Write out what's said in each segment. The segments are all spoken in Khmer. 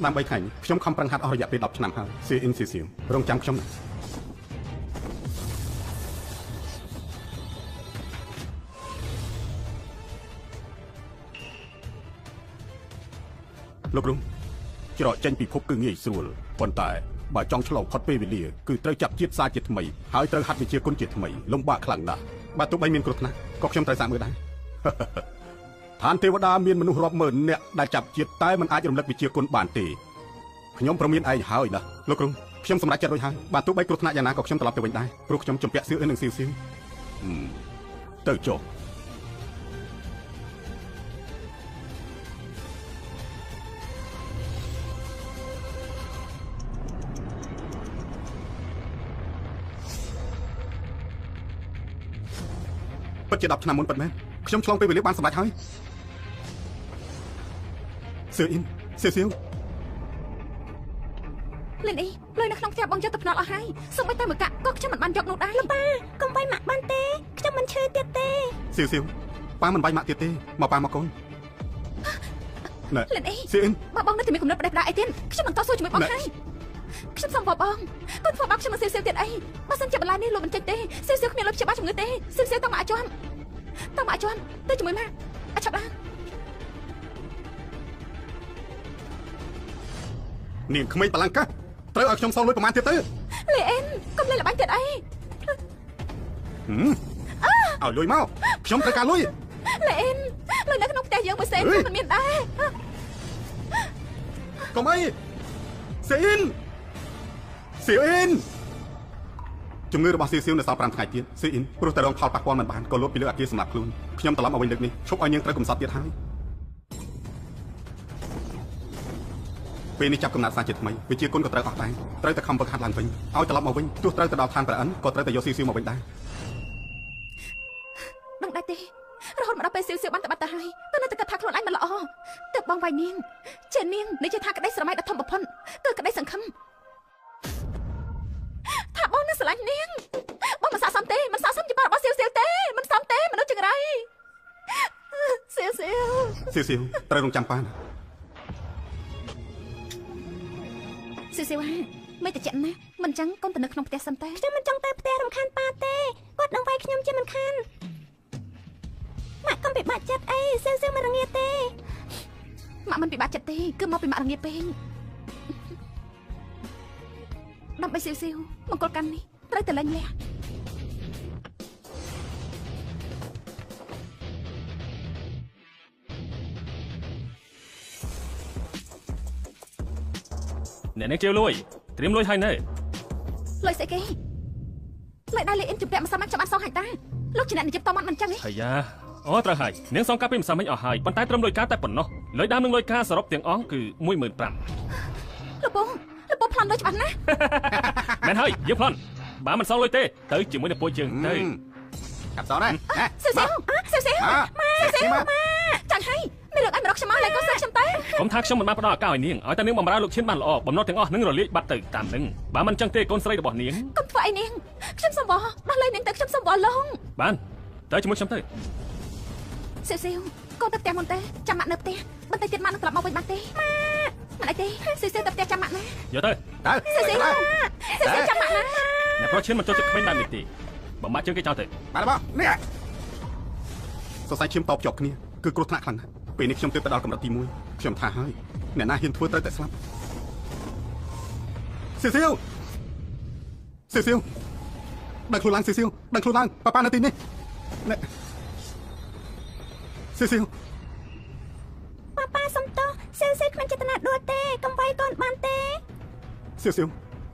ដើម្បីថ្ងៃនេះខ្ញុំខំប្រឹងហាត់អស់រយៈពេល10ឆ្នាំហើយស៊ីអ៊ីនស៊ីសៀវរងចាំខ្ញុំណាលោកគ្រូច្រកចេញពិភពគឺងាយស្រួលប៉ុន្តែបើចង់ឆ្លងផុតពេលវេលាគឺត្រូវចាប់ជាតិសាជាថ្មីហើយត្រូវហាត់វិជ្ជាគុណជាថ្មីលំបាកខ្លាំងណាស់បើទោះបីមានគ្រោះថ្នាក់ក៏ខ្ញុំត្រូវសាកមើលដែរឋានទេវតាមានមនុស្សរាប់ម៉ឺននាក់ដែលចាប់ជាតិតែមិនអាចរំលឹកវិជ្ជាគុណបានទេខ្ញុំប្រមានឯងហើយណាលោកគ្រូខ្ញុំសម្រេចចិត្តរួចហើយបើទោះបីគ្រោះថ្នាក់យ៉ាងណាក៏ខ្ញុំត្រឡប់ទៅវិញដែរព្រោះខ្ញុំជំពាក់សៀវអ៊ីននិងស៊ីវទៅចុះពិតជា10ឆ្នាំមុនពិតមែនខ្ញុំឆ្លងពេលវេលាបានសម្រេចហើយសៀវអ៊ីនសៀវលីនអ៊ីលុយនៅក្នុងផ្ទះបងយកទៅផ្នល់អស់ហើយសូម្បីតែមួយកាក់ក៏ខ្ញុំមិនបានយកនោះដែរលោកប៉ាកុំវាយម៉ាក់បានទេខ្ញុំមិនឈឺទៀតទេសៀវប៉ាមិនវាយម៉ាក់ទៀតទេមកប៉ាមកកូនណែលីនអ៊ីសៀវអ៊ីនបើបងនៅតែមានគំនិតផ្ដេសផ្ដាសអីទៀតខ្ញុំនឹងតស៊ូជាមួយបងហើយខ្ញុំសុំបងកូនធ្វើបាបខ្ញុំនឹងសៀវទៀតអីបើសិនជាបន្លែនេះលោកមិនចេញទេសៀវគ្មានលុយព្យាបាលជំងឺទេសៀវតោះមកអាជាន់ទៅជាមួយម៉ាក់អាចឆាប់ឡើងនាងក្មេងបលាំងកាសត្រូវឲ្យខ្ញុំសងលុយប្រមាណទៀតទៅលីអ៊ីនកុំលេងល្បាញទៀតអីឲ្យលុយមកខ្ញុំត្រូវការលុយលីអ៊ីនលុយនៅក្នុងផ្ទះយើងមួយសេនមិនមានដែរកុំអីសៀវអ៊ីនជំងឺរបស់សៀវនៅសល់5ថ្ងៃទៀតសៀវអ៊ីនព្រោះតែរងផលប៉ះពាល់មិនបានក៏លុបពីលើអគារសម្រាប់ខ្លួនខ្ញុំត្រឡប់មកវិញលើកនេះឈប់ឲ្យនាងត្រូវកំសត់ទៀតហើយពេលនេះចាប់កំណត់សាជាថ្មីវិជាគុណក៏ត្រូវអស់ដែរត្រូវតែខំបង្ហាត់ឡើងវិញឲ្យត្រឡប់មកវិញទោះត្រូវទៅដល់ឋានប្រអិនក៏ត្រូវតែយកសៀវមកវិញដែរដឹងដែរទេរហូតមកដល់ពេលសៀវបានតែបាត់ទៅហើយក៏នៅតែគិតថាខ្លួនឯងមិនល្អទើបបងវាយនាងជានាងនិយាយថាក្តីស្រមៃដ៏ធំបំផុតគឺក្តីសង្ឃឹមថាបងនឹងស្រឡាញ់នាងបងមិនស័ក្តិសមទេមិនស័ក្តិសមជាបាររបស់សៀវទេមិនសមទេមនុស្សចង្រៃសៀវត្រូវរងចាំប៉ាណាសៀវមិនតិចណាមិនចឹងកុំទៅនៅក្នុងផ្ទះសិនទេខ្ញុំមិនចង់ទៅផ្ទះរំខានប៉ាទេគាត់នឹងវាយខ្ញុំជាមិនខានម៉ាក់កុំពិបាកចិត្តអីសៀវមិនរងាទេម៉ាក់មិនពិបាកចិត្តទេគឺមកពីម៉ាក់រងាពេកដើម្បីសៀវមង្គលកម្មនេះត្រូវតែលែងលះអ្នកនឹងជាលុយត្រៀមលុយហើយនៅលុយស្អីគេលុយដៃលេអ៊ីនជំពាក់ម្សិលមិញចាំបានសងហើយតាលោកជាអ្នកនិយាយតមិនអញ្ចឹងទេអាយ៉ាអូត្រូវហើយនាងសងកាពីម្សិលមិញអស់ហើយប៉ុន្តែត្រឹមលុយការតែប៉ុណ្ណោះលុយដើមនឹងលុយការសរុបទាំងអស់គឺ 15000លោកពងប្លន់លុយច្បាស់ណាស់មែនហើយយើងប្លន់បើមិនសងលុយទេទៅជាមួយនឹងពួកយើងទៅកាត់សងណាសៀវម៉ាចាំងហើយមានរឿងអីមករកខ្ញុំមកលេងកូនសិស្សខ្ញុំទៅកុំថាខ្ញុំមិនបានផ្ដល់ឱកាសឲ្យនាងឲ្យតែនាងបំរើលោកឈិនបានល្អបំណុលទាំងអស់នឹងរលាយបាត់ទៅតាមនឹងបើមិនចឹងទេកូនស្រីរបស់នាងកុំធ្វើអីនាងខ្ញុំសុំបងដោះលែងនាងទៅខ្ញុំសុំបងឡងបានទៅជាមួយខ្ញុំទៅសៀវកូនទៅផ្ទះមុនទេចាំម៉ាក់នៅផ្ទះបន្តិចទៀតម៉ាក់នឹងត្រឡប់មកវិញបាត់ទេម៉ាក់មិនអីទេសៀវទៅផ្ទះចាំម៉ាក់ណាយកទៅសៀវចាំម៉ាក់ណាអ្នកប្រុសឈិនមិនចូលចិត្តក្មេងបែបនេះទេបើម៉ាក់ជើងគេចោលទៅបាទបងនេះសរសៃឈាមតបជាប់គ្នាគឺគ្រោះថ្នាក់ខ្លាំងណាស់ពេលនេះខ្ញុំទើបទៅដល់កម្រិតទី1ខ្ញុំថាហើយអ្នកណាហ៊ានធ្វើត្រូវតែស្លាប់សៀវដឹងខ្លួនឡើងសៀវដឹងខ្លួនឡើងប៉ានៅទីនេះសៀវប៉ាសុំទោសសៀវគ្មានចេតនាដួលទេកុំវាយកូនបានទេសៀវ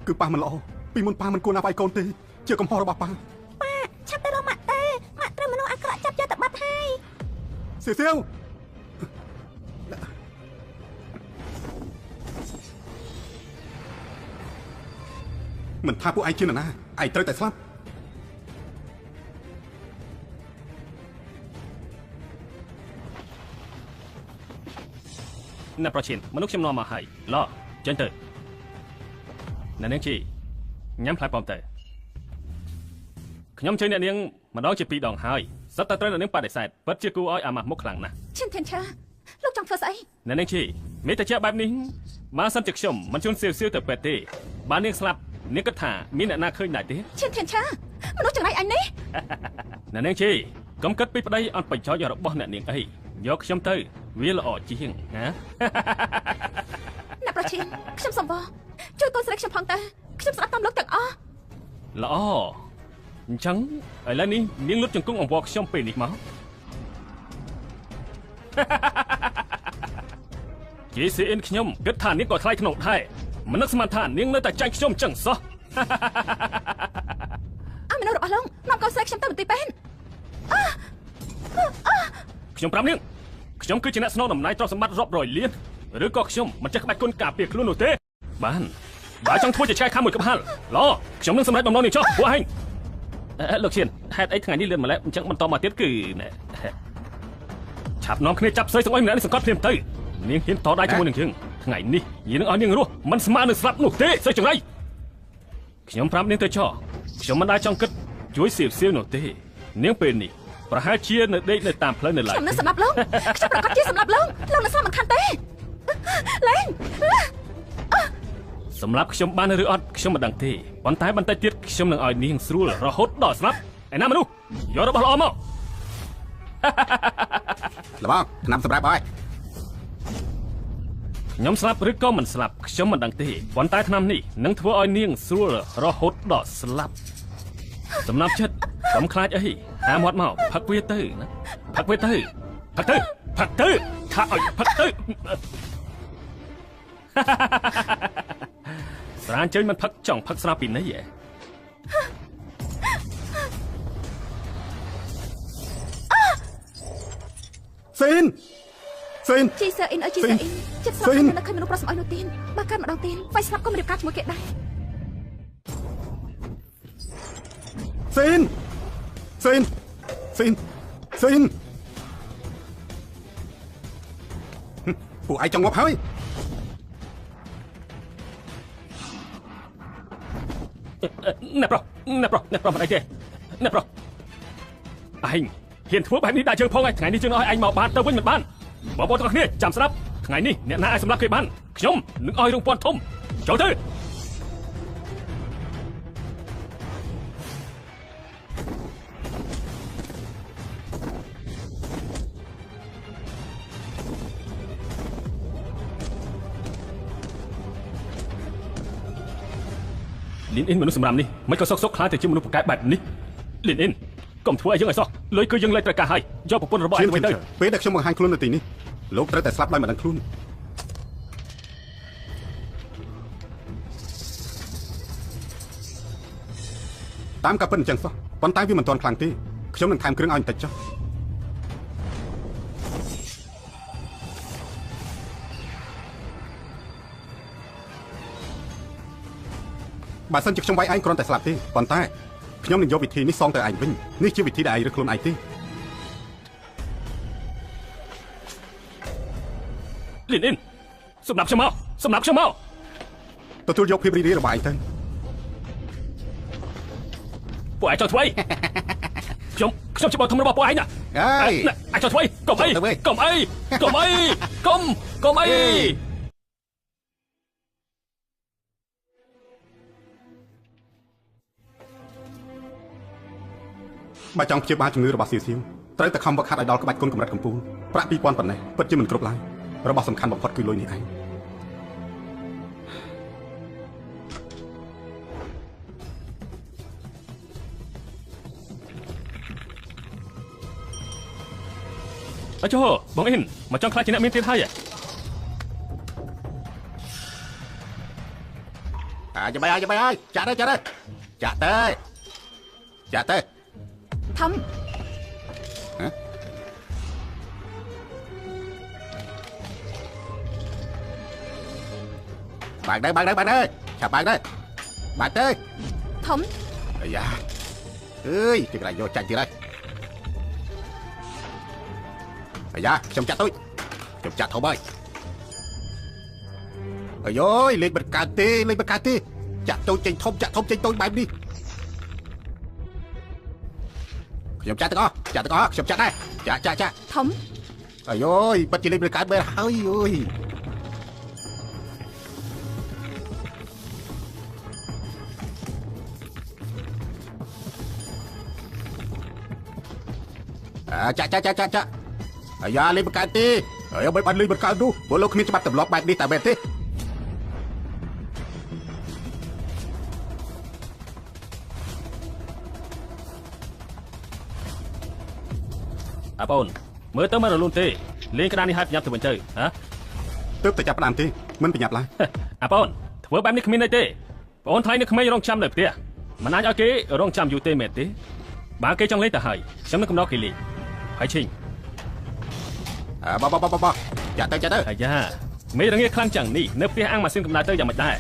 គឺប៉ាមិនល្អពីមុនប៉ាមិនគួរណាវាយកូនទេជាកំហុសរបស់ប៉ាឆាប់ទៅរកម៉ាក់ទេម៉ាក់ត្រូវមនុស្សអាក្រក់ចាប់យកទៅបាត់ហើយសៀវមិនថាពួកឯងជានរណាឯងត្រូវតែស្លាប់អ្នកប្រឈិនមនុស្សខ្ញុំនាំមកហើយឡចេញទៅអ្នកនាងជីញ៉ាំផ្លែប៉ោមទៅខ្ញុំជើញអ្នកនាងម្ដងជា2ដងហើយសិតតែត្រូវអ្នកនាងបដិសេធពិតជាគួរឲ្យអាម៉ាស់មុខខ្លាំងណាស់ឈិនធានឆាលោកចង់ធ្វើស្អីអ្នកនាងជី មេតាជាបែបនេះមកសិនជាខ្ញុំមិនជន់សៀវទៅពេទ្យទេបាននាងស្លាប់នាងគិតថាមានអ្នកណាឃើញដែរទេ ឈិនឈិនឆាមនុស្សចង្រៃអញនេះ អ្នកនាងជីកុំគិតពីប្តីអត់បញ្ចោចរបស់អ្នកនាងអីយកខ្ញុំទៅវាល្អជាងណា អ្នកប្រឈិនខ្ញុំសំបជួយកូនស្រីខ្ញុំផងតើខ្ញុំស្ដាប់តាមលោកទាំងអស់ ល្អអញ្ចឹងឥឡូវនេះនាងលុតជង្គង់អង្វរខ្ញុំពេលនេះមក JCN ខ្ញុំគិតថានាងក៏ថ្លៃក្នុងដែរមិននឹកស្មានថានាងនៅតែចាញ់ខ្ញុំចឹងសោះ អើមនុស្សរបស់លោកនាំកូនស្រីខ្ញុំទៅមន្ទីរពេទ្យ ខ្ញុំប្រាប់នាងខ្ញុំគឺជាអ្នកស្នងតំណែងទ្រព្យសម្បត្តិរាប់រយលានឬក៏ខ្ញុំមិនចេះក្បាច់គុណការពារខ្លួននោះទេបានបើចង់ធ្វើជាឆ្កែខាំមួយក្បាលឡខ្ញុំនឹងសម្រេចបំណងនេះចុះពួកឯងលោកឈៀនហេតុអីថ្ងៃនេះលឿនម្ល៉េះអញ្ចឹងបន្តមកទៀតគឺឆាប់នាំគ្នាចាប់ស្រីសង្អុយម្នាក់នេះសង្កត់ភ្លាមទៅនាងហ៊ានតដៃជាមួយនឹងយើងថ្ងៃនេះយើងនឹងឲ្យនាងរស់មិនស្មើនឹងស្លាប់នោះទេស្រីចង្រៃខ្ញុំប្រាប់នាងទៅចុះខ្ញុំមិនដែលចង់គិតជួយសៀវសៀវនោះទេនាងពេលនេះប្រហែលជានៅដេកនៅតាមផ្លូវនៅឡើយ ខ្ញុំនឹងសម្រាប់លោកខ្ញុំប្រកាសជាសម្រាប់លោកលោកនឹងស្លាប់មិនខានទេលេង សម្រាប់ខ្ញុំបានឬអត់ខ្ញុំមិនដឹងទេប៉ុន្តែបន្តិចទៀតខ្ញុំនឹងឲ្យនាងស្រួលរហូតដល់ស្លាប់ឯណាមនុស្សយករបស់ល្អមក ល្បងឆ្នាំសម្រាប់ហើយ ខ្ញុំស្លាប់ឬក៏មិនស្លាប់ខ្ញុំមិនដឹងទេប៉ុន្តែឆ្នាំនេះនឹងធ្វើឲ្យនាងស្រួលរហូតដល់ស្លាប់សំណាប់ចិត្តកុំខ្លាចអីហាមាត់មកផឹកវាទៅណាផឹកវាទៅផឹកទៅផឹកទៅថាឲ្យផឹកទៅ ស្រានជើញមិនផឹកចង់ផឹកស្រាពីនេះហ៎ សេន ជីសើអ៊ីនអើជីសើអ៊ីនចិត្តស្លាប់មិននឹកឃើញមនុស្សប្រុសស្មោះនោះទៀតបើកើតម្ដងទៀតវាយស្លាប់ក៏មិនរៀបការជាមួយគេដែរ សេនពួកឯងចង់ងាប់ហើយ អ្នកប្រុសមិនអីទេអ្នកប្រុសឯងហ៊ានធ្វើបែបនេះដាក់ជើងផងថ្ងៃនេះជើងឲ្យឯងមកបានទៅវិញមិនបានបងប្អូនទាំងគ្នាចាំស្ដាប់ថ្ងៃនេះអ្នកណាអាចសម្លាប់គេបានខ្ញុំនឹងឲ្យរងពាន់ធំចូលទៅ លីនអ៊ីនមនុស្សសម្រាប់នេះមិនក៏សុកខ្លាចតែជាមនុស្សប្រកែកបែបនេះលីនអ៊ីនកុំធ្វើឲ្យយើងឲ្យសោះលុយគឺយើងលែងត្រូវការហើយយកប្រពន្ធរបស់ឯងទៅពេលដែលខ្ញុំបង្ហាញខ្លួននៅទីនេះលោកត្រូវតែស្លាប់ដោយមិនដឹងខ្លួនតាមការពិតអញ្ចឹងសោះប៉ុន្តែវាមិនទាន់ខ្លាំងទេខ្ញុំនឹងថែមគ្រឿងឲ្យបន្តិចចុះបើសិនជាខ្ញុំវាយឯងគ្រាន់តែស្លាប់ទេប៉ុន្តែខ្ញុំនឹងយកវិធីនេះសងទៅឯងវិញនេះជាវិធីដែលឯងរើសខ្លួនឯងទេលីនអ៊ីនសម្រាប់ខ្ញុំមកទទួលយកភាពរីករាយរបស់ឯងទៅពួកឯងចង់ធ្វើអីខ្ញុំជាបងធំរបស់ពួកឯងណាឯងចង់ធ្វើអីកុំអីបើចង់ព្យាបាលជំងឺរបស់សៀវត្រូវតែខំវឹកហាត់ឲ្យដល់ក្បាច់គុណកម្រិតកំពូលប្រាក់ 2000 ប៉ុណ្ណេះពិតជាមិនគ្រប់ឡើយរបស់សំខាន់បំផុតគឺលុយនេះឯងអចោបងអ៊ីនមកចង់ខ្លាចជាអ្នកមានទៀតហើយចាំបាយចាក់ទៅធំបើកទៅឆាប់បើកទៅធំអាយ៉ាអើយគេក្រៃយកចាច់ទៀតហើយអាយ៉ាខ្ញុំចាក់ទូចខ្ញុំចាក់ធំហើយអាយយលេខបិទកើតទេចាក់ទូចចេញធំចាក់ធំចេញតូចបែបនេះខ្ញុំចាក់ទាំងអស់ខ្ញុំចាក់ដែរចាក់ធំអាយយបិទជាលេខបិទកើតបែបហើយអើយ ចាអាយ៉ាលេបកើតទេហើយបើបានលុយបកើតនោះព្រោះលោកគ្មានច្បាប់ទម្លាប់បែបនេះតែបែបទេអាបងមើលទៅមករលូនទេលេងក្តារនេះឲ្យប្រញាប់ទៅវិញទៅហ៎ទើបតែចាប់ផ្ដើមទេមិនប្រញាប់ឡើយអាបងធ្វើបែបនេះគ្មានន័យទេបងថ្លៃនៅក្មេងរងចាំនៅផ្ទះមិនអាចឲ្យគេរងចាំយូរទេមែនទេបើគេចង់លេងទៅហើយខ្ញុំនឹងកំណត់គេលេងហើយឈិញបចាទៅអាយ៉ាមេរងាខ្លាំងចឹងនេះនៅផ្ទះអាំងម៉ាស៊ីនកំដៅទៅយ៉ាងម៉េចដែរ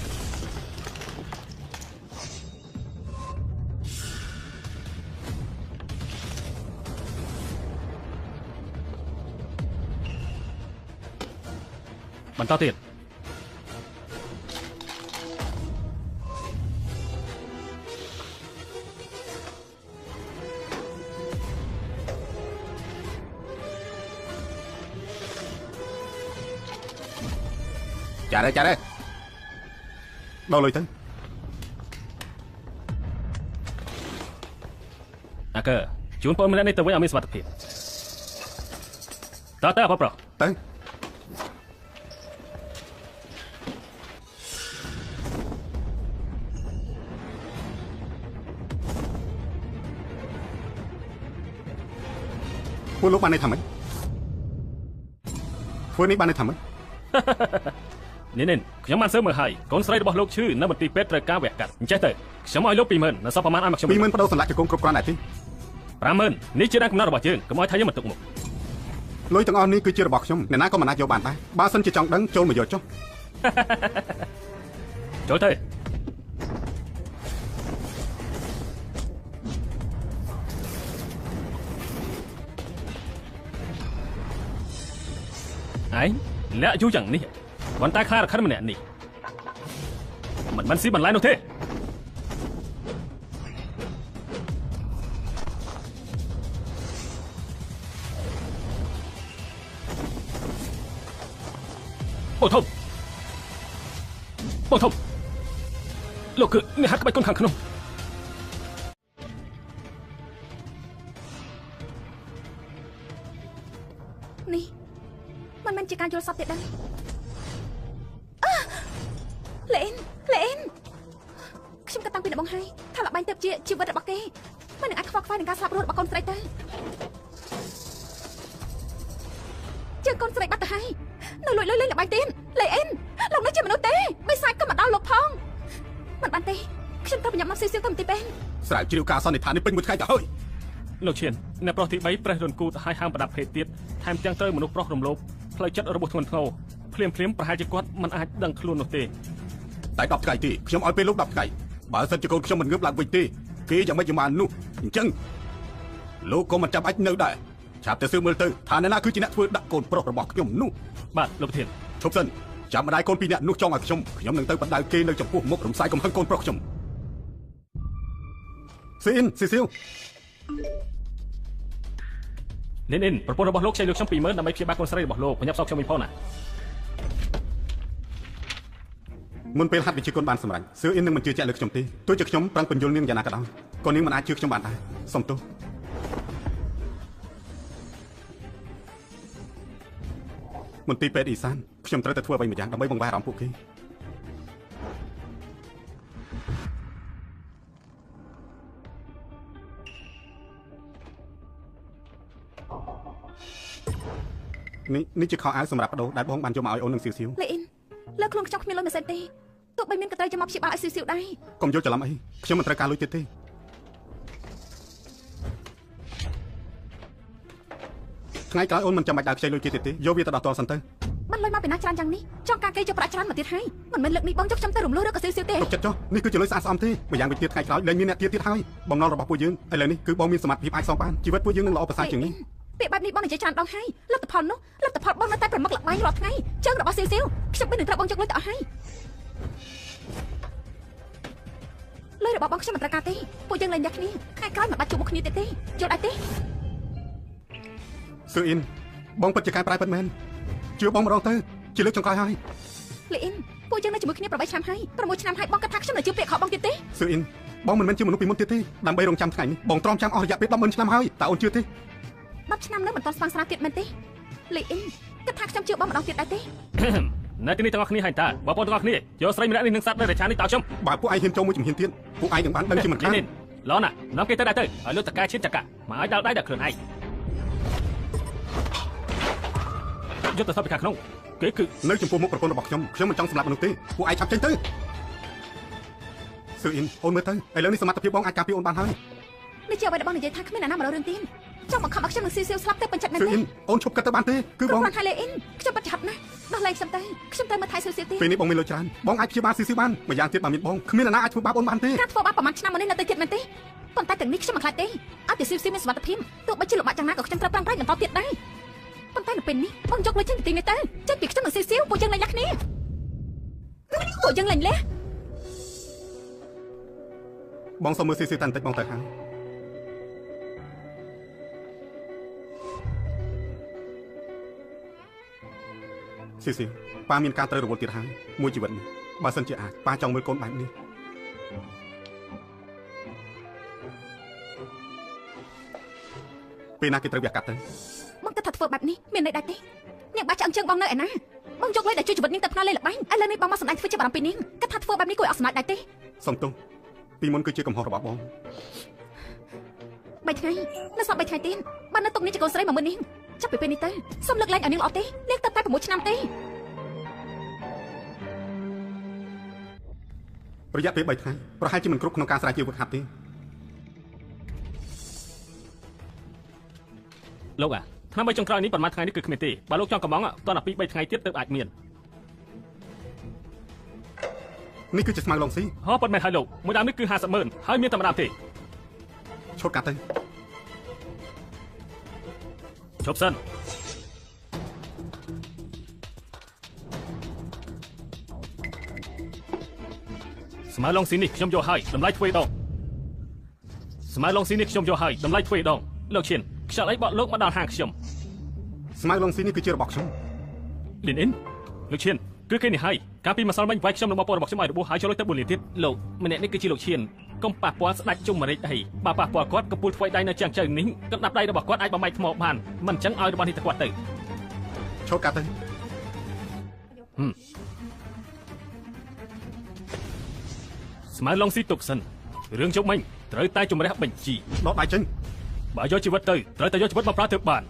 បន្តទៀតចាដែរដល់លុយទៅអាកើជូនបងម្នាក់នេះទៅវិញឲ្យមានសុវត្ថិភាពតើអបប្រុសទៅពួកលោកបានន័យថាម៉េចធ្វើនេះបានន័យថាម៉េចនេះខ្ញុំបានសើមើលហើយកូនស្រីរបស់លោកឈឺនៅមន្ទីរពេទ្យត្រូវការវះកាត់អញ្ចេះទៅខ្ញុំឲ្យលោក 20000 នៅសល់ប្រមាណឲ្យមកខ្ញុំ 20000 បដូរសម្លាក់ជង្គង់គ្រប់គ្រាន់ដែរទេ 50000 នេះជាដែនកំណត់របស់យើងកុំឲ្យថាយើងមិនទុកមុខលុយទាំងអស់នេះគឺជារបស់ខ្ញុំអ្នកណាក៏មិនអាចយកបានដែរបើសិនជាចង់ដឹងចូលមកយកចុះចូលទៅឯងលាក់យូរយ៉ាងនេះប៉ុន្តែខ្លារខិនម្នាក់នេះមិនស៊ីបន្លែនោះទេបងធំលោកគឺអ្នកហាត់ក្បាច់កូនខាងក្នុងនេះមិនមែនជាការយល់សប្តិទេដែរលេនខ្ញុំក៏តាំងពីដំបូងហើយថាលបាញ់ទៅជាជីវិតរបស់គេមិននឹងអាចខ្វល់ខ្វាយនឹងការស្លាប់រស់របស់កូនស្រីទៅជើងកូនស្រីបាត់ទៅហើយនៅលួចលុយលេងលបាញ់ទៀតលេនលោកនេះជាមនុស្សទេមិនសាច់ក៏មកដល់លោកផងមិនបានទេខ្ញុំត្រូវបញ្ញាប់មកស៊ីសៀវទៅទីពេនស្រាវជ្រាវការសន្និដ្ឋាននេះពេញមួយថ្ងៃទៅហើយលោកឈៀនអ្នកប្រុសទី3ប្រេះរនគូទៅឲ្យហាមប្រដាប់ភេទទៀតថែមទាំងត្រូវមនុស្សប្រុសរំលោភផ្លូវចិត្តរបស់ធ្ងន់ធ្ងរភ្លាមប្រហែលជាគាត់មិនអាចដឹងខ្លួននោះទេតែ10ថ្ងៃទេខ្ញុំឲ្យពេលលោក10ថ្ងៃបើសិនជាកូនខ្ញុំមិនងើបឡើងវិញទេគេយ៉ាងម៉េចយ៉ាងនោះអញ្ចឹងលោកក៏មិនចាំបាច់នៅដែរឆាប់ទៅស៊ើបមើលទៅថាអ្នកណាគឺជាអ្នកធ្វើដាក់កូនប្រុសរបស់ខ្ញុំនោះបាទលោកប្រធានឈប់សិនចាំម្ដាយកូនពីរនាក់នោះចង់ឲ្យខ្ញុំនឹងទៅបណ្ដៅគេនៅចំពោះមុខរំសាយកំហឹងកូនប្រុសខ្ញុំស៊ីសៀវនេះប្រពន្ធរបស់លោកចៃលោកខ្ញុំ 20000 ដើម្បីព្យាបាលកូនស្រីរបស់លោកបញ្ញាប់សោកខ្ញុំវិញផងណាមុនពេលហាត់វិជាគុណបានសម្រេចសឿអ៊ីននឹងមិនជឿជាក់លើខ្ញុំទេទោះជាខ្ញុំប្រឹងបញ្យល់នាងយ៉ាងណាក៏ដោយក៏នាងមិនអាចជឿខ្ញុំបានដែរសុំទោសមន្ទីរពេទ្យអ៊ីសានខ្ញុំត្រូវតែធ្វើអ្វីមួយយ៉ាងដើម្បីបង្វែរអារម្មណ៍ពួកគេនេះជាខោអាវសម្រាប់បដូរដែលបងបានយកមកឲ្យអូននឹងសៀវលេអ៊ីនលើខ្លួនខ្ញុំគ្មានលុយមួយសេនទេទោះបីមានកន្ត្រៃចាំមកព្យាបាលឲ្យសៀវដែរកុំយល់ច្រឡំអីខ្ញុំមិនត្រូវការលុយទៀតទេថ្ងៃក្រោយអូនមិនចាំបាច់ដើរខ្ចីលុយគេទៀតទេយកវាទៅដោះតសិនទៅបានលុយមកពីណាច្រើនយ៉ាងនេះចង់ការគេយកប្រាក់ច្រើនមកទៀតហើយមិនមែនលើកនេះបងយកខ្ញុំទៅរំលោះឬក៏សៀវទេទុកចិត្តចុះនេះគឺជាលុយស្អាតស្អំទេម្យ៉ាងវិញទៀតថ្ងៃក្រោយលែងមានអ្នកទៀតហើយបំណុលរបស់ពួកយើងឥឡូវនេះគឺបងមានសមត្ថភាពអាចសងបានជីវិតពួកយើងនឹងល្អប្រសើរជាងនេះពាក្យបែបនេះបងនិយាយច្រើនដងហើយលទ្ធផលបងនៅតែប្រមឹកលបាញ់រាល់ថ្ងៃជើងរបស់សៀវខ្ញុំមិននឹងត្រូវបងយកលុយទៅអស់ហើយលុយរបស់បងខ្ញុំមិនត្រូវការទេពួកយើងលែងយកគ្នាថ្ងៃក្រោយមិនបាច់ជួបមុខគ្នាទៀតទេយល់ដែរទេសឺអ៊ីនបងពិតជាកែប្រែពិតមែនជឿបងម្ដងទៅជាលើកចុងក្រោយហើយលីអ៊ីនពួកយើងនៅជាមួយគ្នា8ឆ្នាំហើយ6ឆ្នាំហើយបងគិតថាខ្ញុំនៅជឿពាក្យខកបងទៀតទេសឺអ៊ីនបងមិនមែនជាមនុស្សពីមុនទៀតទេដើម្បីរងចាំថ្ងៃនេះបងទ្រាំចាំអស់រយៈពេល100000ឆ្នាំហើយតើអូនជឿទេ 10 ឆ្នាំនឹងមិនទាន់ស្វាងស្រាវទៀតមែនទេលីអ៊ីនគិតថាខ្ញុំជឿបងម្ដងទៀតដែរទេ នៅទីនេះទាំងអស់គ្នាហើយតាបងប្អូនទាំងអស់គ្នាយកស្រីម្នាក់នេះនឹងសត្វនៅរាជធានីតើខ្ញុំ បើពួកឯងហ៊ានចូលមួយជំហានទៀតពួកឯងនឹងបានដឹងជាមិនខាន នេះឡណានាំគេទៅដែរទៅឲ្យលោកតកែឈានចកមកឲ្យដល់ដៃដល់ខ្លួនឯងយកទៅសពពីខាងក្នុងគេគឺ នៅចំពោះមុខប្រពន្ធរបស់ខ្ញុំមិនចង់សម្លាប់មនុស្សទេពួកឯងឆាប់ចេញទៅស៊ឺអ៊ីនអូនមើលទៅឥឡូវនេះសមត្ថភាពបងអាចការពារអូនបានហើយ នេះជាអ្វីដែលបងនិយាយថាគ្មានអ្នកណាមករឿងទៀតចង់បង្ខំឲ្យខ្ញុំនឹងស៊ីសៀវស្លាប់ទៅបញ្ចិតមែន ស៊ឺ ទេ អ៊ីនអូនឈប់គិតទៅបានទេគឺបង គាត់ថាលីអ៊ីនខ្ញុំបាត់ឆាប់ណាស់ដោះលែងខ្ញុំទៅខ្ញុំទៅមើលថៃស៊ូសៀវទៀត ពេលនេះបងមានលុយច្រើនបងអាចព្យាបាលស៊ីបានម្យ៉ាងទៀតបើមានបងគ្មានអ្នកណាអាចធ្វើបាបអូនបានទេ ការធ្វើបាបប្រហែលឆ្នាំមុននេះនៅទៅទៀតមែនទេប៉ុន្តែទាំងនេះខ្ញុំមិនខ្លាចទេឲ្យតែស៊ីសៀវមានសុវត្ថិភាពទោះបីជាលំបាកយ៉ាងណាក៏ខ្ញុំត្រូវប្រឹងប្រែងបន្តទៀតដែរប៉ុន្តែនៅពេលនេះបងយកលុយចេញពីទីនេះទៅចេញពីខ្ញុំនឹងស៊ីសៀវពួកយើងលែងលះគ្នាពួកយើងលែងលះ បងសុំមើលស៊ីតាន់តិចបងទៅហើយស៊ីប៉ាមានការត្រូវរវល់ទៀតហើយមួយជីវិតនេះបើសិនជាអាចប៉ាចង់មើលកូនបែបនេះពេលណាគេត្រូវវាកាត់ទៅ បងគិតថាធ្វើបែបនេះមានន័យដែរទេនាងបាច់ឆ្អឹងជើងបងនៅឯណាបងយកលុយដែលជួយជីវិតនាងទៅផ្នែកលេងល្បែងឥឡូវនេះបងមកសម្ដែងធ្វើជាបារម្ភពីនាងគិតថាធ្វើបែបនេះគួរឲ្យអស្ចារ្យដែរទេ សុំទោសពីមុនគឺជាកំហុសរបស់បង 3 ថ្ងៃនៅសល់3ថ្ងៃទៀតបើនៅទុកនេះជាកូនស្រីមកមើលនាងចាប់ពីពេលនេះទៅសូមលើកលែងឲ្យនាងល្អទេនាងទៅតែ6ឆ្នាំទេ រយៈពេល3ថ្ងៃប្រហែលជាមិនគ្រប់ក្នុងការស្រាវជ្រាវវឹកហាត់ទេ លោកឆ្នាំ3ចុងក្រោយនេះប្រហែលថ្ងៃនេះគឺគ្មានទេបើលោកចង់កំងតោះដល់2 3ថ្ងៃទៀតទៅអាចមាន នេះគឺជាស្មៅឡុងស៊ី ហោប៉ុន្មានហើយលោកមួយដើមនេះគឺ50,000ហើយមានតែម្ដងទេ ឈប់កាត់ទៅ ជប់សិនស្មៅឡុងស៊ីនេះខ្ញុំយកហើយតម្លៃធ្វើដងស្មៅឡុងស៊ីនេះខ្ញុំយកហើយតម្លៃធ្វើដងលោកឈិនខ្យល់អីបកលោកមកដល់ហាងខ្ញុំ ស្មៅឡុងស៊ីនេះគឺជារបស់ខ្ញុំ លីនអ៊ីនលោកឈិនគឺគេនេះហើយកាលពីម្សិលមិញវាយខ្ញុំនឹងបងប្អូនរបស់ខ្ញុំឲ្យរបួសហើយចូលលុយទៅ4លានទៀតលោកម្នាក់នេះគឺជាលោកឈិនកុំប៉ះពាល់ស្ដាច់ជុំមរិចអីបើប៉ះពាល់គាត់កំពូលធ្វើដៃនៅចាំងជើងនេះកណ្ដាប់ដៃរបស់គាត់អាចបំបែកថ្មបានមិនអញ្ចឹងឲ្យរបស់នេះទៅគាត់ទៅ ឈប់កាត់ទៅ ស្មៅឡុងស៊ីទុកសិនរឿងជុំមិញត្រូវតែជំរះបញ្ជី ដកដៃចេញ បើយកជីវិតទៅត្រូវតែយកជីវិតមកប្រើទៅបាន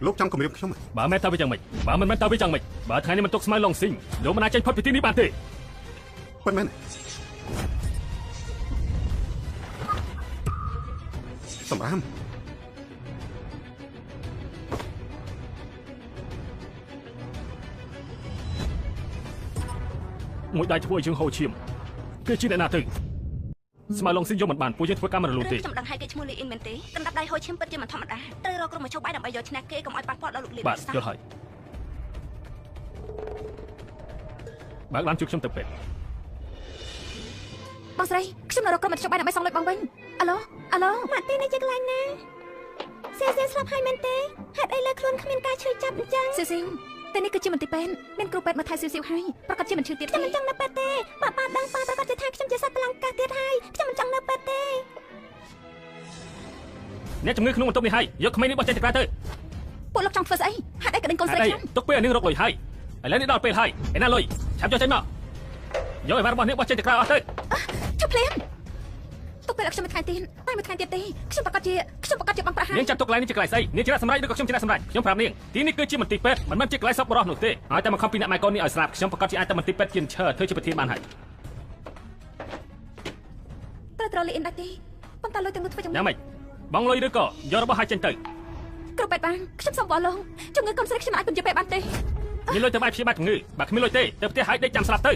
លោកចង់គម្រាមខ្ញុំ បើមិនទៅវាយ៉ាងម៉េចបើមិនមែនទៅវាយ៉ាងម៉េចបើថ្ងៃនេះមិនទុកស្មៅឡុងស៊ីលោកមិនអាចចេញផុតពីទីនេះបានទេ ប៉ុន្មានសម្រាម មួយដៃធ្វើឲ្យយើងហូរឈាមគេជាអ្នកណាទៅស្មៅឡុងស៊ីយកមិនបានពួកយើងធ្វើការមិនរលូនទេ ខ្ញុំដឹងហើយគេឈ្មោះលីអ៊ីនមែនទេកណ្ដាប់ដៃហូរឈាមពិតជាមិនធម្មតាត្រូវរកក្រុមមជ្ឈបាយដើម្បីយកឈ្នះគេកុំឲ្យប៉ះពាល់ដល់លោកលី បាទយល់ហើយបើកឡានជួយខ្ញុំទៅពេទ្យ បងស្រីខ្ញុំនៅរកក្រុមមជ្ឈបាយដើម្បីសងលុយបងវិញអាឡូម៉ាក់ទីនេះជាកន្លែងណាស៊ីសៀវស្លាប់ហើយមែនទេហេតុអីលើខ្លួនគ្មានការឈឺចាប់អញ្ចឹងស៊ីសៀវតែនេះគឺជាមន្ទីរពេទ្យមានគ្រូពេទ្យមកថែស៊ីសៀវហើយប្រកាសជាមិនឈឺទៀតទេខ្ញុំមិនចង់នៅពេទ្យទេបើប៉ាដឹងប៉ាប្រកាសជាថាខ្ញុំជាសត្វប្រឡាំងកាសទៀតហើយខ្ញុំមិនចង់នៅពេទ្យទេ អ្នកជំងឺក្នុងបន្ទប់នេះហើយយកក្មេងនេះបោះចេញទៅក្រៅទៅ ពួកលោកចង់ធ្វើស្អីហេតុអីក៏ដេញកូនស្រីខ្ញុំ ទុកពេលអានឹងរកលុយហើយឥឡូវនេះដល់ពេលហើយឯណាលុយឆាប់យកចេញមកយកឯវ៉ារបស់នេះបោះចេញទៅក្រៅអស់ទៅ ជប់ភ្លាមទុកពេលខ្ញុំមួយថ្ងៃទៀតតែមួយថ្ងៃទៀតទេខ្ញុំប្រកាសជាបងប្រាស់ហើយ នាងចាប់ទុកកន្លែងនេះជាកន្លែងស្អីនាងជាអ្នកសម្រេចឬក៏ខ្ញុំជាអ្នកសម្រេចខ្ញុំប្រាប់នាងទីនេះគឺជាមន្ទីរពេទ្យមិនមែនជាកន្លែងសប្បុរសនោះទេឲ្យតែមកខំពីអ្នកម៉ែកូននេះឲ្យស្លាប់ខ្ញុំប្រកាសជាអាចតែមន្ទីរពេទ្យជាឈើធ្វើជាប្រធានបានហើយ ត្រូវលីអ៊ីនដែរទេប៉ុន្តែលុយទាំងនោះធ្វើយ៉ាង យ៉ាងម៉េចបងលុយឬក៏យករបស់ឲ្យចេញទៅ គ្រូពេទ្យបានខ្ញុំសុំបោះលងជំងឺកូនស្រីខ្ញុំអាចពន្យល់ពេទ្យបានទេ មានលុយទៅបាយព្យាបាលជំងឺបើគ្មានលុយទេទៅផ្ទះហើយដេកចាំស្លាប់ទៅ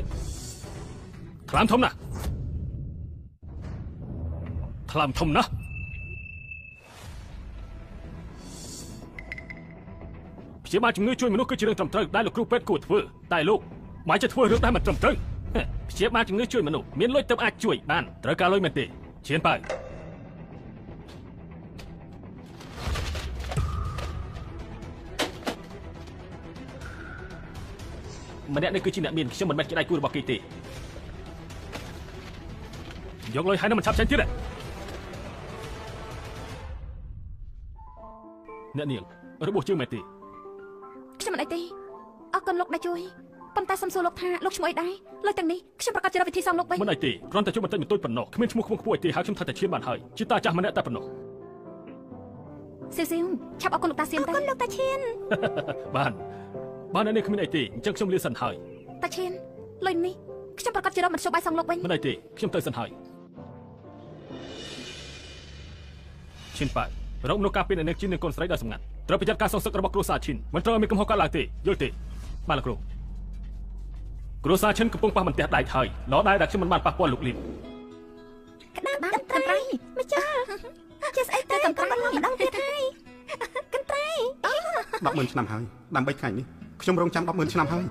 ថ្លើមធំណាស់ថ្លើមធំណាស់ព្យាបាលជំងឺជួយមនុស្សគឺជារឿងត្រឹមត្រូវដែលលោកគ្រូពេទ្យគួរធ្វើតែលោកមិនចេះធ្វើរឿងដែលមិនត្រឹមត្រូវព្យាបាលជំងឺជួយមនុស្សមានលុយទៅអាចជួយបានត្រូវការលុយមែនទេឈានបើ ម្នាក់នេះគឺជាអ្នកមានខ្ញុំមិនមែនជាដៃគូរបស់គេទេយកលុយហើយនឹងមិនឆាប់ចេញទៀត អ្នកនាងរបួសជើងមែនទេ ខ្ញុំមិនអីទេអរគុណលោកដែលជួយប៉ុន្តែសំសួរលោកថាលោកឈ្មោះអីដែរលុយទាំងនេះខ្ញុំប្រកាសជារកវិធីសំលោកវិញ មិនអីទេគ្រាន់តែជួយបន្តិចបន្តួចប៉ុណ្ណោះគ្មានឈ្មោះខ្ពង់ខ្ពស់អីទេហើយខ្ញុំថាតែឈានបានហើយជាតាចាស់ម្នាក់តែប៉ុណ្ណោះ សៀវឆាប់អរគុណលោកតាសៀនទៅអរគុណលោកតាឈៀន បានអ្នកនេះគ្មានអីទេអញ្ចឹងខ្ញុំលាសិនហើយ តាឈៀនលុយនេះខ្ញុំប្រកាសជារកមិនជោបាយសងលោកវិញ មិនអីទេខ្ញុំទៅសិនហើយឈិនប៉ារកមនុស្សការពារអ្នកនាងជីននិងកូនស្រីដោយសម្ងាត់ត្រូវប្រយ័ត្នការសងសឹករបស់គ្រួសារឈិនមិនត្រូវមានកំហុសកើតឡើងទេយល់ទេបាទលោកគ្រូគ្រួសារឈិនកំពុងប៉ះបន្ទះដៃហើយល្អដែរដែលខ្ញុំមិនបានប៉ះពាល់លោកលីន ក្តាប់កន្ត្រៃម្ចាស់ជាស្អីទៅកន្ត្រៃម្ដងទៀតហើយកន្ត្រៃ 100000 ឆ្នាំហើយដើម្បីថ្ងៃនេះខ្ញុំរងចាំ 100000 ឆ្នាំហើយ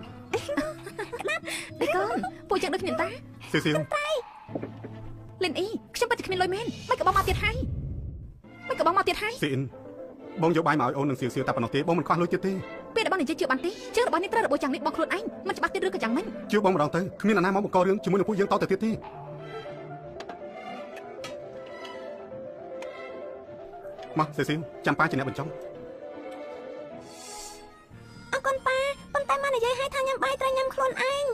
អីកូនពួកយើងដូចគ្នាតា សៀវសៀវ លិនអ៊ីខ្ញុំពិតជាគ្មានលុយមែនមិនក៏បងមកទៀតហើយមិនក៏បងមកទៀតហើយ ស៊ីអ៊ិនបងយកបាយមកឲ្យអូននឹងសៀវសៀវតែប៉ុណ្ណោះទេបងមិនខ្វះលុយទៀតទេ ពេលដែលបងនិយាយជឿបានទេជឿរបស់នេះត្រូវរបួសយ៉ាងនេះបងខ្លួនឯងមិនច្បាស់ទៀតឬក៏យ៉ាងម៉េច ជឿបងម្ដងទៅគ្មានអ្នកណាមកបង្ករឿងជាមួយនឹងពួកយើងតទៅទៀតទេមកសៀវសៀវចាំប៉ាជាអ្នកបញ្ចុះ អរគុណប៉ាប៉ុន្តែមកនិយាយឲ្យថាញ៉ាំបាយត្រូវញ៉ាំខ្លួនឯង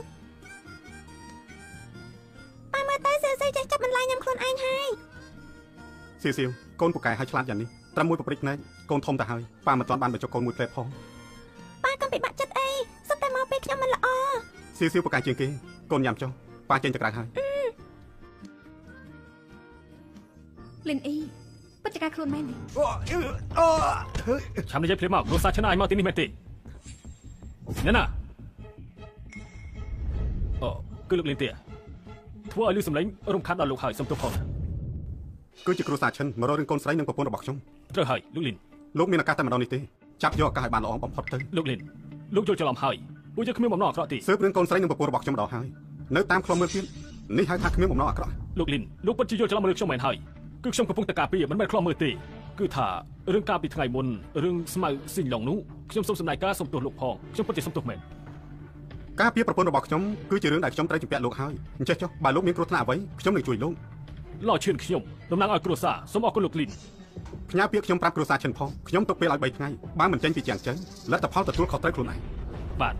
ប៉ាមើលទៅសៀវចេះចាប់បន្លាយញ៉ាំខ្លួនឯងហើយ សៀវសៀវកូនពូកែឲ្យឆ្លាតយ៉ាងនេះត្រឹមមួយប្រព្រឹត្តភ្នែកកូនធំទៅហើយប៉ាមិនទាន់បានបញ្ចុះកូនមួយផ្លែផង ប៉ាកុំពិបាកចិត្តអីសុទ្ធតែមកពេលខ្ញុំមិនល្អ សៀវសៀវពូកែជាងគេកូនញ៉ាំចុះប៉ាចេញទៅក្រៅហើយ លិនអ៊ីពិតជាការខ្លួនមែនទេ ឆាំនិយាយភ្លាមមកគ្រួសារឈិនអាចមកទីនេះមែនទេអ្នកណាអូគឺលោកលីនទេធ្វើឲ្យលឺសំឡេងរំខានដល់លោកហើយសុំទោសផង គឺជាគ្រួសារឈិនមករករឿងកូនស្រីនិងប្រពន្ធរបស់ខ្ញុំ ត្រូវហើយលោកលីន លោកមានឱកាសតែម្ដងនេះទេចាប់យកឱកាសឲ្យបានល្អបំផុតទៅ លោកលីនលោកយល់ច្រឡំហើយពួកយើងគ្មានបំណងអាក្រក់ទេ ស៊ើបរឿងកូនស្រីនិងប្រពន្ធរបស់ខ្ញុំម្ដងហើយនៅតាមខ្លំមើលទៀតនេះហៅថាគ្មានបំណងអាក្រក់ លោកលីនលោកពិតជាយល់ច្រឡំរឿងខ្ញុំមែនហើយគឺខ្ញុំកំពុងតែការពារមិនមែនខ្លំមើលទេគឺថារឿងការពីថ្ងៃមុនរឿងស្មៅស៊ីងឡុងនោះខ្ញុំសូមសម្ដែងការសុំទោសលោកផងខ្ញុំពិតជាសុំទោសមែន ការពារប្រពន្ធរបស់ខ្ញុំគឺជារឿងដែលខ្ញុំត្រូវជំពាក់លោកហើយអញ្ចេះចុះបើលោកមានគ្រោះថ្នាក់អ្វីខ្ញុំនឹងជួយលោក ឡោឈឿនខ្ញុំតំណាងឲ្យគ្រួសារសូមអរគុណលោកលីន ផ្ញើពាក្យខ្ញុំប្រាប់គ្រួសារឈិនផងខ្ញុំទុកពេលឲ្យ3ថ្ងៃបើមិនចេញពីជាងចឹងលទ្ធផលទទួលខុសត្រូវខ្លួនឯង បាទ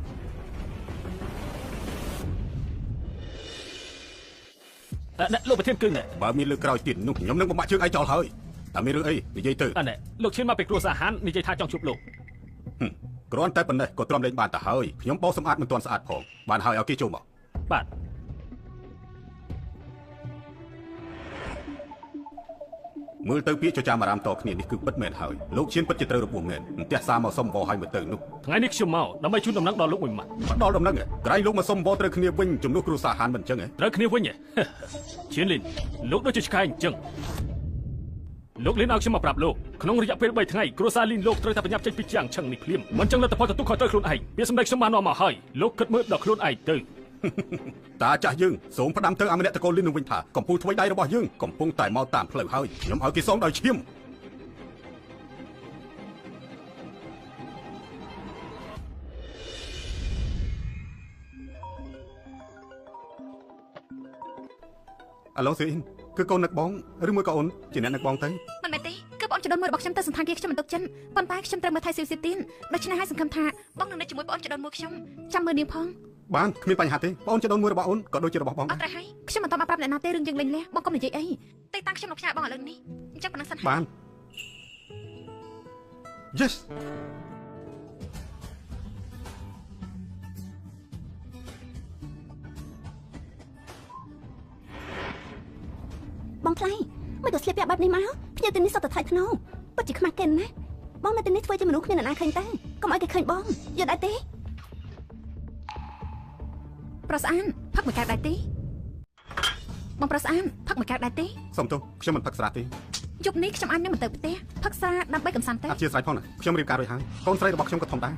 លោកប្រធានគឺ បើមានលើកក្រោយទៀតនោះខ្ញុំនឹងបំបាក់ជើងឯងចោលហើយតែមានរឿងអីនិយាយទៅ លោកឈឿនមកពីគ្រួសារហាននិយាយថាចង់ជួបលោក គ្រាន់តែប៉ុណ្ណេះក៏ទ្រាំលេងបានទៅហើយខ្ញុំបោសសម្អាតមិនទាន់ស្អាតផងបានហើយឲ្យគេចូលមក បាទ មើលទៅពាក្យចចាមអារាមតគ្នានេះគឺពិតមែនហើយលោកឈៀនពិតជាត្រូវរបួសមែនផ្ទះសារមកសុំវោឲ្យមើលទៅនោះ ថ្ងៃនេះខ្ញុំមកដើម្បីជូនដំណឹងដល់លោកមួយម៉ាត់ ដល់ដំណឹងក្រៃលោកមកសុំវោត្រូវគ្នាវិញជំនួសគ្រូសាហានមិនអញ្ចឹង ត្រូវគ្នាវិញឈៀនលីនលោកដូចជាឆ្កែអញ្ចឹងលោកលីនឲ្យខ្ញុំមកប្រាប់លោកក្នុងរយៈពេល3ថ្ងៃគ្រួសារលីនលោកត្រូវតែប្រញាប់ចេញពីជាងឆឹងនេះភ្លាមមិនអញ្ចឹងលទ្ធផលទទួលខុសត្រូវខ្លួនឯងពាក្យសម្ដីខ្ញុំបាននាំមកហើយលោកគិតមើលដល់ខ្លួនឯងទៅ តាចាស់យើងសូមផ្ដាំទៅអាម្នាក់តកូលលីននឹងវិញថាកំពូលថ្មីដៃរបស់យើងកំពុងតែមកតាមផ្លូវហើយខ្ញុំឲ្យគេសងដោយឈាម អាឡូស៊ីអ៊ីនគឺកូននឹកបងឬមួយក៏អូនជាអ្នកនឹកបងទៅ មិនមែនទេគឺបងចដូនមួយរបស់ខ្ញុំទៅសន្តាគារខ្ញុំមិនទុកចិនប៉ុន្តែខ្ញុំត្រូវមើលថៃស៊ីវស៊ីទៀនដូច្នេះហើយសង្ឃឹមថាបងនឹងនៅជាមួយបងចដូនមួយខ្ញុំចាំមើលនាងផង បានគ្មានបញ្ហាទេបងចដូនមួយរបស់អូនក៏ដូចជារបស់បងអត់ត្រូវហើយខ្ញុំមិនតបមកប្រាប់អ្នកណាទេរឿងយើងលេងលះបងកុំនិយាយអីតែតាំងខ្ញុំមកផ្ញើបងឥឡូវនេះអញ្ចឹងប៉ុណ្ណឹងសិនបាន Yes បងថ្លៃមិនទៅស្លៀកពាក់បែបនេះមកភ្ញៀវទីនេះសុទ្ធតែថ្លៃថ្នូរពិតជាខ្មាស់គេណាបងនៅទីនេះធ្វើជាមនុស្សគ្មានអ្នកណាឃើញទេកុំឲ្យគេឃើញបងយល់ដែរទេប្រស្អានផឹកមួយកែវដែរទេបងប្រស្អានផឹកមួយកែវដែរទេសុំទោសខ្ញុំមិនផឹកស្រាទេយប់នេះខ្ញុំអាចនឹងទៅផ្ទះផឹកស្រាដើម្បីកំសាន្តទេអធិស្ឋានផងណាខ្ញុំរៀបការរួចហើយកូនស្រីរបស់ខ្ញុំក៏ធំដែរ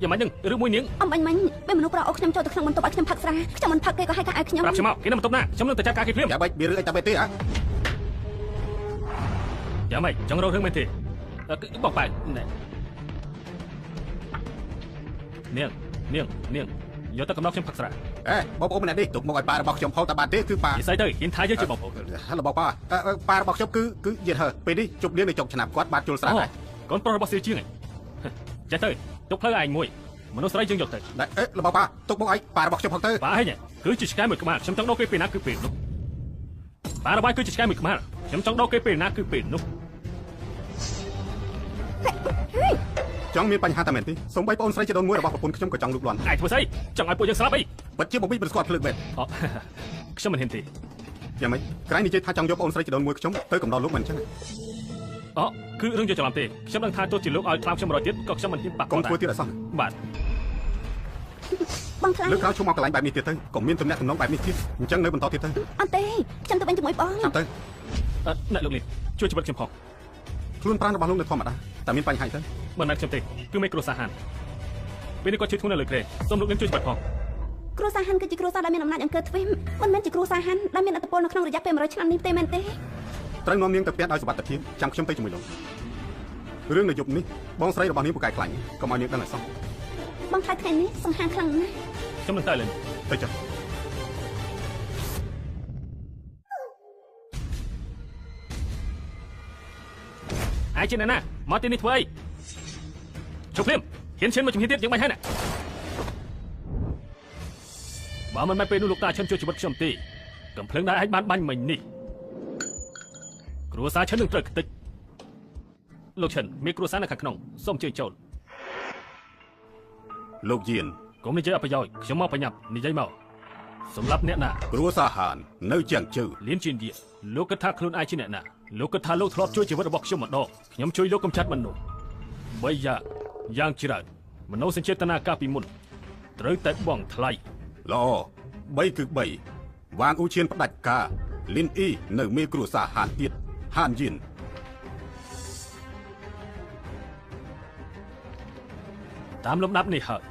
យ៉ាងម៉េចនឹងឬមួយនាងអំបញ្ញពេលមនុស្សប្រអោខ្ញុំចូលទៅក្នុងបន្ទប់ឲ្យខ្ញុំផឹកស្រាខ្ញុំមិនផឹកគេក៏ឲ្យគេឲ្យខ្ញុំប្រាប់ខ្ញុំមកគេនៅបន្ទប់ណាខ្ញុំនឹងទៅចាត់ការគេភ្លាមយ៉ាបាច់មានរឿងអីតែបែបទេហ៎យ៉ាងម៉េចចង់រករឿងមែនទេបងប៉ែនាងយកទៅកំណត់ខ្ញុំផឹកស្រា អេបងប្អូនម្នាក់នេះទុកមកឲ្យប៉ារបស់ខ្ញុំហៅតាបានទេគឺប៉ា និយាយទៅហ៊ានថាយើងជាបងប្អូន ហើយរបស់ប៉ាប៉ារបស់ខ្ញុំគឺយិតហើពេលនេះជប់នាងនៅចុកឆ្នាំគាត់បានជុលស្រាដែរ កូនប្រុសរបស់សៀជាងឯងចេះទៅទុកផ្លូវឯងមួយមនុស្សស្រីយើងយកទៅ អេរបស់ប៉ាទុកមកឲ្យប៉ារបស់ខ្ញុំហៅទៅ ប៉ាហេញគឺជាឆ្កែមួយក្បាលខ្ញុំចង់ដោះគេពេលណាគឺពេលនោះប៉ារបស់គឺជាឆ្កែមួយក្បាលខ្ញុំចង់ដោះគេពេលណាគឺពេលនោះ ចង់មានបញ្ហាតែមែនទេសូម្បីបងស្រីជាដូនមួយរបស់ប្រពន្ធខ្ញុំក៏ចង់លូកលាន់ ឯងធ្វើស្អីចង់ឲ្យពួកយើងស្លាប់អី ពិតជាបងពីមិនស្គាល់ភ្លើងមែន អូខ្ញុំមិនហ៊ានទេ យ៉ាងម៉េចក្រែងនិយាយថាចង់យកបងស្រីជាដូនមួយខ្ញុំទៅកំដរលោកមិនអញ្ចឹង អូគឺរឿងយកច្រឡំទេខ្ញុំដឹងថាទោះជាលោកឲ្យខ្លាំងខ្ញុំ100ទៀតក៏ខ្ញុំមិនហ៊ានប៉ះ កុំធ្វើទៀតអសោះ បាទ បងខ្លាំង លើកក្រោយឈប់មកកន្លែងបែបនេះទៀតទៅកុំមានទំនាក់ទំនងបែបនេះទៀតអញ្ចឹងនៅបន្តទៀតទៅ អត់ទេខ្ញុំទៅវិញជាមួយបង តាមទៅ អ្នកលោកនេះជួយជីវិតខ្ញុំផង ខ្លួនប្រាណរបស់លោកនៅធម្មតាតែមានបញ្ហាអីទៅ មិនណាត់ខ្ញុំទេគឺមេគ្រួសារហានពេលនេះគាត់ជួយធ្ងន់នៅលើក្រែសូមលោកនឹងជួយជីវិតផង គ្រួសារហាន់គឺជាគ្រួសារដែលមានអំណាចអង្គើទ្វីមមិនមែនជាគ្រួសារហាន់ដែលមានអត្តពលនៅក្នុងរយៈពេល100ឆ្នាំនេះទេមែនទេ ត្រូវនាំនាងទៅផ្ទះដោយសុវត្ថិភាពចាំខ្ញុំទៅជាមួយលោករឿងនៅយប់នេះបងស្រីរបស់នាងពូកែខ្លាញ់កុំឲ្យនាងដឹងអសោះ បងខ្លាចថ្ងៃនេះសង្ហាខ្លាំងណាស់ ខ្ញុំនឹងទៅលេង ទៅចុះ ឯងជាអ្នកណាមកទីនេះធ្វើអីជុំភ្លាមហ៊ានឈានមកជំហានទៀតយើងបាញ់ហើយណាបើមិនមែនពេលនោះលោកតាឈិនជួយជីវិតខ្ញុំទេកំភ្លើងដែរឯងបានបាញ់មិញនេះគ្រួសារឈិននឹងត្រូវខ្ទេចលោកឈិនមានគ្រួសារនៅខាងក្នុងសូមជួយចូល លោកយានក ុំនិយាយអប្រយោជន៍ខ្ញុំមកបញ្ញាប់និយាយមកសម្រាប់អ្នកណា គ្រួសារហាននៅជាងជើ លៀនជានិយាយលោកគិតថាខ្លួនឯងជាអ្នកណាលោកគិតថាលោកធ្លាប់ជួយជីវិតរបស់ខ្ញុំម្ដងខ្ញុំជួយលោកកំចាត់មនុស្ស3យ៉ាងច្រើនមនោសញ្ចេតនាកាលពីមុនត្រូវតែបង់ថ្លៃ ល្អ3គឺ3វ៉ាងអ៊ូឈៀនផ្ដាច់ការលីនអ៊ីនៅមេគ្រួសារហានទៀតហានយិន តាមលំដាប់នេះហើយ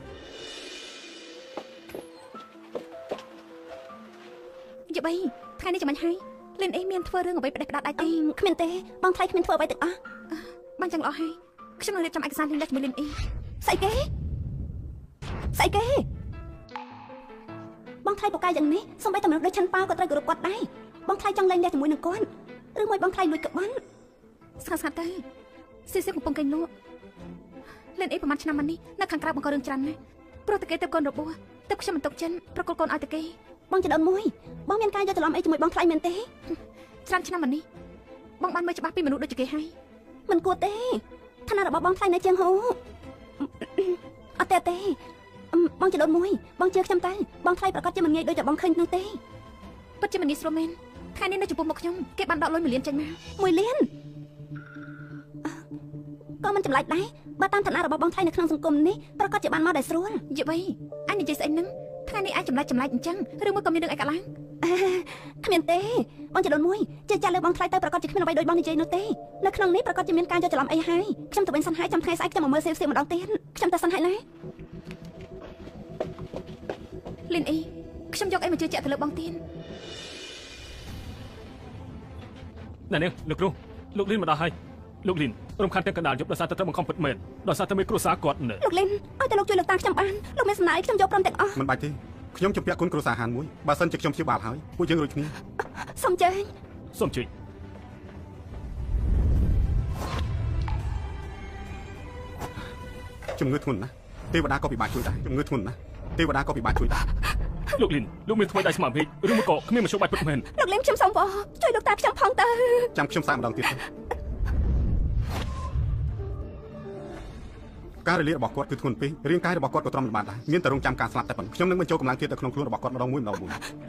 យប់អីថ្ងៃនេះចាំបាញ់ហើយលិនអីមានធ្វើរឿងអ្វីផ្ដេសផ្ដាស់ដែរទេគ្មានទេបងថ្លៃគ្មានធ្វើអ្វីទាំងអស់បានចឹងល្អហើយខ្ញុំនឹងរៀបចំឯកសារលិនដាច់ជាមួយលិនអ៊ីស្អីគេបងថ្លៃពូកែយ៉ាងនេះសូម្បីតែមនុស្សដូចឆាន់ប៉ាក៏ត្រូវគោរពគាត់ដែរបងថ្លៃចង់លេងលះជាមួយនឹងគាត់ឬមួយបងថ្លៃលួចក្បន់ស្ងាត់ទៅស៊ីកំពុងកេងលក់លិនអ៊ីប្រហែលឆ្នាំមុននេះនៅខាងក្រៅបង្ករឿងច្រើនណាស់ព្រោះតែគេទៅកូនរបួសទៅខ្ញុំមិនຕົកចិនប្រកូលកូនឲ្យតែគេបងចដូនមួយបងមានការយកច្រឡំអីជាមួយបងថ្លៃមែនទេច្រើនឆ្នាំមុននេះបងបានមើលច្បាស់ពីមនុស្សដូចជាគេហើយមិនគួរទេឋានៈរបស់បងថ្លៃនៅជាងហូអត់ទេបងចដូនមួយបងជឿខ្ញុំទៅបងថ្លៃប្រកាសជាមិនងាយដូចតែបងឃើញនោះទេពិតជាមិនងាយស្រួលមែនថ្ងៃនេះនៅចំពោះមុខខ្ញុំគេបានដកលុយ1 លានចេញមក1 លានក៏មិនចម្លែកដែរបើតាមឋានៈរបស់បងថ្លៃនៅក្នុងសង្គមនេះប្រកាសជាបានមកដែលស្រួលយីបីអញនិយាយស្អីហ្នឹងថ្ងៃនេះអាចចម្លែកអញ្ចឹងឬមួយក៏មានរឿងអីកើតឡើងគ្មានទេបងចដូនមួយជឿចាស់លើបងថ្លៃទៅប្រកាសជាគ្មានអ្វីដូចបងនិយាយនោះទេនៅក្នុងនេះប្រកាសជាមានការយកច្រឡំអីហើយខ្ញុំទៅវិញសិនហើយចាំថ្ងៃស្អែកខ្ញុំមកមើលសេវម្ដងទៀតខ្ញុំទៅសិនហើយណាលីនអ៊ីខ្ញុំយកអីមកជឿជាក់ទៅលើបងទៀត ណែនាងលោកគ្រូលោកលីនមកដល់ហើយលោកលីនរំខានទាំងកណ្ដាលយប់ដោយសារតែត្រូវបង្ខំពិតមែនដោយសារតែមេគ្រួសារគាត់នៅ លោកលីនឲ្យតែលោកជួយលោកតាខ្ញុំបានលោកមានសំណាក់អីខ្ញុំយកព្រមទាំងអស់ មិនបាច់ទេខ្ញុំជំពាក់គុណគ្រួសារហានមួយបើសិនជាខ្ញុំព្យាបាលហើយពួកយើងរួចគ្នា សុំជើញ សូមជួយ ជំងឺធ្ងន់ណាស់ទេវតាក៏ពិបាកជួយដែរជំងឺធ្ងន់ណាស់ទេវតាក៏ពិបាកជួយដែរ លោកលីនលោកមានថ្មីដៃស្មារតីឬមួយក៏គ្មានមធ្យោបាយពិតមែន លោកលីនខ្ញុំសុំបងជួយលោកតាខ្ញុំផងទៅ ចាំខ្ញុំសាកម្ដងទៀតការរលាករបស់គាត់គឺធ្ងន់ពេករាងកាយរបស់គាត់ក៏ទ្រាំមិនបានដែរមានតែរងចាំការស្លាប់តែប៉ុណ្ណោះខ្ញុំនឹងបញ្ចូលកម្លាំងទៀតទៅក្នុងខ្លួនរបស់គាត់ម្ដងមួយ លោ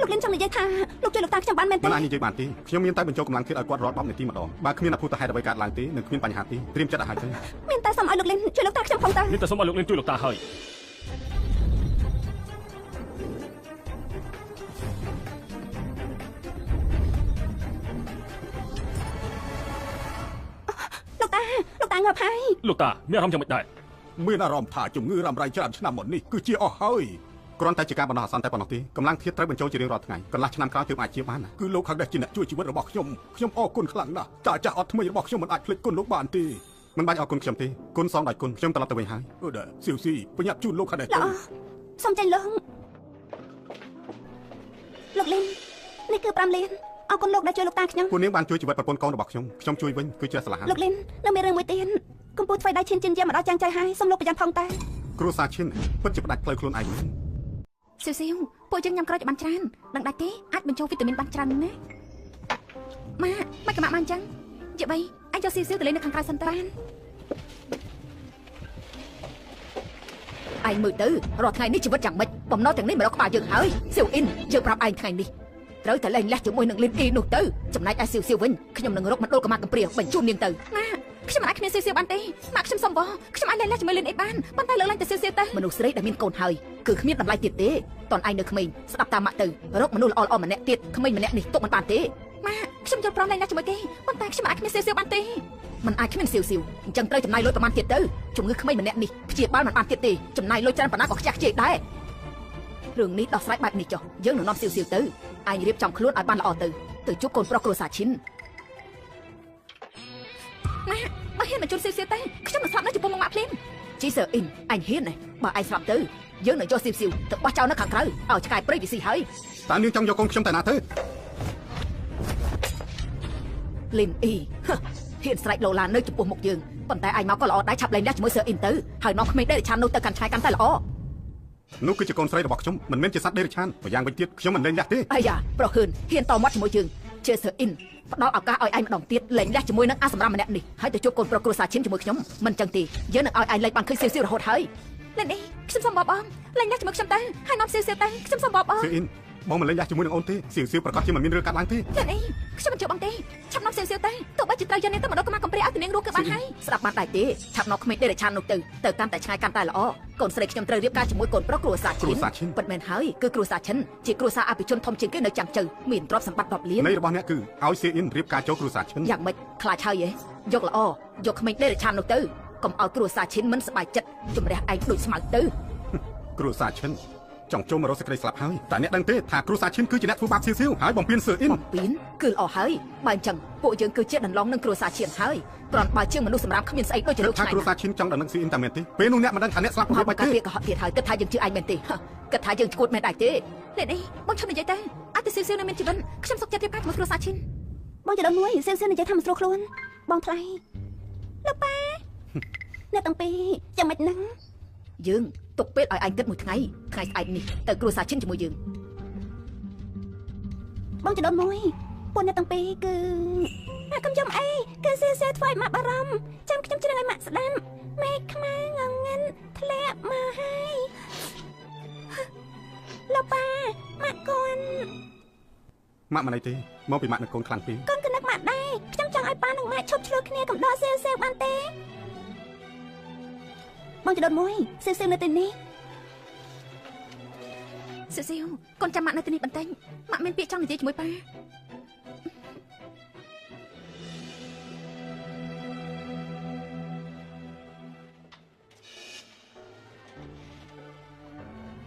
កលីនចង់និយាយថាលោកជួយលោកតាខ្ញុំបានមែនទេ មិនអាចនិយាយបានទេខ្ញុំមានតែបញ្ចូលកម្លាំងទៀតឲ្យគាត់រាប់10នាទីម្ដងបើគ្មានអភូតហេតុអ្វីកើតឡើងទេនឹងគ្មានបញ្ហាទេត្រៀមចិត្តឲ្យហើយទៅ មានតែសុំឲ្យលោកលីនជួយលោកតាខ្ញុំផងទៅ មានតែសូមឲ្យលោកលីនជួយលោកតាហើយ លោកតាងាប់ហើយ លោកតាមានអារម្មណ៍យ៉ាងម៉េចដែរ មានអារម្មណ៍ថាជំងឺរ៉ាំរ៉ៃច្រើនឆ្នាំមុននេះគឺជាអស់ហើយគ្រាន់តែជាការបណ្ដោះអាសន្នតែប៉ុណ្ណោះទេកម្លាំងធាតុត្រូវបញ្ចូលជារៀងរាល់ថ្ងៃកន្លះឆ្នាំក្រោយទើបអាចជាបានគឺលោកខាងនេះជាអ្នកជួយជីវិតរបស់ខ្ញុំអរគុណខ្លាំងណាស់ចាស់អត់ថ្មីរបស់ខ្ញុំមិនអាចភ្លេចគុណលោកបានទេមិនបាច់អរគុណខ្ញុំទេគុណសងដោយគុណខ្ញុំត្រឡប់ទៅវិញហើយស៊ីវស៊ីប្រញាប់ជូនលោកខាងនេះ សុំចេញលោក លោកលីននេះគឺ5លានអរគុណលោកដែលជួយលោកតាខ្ញុំ ពួកនាងបានជួយជីវិតប្រពន្ធកូនរបស់ខ្ញុំជួយវិញគឺជ្រះស្រឡះ លោកលីននៅមានរឿងមួយទៀតកំពុងធ្វើដៃឈិនជាមកដល់ចាំងចៃហើយសូមលោកប្រយ័ត្នផងតា គ្រួសារឈិនពិតជាផ្ដាច់ផ្លូវខ្លួនឯងមែន ស៊ីវពួកយើងញ៉ាំក្រូចបានច្រើនដឹងដាច់ទេអាចបញ្ចូលវីតាមីនបានច្រើនណាម៉ាមិនក៏ម៉ាក់បានអញ្ចឹងយាបីអាចយកស៊ីវទៅលេងនៅខាងក្រៅសិនទៅបានឯងមើលទៅរាល់ថ្ងៃនេះជីវិតយ៉ាងម៉េចបំណុលទាំងនេះមករកក្បាលយើងហើយស៊ីវអ៊ីនយើងប្រាប់ឯងថ្ងៃនេះត្រូវតែលែងលះជាមួយនឹងលីនអ៊ីនោះទៅចំណែកឯស៊ីវវិញខ្ញុំនឹងរកមណ្ឌលកម្មាកំព្រាបញ្ជូននាងទៅម៉ាខ្ញុំមិនអាចគ្មានស៊ីវបានទេម៉ាក់ខ្ញុំសុំបងខ្ញុំអាចលែងលះជាមួយលីនអ៊ីបានប៉ុន្តែលើកឡើងតែស៊ីវទៅមនុស្សស្រីដែលមានកូនហើយគឺគ្មានតម្លៃទៀតទេតនឯងនៅក្មេងស្ដាប់តាមម៉ាក់ទៅរកមនុស្សល្អៗម្នាក់ទៀតក្មេងម្នាក់នេះទុកមិនបានទេម៉ាខ្ញុំយល់ព្រមលែងលះជាមួយគេប៉ុន្តែខ្ញុំអាចគ្មានស៊ីវបានទេមិនអាចគ្មានស៊ីវអញ្ចឹងត្រូវចំណាយលុយប្រមាណទៀតទៅជំងឺក្មេងម្នាក់នេះព្យាបាលមិនបានទៀតទេចំណាយលុយច្រើនប៉ុណ្ណាក៏ខ្ជះខ្ជាយដែររឿងនេះដោះស្រាយបែបនេះចុះយើងនឹងនាំស៊ីវទៅឯងរៀបចំខ្លួនឲ្យបានល្អទៅជួបកូនប្រុសគ្រួសារឈិនម៉ាបើហ៊ានមកជួបស៊ីវទៅខ្ញុំនឹងស្លាប់នៅចំពោះមុខម៉ាក់ភ្លាមជីសើអ៊ីនអញហ៊ានណាបើឯងស្លាប់ទៅយើងនឹងយកស៊ីវទៅបោះចោលនៅខាងក្រៅឲ្យឆ្កែព្រៃវិស៊ីហើយតើនាងចង់យកកូនខ្ញុំទៅណាទៅលីនអ៊ីហ៊ានស្រែកលោឡានៅចំពោះមុខយើងប៉ុន្តែឯងមកក៏ល្អដែរឆាប់លែងលះជាមួយសើអ៊ីនទៅហើយនាំក្មេងដេរឆាននោះទៅកាន់ឆ្ងាយកាន់តែល្អនោះគឺជាកូនស្រីរបស់ខ្ញុំមិនមែនជាសត្វដេរឆានម្យ៉ាងវិញទៀតខ្ញុំមិនលែងលះទេអាយ៉ាប្រុសហ៊ឿនហ៊ានតមាត់ជាមួយយើងជាសើអ៊ីនផ្ដល់ឱកាសឲ្យឯងម្ដងទៀតលែងលះជាមួយនឹងអាសម្រាប់ម្នាក់នេះហើយទៅជួបកូនប្រុសគ្រួសារឈិនជាមួយខ្ញុំមិនចឹងទេយើងនឹងឲ្យឯងលែងបានឃើញស៊ីវរហូតហើយលីនអ៊ីខ្ញុំសុំបបអងលែងលះជាមួយខ្ញុំទៅហើយនាំស៊ីវទៅខ្ញុំសុំបបអងសើអ៊ីនបងមិនលែងលះជាមួយនឹងអូនទេសៀវប្រកាសជាមិនមានរឿងកាត់ឡើងទេលីនអ៊ីខ្ញុំមិនជឿបងទេឆាប់នាំស៊ីវទៅទោះបីជាត្រូវយកនាងទៅមណ្ឌលកម្មាកំព្រាឲ្យនាងរស់គឺបានហើយស្ដាប់បានដែរទេឆាប់នាំក្មេងដេរឆាននោះទៅកាន់តែឆ្ងាយកាន់តែល្អកូនស្រីខ្ញុំត្រូវរៀបការជាមួយកូនប្រុសគ្រួសារឈិនពិតមែនហើយគឺគ្រួសារឈិនជាគ្រួសារអភិជនធំជាងគេនៅចាំងជើមានទ្រព្យសម្បត្តិ10លាននៃរបស់អ្នកគឺឲ្យសៀអ៊ីនរៀបការចូលគ្រួសារឈិនយ៉ាងម៉េចខ្លាចហើយយកល្អយកក្មេងដេរឆាននោះទៅកុំឲ្យគ្រួសារឈិនមិនសប្បាយចិត្តជំរះឯងដូចស្មៅទៅគ្រួសារឈិនចង់ចូលមករកសេចក្តីស្លាប់ហើយតែអ្នកដឹងទេថាគ្រួសារឈិនគឺជាអ្នកធ្វើបាបសៀវហើយបំពេញសើអ៊ីនបំពេញគឺល្អហើយបើអញ្ចឹងពួកយើងគឺជាដន្លងនឹងគ្រួសារឈិនហើយគ្រាន់បើជាងមនុស្សសម្រាប់គ្មានស្អីដូចជាលោកឆ្នៃគ្រួសារឈិនចង់ដល់នឹងសៀអ៊ីនតែមែនទេពេលនោះអ្នកមិនដឹងថាអ្នកស្លាប់មិនបាច់ទេក៏ហត់ទៀតហើយគិតថាយើងជឿឯងមែនទេគិតថាយើងឈួតមែនដែរទេលេអ៊ីបងឈប់និយាយទៅអាចទៅសៀវនៅមានជីវិតខ្ញុំសុខចិត្តរៀបការជាមួយគ្រួសារឈិនបងចដមួយសៀវនិយាយថាមិនស្រួលខ្លួនបងថ្លៃលោកប៉ាអ្នកទាំងពីរយ៉ាងម៉េចហ្នឹងយើងទុកពេលឲ្យឯងគិតមួយថ្ងៃស្អែកនេះទៅគ្រួសារឈិនជាមួយយើងបងចដមួយពួកអ្នកទាំងពីរគឺម៉ាក់ខ្ញុំយំអីគឺសៀវធ្វើឲ្យម៉ាក់បារម្ភចាំខ្ញុំជ្រឹងឲ្យម៉ាក់ស្ដាំមេឃខ្មៅងងឹនធ្លាក់មកហើយលោកប៉ាម៉ាក់កូនម៉ាក់មិនអីទេមកពីម៉ាក់នឹងកូនខ្លាំងពេកកូនក៏នឹកម៉ាក់ដែរខ្ញុំចង់ឲ្យប៉ានិងម៉ាក់ឈប់ឆ្លោះគ្នាកុំដោះសៀវបានទេបងចដមួយសៀវនៅទីនេះសៀវកូនចាំម៉ាក់នៅទីនេះបន្តិចម៉ាក់មានពាក្យចង់និយាយជាមួយប៉ា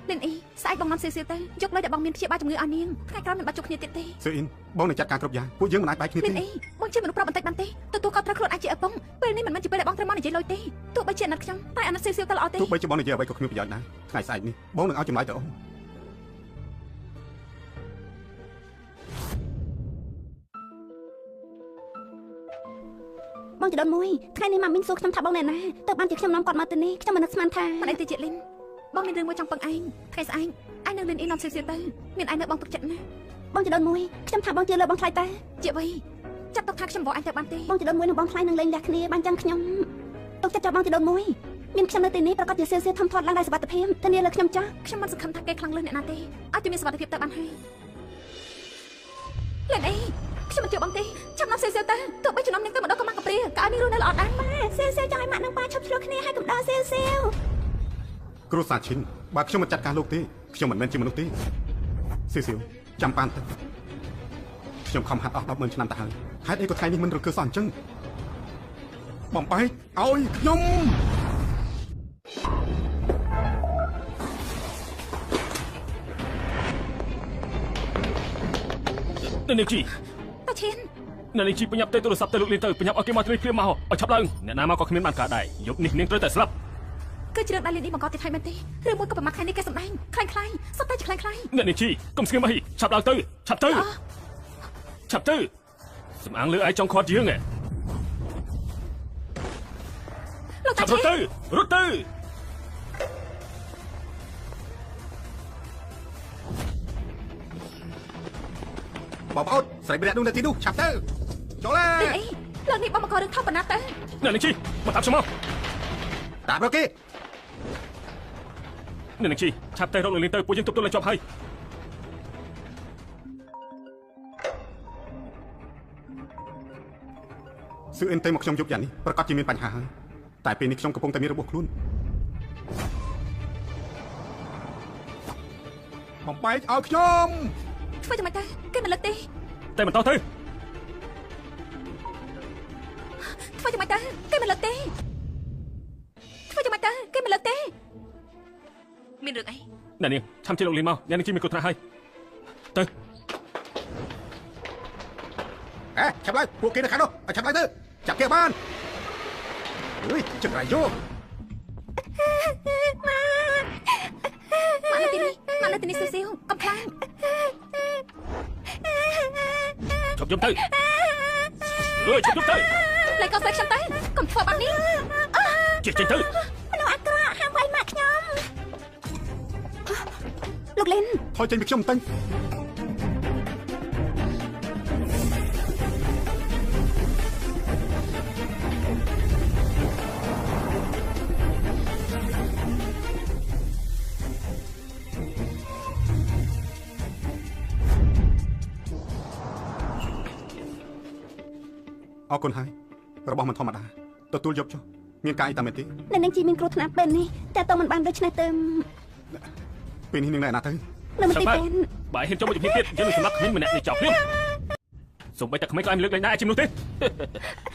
លីនអ៊ីស្អែកបងនាំសៀវទៅយកលុយដែលបងមានព្យាបាលជំងឺឲ្យនាងថ្ងៃក្រោយមិនបាច់ជួបគ្នាទៀតទេសៀវអ៊ីនបងនឹងចាត់ការគ្រប់យ៉ាងពួកយើងមិនអាចបែកគ្នាទេលីនអ៊ីបងជាមនុស្សប្រុសបន្តិចបានទេទទួលខុសត្រូវខ្លួនអាចជាឪពុកពេលនេះមិនមែនជាពេលដែលបងត្រូវមកនិយាយលុយទេទោះបីជាអាណិតខ្ញុំតែអាណិតសៀវទៅល្អទេទោះបីជាបងនិយាយអ្វីក៏គ្មានប្រយោជន៍ដែរថ្ងៃស្អែកនេះបងនឹងឲ្យចម្លើយទៅអូនបងចដមួយថ្ងៃនេះម៉ាក់មីងសួរខ្ញុំថាបងអ្នកណាទៅបានជាខ្ញុំនាំគាត់មកទីនេះខ្ញុំមិននឹកស្មានថាមិនអីទេជាលីនបងមានរឿងមួយចង់ពឹងឯងថ្ងៃស្អែកឯងនឹងលីនអ៊ីនាំសៀវទៅមានឯងនៅបងទុកចិត្តណាបងចដមួយខ្ញុំថាបងជឿលើបងថ្លៃតាជាអ្វីចាត់ទុកថាខ្ញុំបងឯងទៅបានទេបងចដមួយនិងបងថ្លៃនឹងលេងលះគ្នាបានចឹងខ្ញុំទុកចិត្តចាប់បងចដមួយមានខ្ញុំនៅទីនេះប្រកាសជាសៀវធំធាត់ឡើងដោយសុវត្ថិភាពធានាលើខ្ញុំចាស់ខ្ញុំមិនសង្ឃឹមថាគេខ្លាំងលើសអ្នកណាទេឲ្យតែមានសុវត្ថិភាពទៅបានហើយលីនអ៊ីខ្ញុំមិនជឿបងទេចាំនាំសៀវទៅទោះបីជំនុំនាងទៅម្ដងក៏មកកំព្រាក៏ឲ្យនាងរស់នៅល្អដែរម៉ាសៀវចង់ឲ្យម៉ាក់និងប៉ាឈប់ឆ្លោះគ្នាឲ្យកុំដោះសៀវគ្រួសារឈិនបើខ្ញុំមិនចាត់ការលោកទេខ្ញុំមិនមែនជាមនុស្សទេសៀវចាំបានទៅខ្ញុំខំហាត់អស់100000ឆ្នាំទៅហើយហេតុអីក៏ថ្ងៃនេះមិនរកឃើញសោះអញ្ចឹងបំបែកឲ្យខ្ញុំនាងជីតាឈិននាងជីបញ្ញាប់ទៅទូរស័ព្ទទៅលោកលីនទៅបញ្ញាប់ឲ្យគេមកត្រីព្រាមមកឲ្យឆាប់ឡើងអ្នកណាមកក៏គ្មានបានកើតដែរយប់នេះនាងត្រូវតែស្លាប់ គឺជារឿងដែលលីននេះបង្កទៀតហើយមែនទេឬមួយក៏ប្រមាថថ្ងៃនេះគេសម្ដែងខ្លាំងៗសុទ្ធតែជាខ្លាំងៗ អ្នកនាងជីកុំស្ងៀមអីឆាប់ឡើងទៅឆាប់ទៅសំអាងលើឯងចង់ខាត់យើងហ៎ លោកតា ឆាប់ ឈី រត់ទៅបងប្អូនស្រីម្នាក់នោះនៅទីនោះឆាប់ទៅចូលហើយ លីនអីលោកនេះបង្ករឿងថោកបណ្ណាទៅ អ្នកនាងជីមកតាមខ្ញុំមក តាមរកគេ អ្នកនាងជីឆាប់ទៅរកលោកលីនទៅពួកយើងទប់ទល់ឲ្យជាប់ហើយ សឿអិនទៅមកខ្ញុំយប់យ៉ាងនេះប្រកាសជាមានបញ្ហាហើយតែពេលនេះខ្ញុំកំពុងតែមានរបួសខ្លួនបំបែកឲ្យខ្ញុំ ធ្វើយ៉ាងម៉េចទៅគេមិនលើកទេ តែបន្តទៅ ធ្វើយ៉ាងម៉េចទៅគេមិនលើកទេធ្វើយ៉ាងម៉េចទៅគេមិនលើកទេមានរឿងអី អ្នកនាងឆាប់ជិះលោកលីនមកអ្នកនាងជីមានគ្រោះថ្នាក់ហើយទៅ ឆាប់ឡើងពួកគេនៅខាងនោះឆាប់ឡើងទៅចាប់គេបានអើយចង្រៃយក មកនៅទីនេះស៊ីវកំខ្លាំង ឈប់យំទៅឈប់យំទៅ លេខកោស្រីខ្ញុំទៅកុំធ្វើបែបនេះ ចេះចេញទៅ មនុស្សអាក្រក់ហាមវាយម៉ាក់ខ្ញុំលោកលីន ថយចេញពីខ្ញុំបន្តិច អរគុណហើយរបស់មិនធម្មតាទទួលយកចុះមានការអីតាមមែនទេ អ្នកនឹងជីមានគ្រោះថ្នាក់ពេលនេះតែតើមិនបានដូច្នេះទៅ ពេលនេះនឹងណែណាទៅ នៅមន្ទីរពេទ្យ បើហ៊ានចូលមកជំនាញទៀតយើងនឹងសម្លាប់ក្មេងម្នាក់នេះចោលភ្លាមសូម្បីតែក្មេងក៏ឲ្យលើកលែងណាឲ្យជំនួសទេ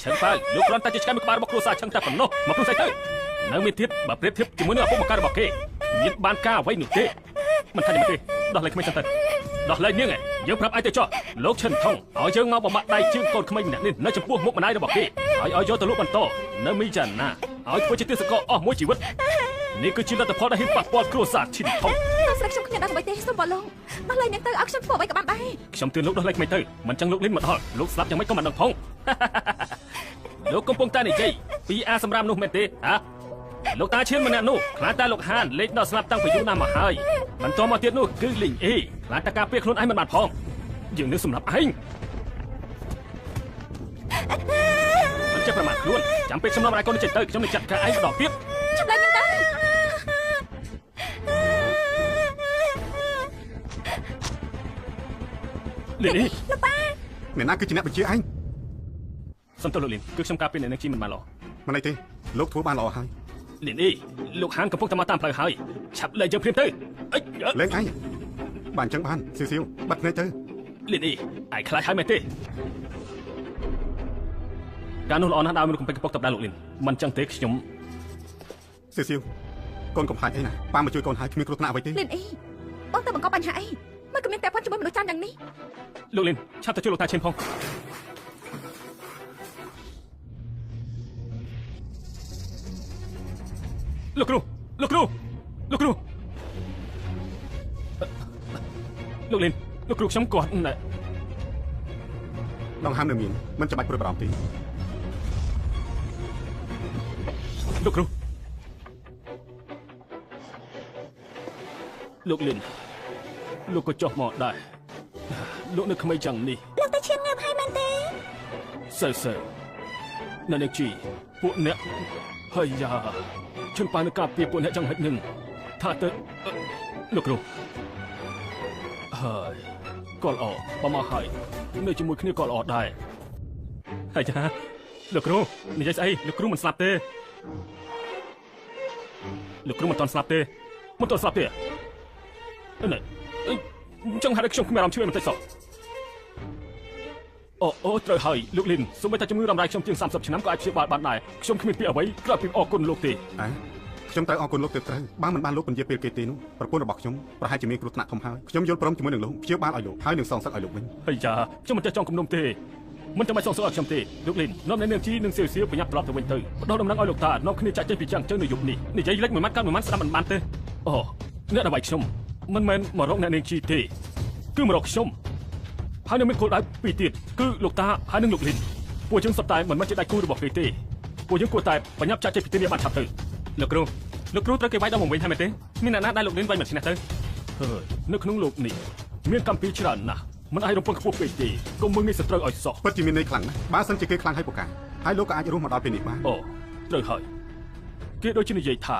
ឆឹងប៉ៅលោកគ្រាន់តែជាឆ្កែមួយក្បាលរបស់គ្រួសារឆឹងតែប៉ុណ្ណោះមកព្រោះស្អីទៅនៅមានទៀតបើប្រៀបធៀបជាមួយនឹងឪពុកម្កាយរបស់គេមានបានការអ្វីនោះទេមិនថានេះទេដោះលែងក្មេងសិនទៅដោះលែងនាងយើងប្រាប់ឲ្យទៅចោះលោកឈិនថងឲ្យយើងមកបំបាក់ដៃជើងកូនក្មេងម្នាក់នេះនៅចំពោះមុខម្ដាយរបស់គេហើយឲ្យយកទៅលក់បន្តនៅមីយ៉ាណាឲ្យធ្វើជាទេសកលអស់មួយជីវិតនេះគឺជាលទ្ធផលដែលហ៊ានប៉ះពាល់គ្រួសារឈិនថង លោកស្រីខ្ញុំគ្មានដឹងអ្វីទេសូមបងលោកដោះលែងអ្នកទៅឲ្យខ្ញុំធ្វើអ្វីក៏បានដែរ ខ្ញុំទឿនលោកដោះលែងក្មេងទៅមិនចឹងលោកលីនមកដល់លោកស្លាប់យ៉ាងម៉េចក៏មិនដឹងផង លោកកំពុងតែនិយាយពីអាសម្រាប់នោះមែនទេហ៎លោកតាឈៀនម្នាក់នោះខ្លាចតែលោកហានលេខដល់ស្លាប់តាំងពីយូរណាស់មកហើយបន្តមកទៀតនោះគឺលីងអេខ្លាចតែការពារខ្លួនឯងមិនបានផងយើងនឹងសម្រាប់ឯងមិនចេះប្រមាថខ្លួនចាំពេលខ្ញុំនាំរ៉ៃកូនចេញទៅខ្ញុំនឹងចាត់ការឯងម្ដងទៀត ចាប់ឡើងខ្ញុំទៅ លីនអេ លោកប៉ា អ្នកណាគឺជាអ្នកបញ្ជាឯង សំទោសលោកលីនគឺខ្ញុំការពារអ្នកនឹងជីមិនបានល្អ មិនអីទេលោកធ្វើបានល្អហើយ លីនអេលោកហានកំពុងតែមកតាមផ្លូវហើយឆាប់លែងយើងព្រាមទៅអិច លេងឯងបានអញ្ចឹងបានស៊ីវបាត់ភ្នែកទៅ លីនអេឯងខ្លាចហើយមែនទេការនោះល្អណាស់ដល់មនុស្សកំពេចកំពុកតបដល់លោកលីនមិនចឹងទេខ្ញុំ ស៊ីវកូនកំផាច់អីណាប៉ាមកជួយកូនហើយគ្មានគ្រោះថ្នាក់អ្វីទេ លីនអីបងទៅបង្កបញ្ហាអីមិនក៏មានតែប៉ុនជាមួយមនុស្សចាស់យ៉ាងនេះ លោកលីនឆាប់ទៅជួយលោកតាឈិនផងលោកគ្រូលោកលីនលោកគ្រូខ្ញុំគាត់ណែ ដងហាមនៅមានមិនចាំបាច់ព្រួយបារម្ភទេ លោកគ្រូលោកលីនលោកក៏ចុះមកដែរលោកនៅក្មេងចឹងនេះ លោកតាឈៀនងើបហើយមែនទេ សើនៅនេះជីពួកអ្នកហើយយ៉ាឈឹងប៉ានឹងការពារពួកអ្នកចឹងហិចនឹងថាទៅលោកគ្រូហើយក៏ល្អបើមកហើយនៅជាមួយគ្នាក៏ល្អដែរហើយចាលោកគ្រូនិយាយស្អីលោកគ្រូមិនស្លាប់ទេលោកគ្រូមិនតន់ស្លាប់ទេណែចឹងហៅខ្ញុំគ្មានអារម្មណ៍ជួយបន្តិចសោះអូត្រូវហើយលោកលីនសូម្បីតែជំងឺរំលាយខ្ញុំជាង30ឆ្នាំក៏អាចព្យាបាលបានដែរខ្ញុំគ្មានពីអ្វីក្រៅពីអរគុណលោកទេ ខ្ញុំត្រូវអរគុណលោកទៅត្រូវបើមិនបានលោកពន្យាពេលគេទេនោះប្រពន្ធរបស់ខ្ញុំប្រហែលជាមានគ្រោះថ្នាក់ធំហើយខ្ញុំយល់ព្រមជាមួយនឹងលោកព្យាបាលឲ្យលោកហើយនឹងសងសឹកឲ្យលោកវិញ ហើយយ៉ាខ្ញុំមិនចេះចង់គំនុំទេ មិនចាំបាច់សងសឹកឲ្យខ្ញុំទេលោកលីននាំអ្នកនាងជីនិងសៀវសៀវប្រញាប់ត្រឡប់ទៅវិញទៅបដោះដំណឹងឲ្យលោកតានាំគ្នាចាក់ចេញពីចាំងជើងនៅយប់នេះនិយាយលេចមួយម៉ាត់កាន់មួយម៉ាត់ស្ដាប់មិនបានទេអូអ្នកដើម្បីខ្ញុំមិនមែនមករកអ្នកនាងជីទេគឺមករកខ្ញុំហើយនៅមានគោលដៅពីរទៀតគឺលោកតាហើយនិងលោកលីនពួកយើងសុទ្ធតែមិនមែនជាដៃគូរបស់គេទេពួកយើងគួរតែប្រញាប់ចាក់ចេញពីទីនេះបានឆាប់ទៅលោកគ្រូត្រូវគេវាយដល់មកវិញហើយមែនទេមានអ្នកណាដែលលោកលីនវាយមិនឈ្នះទៅហើយនៅក្នុងលោកនេះមានកម្មពីច្រើនណាស់មិនអាចរំពឹងខ្ពស់ពេកទេកុំមើលងាយសត្រូវឲ្យសោះពិតជាមានន័យខ្លាំងណាស់បើសិនជាគេខ្លាំងឲ្យពូកែហើយលោកក៏អាចរស់មកដល់ពេលនេះបានអូត្រូវហើយគេដូចជានិយាយថា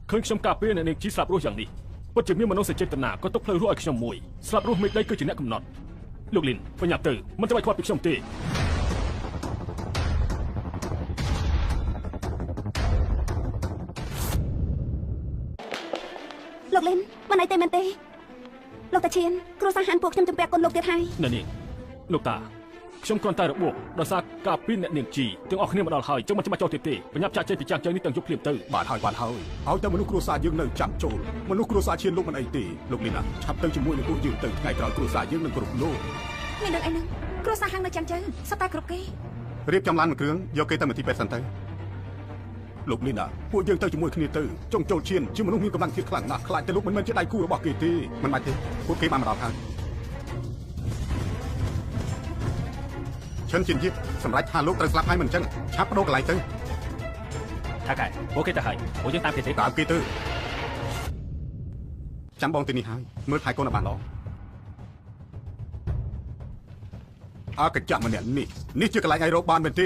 ឃើញខ្ញុំការពារអ្នកនាងជីស្លាប់រស់យ៉ាងនេះពិតជាមានមនោសញ្ចេតនាក៏ទុកផ្លូវរស់ឲ្យខ្ញុំមួយស្លាប់រស់មេដីគឺជាអ្នកកំណត់លោកលីនប្រញាប់ទៅមិនត្រូវឲ្យខ្វល់ពីខ្ញុំទេលោកលីនមិនអីទេមែនទេលោកតាឈៀនគ្រូសាហានពួកខ្ញុំជំពាក់គុណលោកទៀតហើយអ្នកនាងលោកតាខ្ញុំគ្រាន់តែរបួសដោយសារការពីអ្នកនាងជីទាំងអស់គ្នាមកដល់ហើយចុះមិនចាំបាច់ចូលទៀតទេប្រញាប់ចាក់ចេញពីចាំងជើងនេះទាំងយប់ភ្លាមទៅបានហើយឲ្យតែមនុស្សគ្រួសារយើងនៅចាំចូលមនុស្សគ្រួសារឈៀនលោកមិនអីទេលោកលីណាឆាប់ទៅជាមួយនឹងពួកយើងទៅថ្ងៃក្រោយគ្រួសារយើងនឹងគ្រប់លោកមាននឹងអីហ្នឹងគ្រួសារហាងនៅចាំងជើងសត្វតែគ្រប់គេរៀបចំឡានមួយគ្រឿងយកគេទៅមន្ទីរពេទ្យសិនទៅលោកលីណាពួកយើងទៅជាមួយគ្នាទៅចុងចូលឈៀនជាមនុស្សមានកម្លាំងជាតិខ្លាំងណាស់ខ្លាចតែលោកមិនមែនជាដៃគូរបស់គេទេមិនបាច់ទេពួកគេបានមកដល់ហើយឈិនជាយិបសម្រាប់ថាលោកត្រូវស្លាប់ហើយមិនអញ្ចឹងឆាប់បដូរកន្លែងទៅថាកែពួកគេទៅហើយពួកយើងតាមគេទេតាមគេទៅចាំបងទីនេះហើយមើលថែកូនឲ្យបានល្អអើកញ្ចក់ម្នាក់នេះជាកន្លែងឲ្យរកបានមែនទេ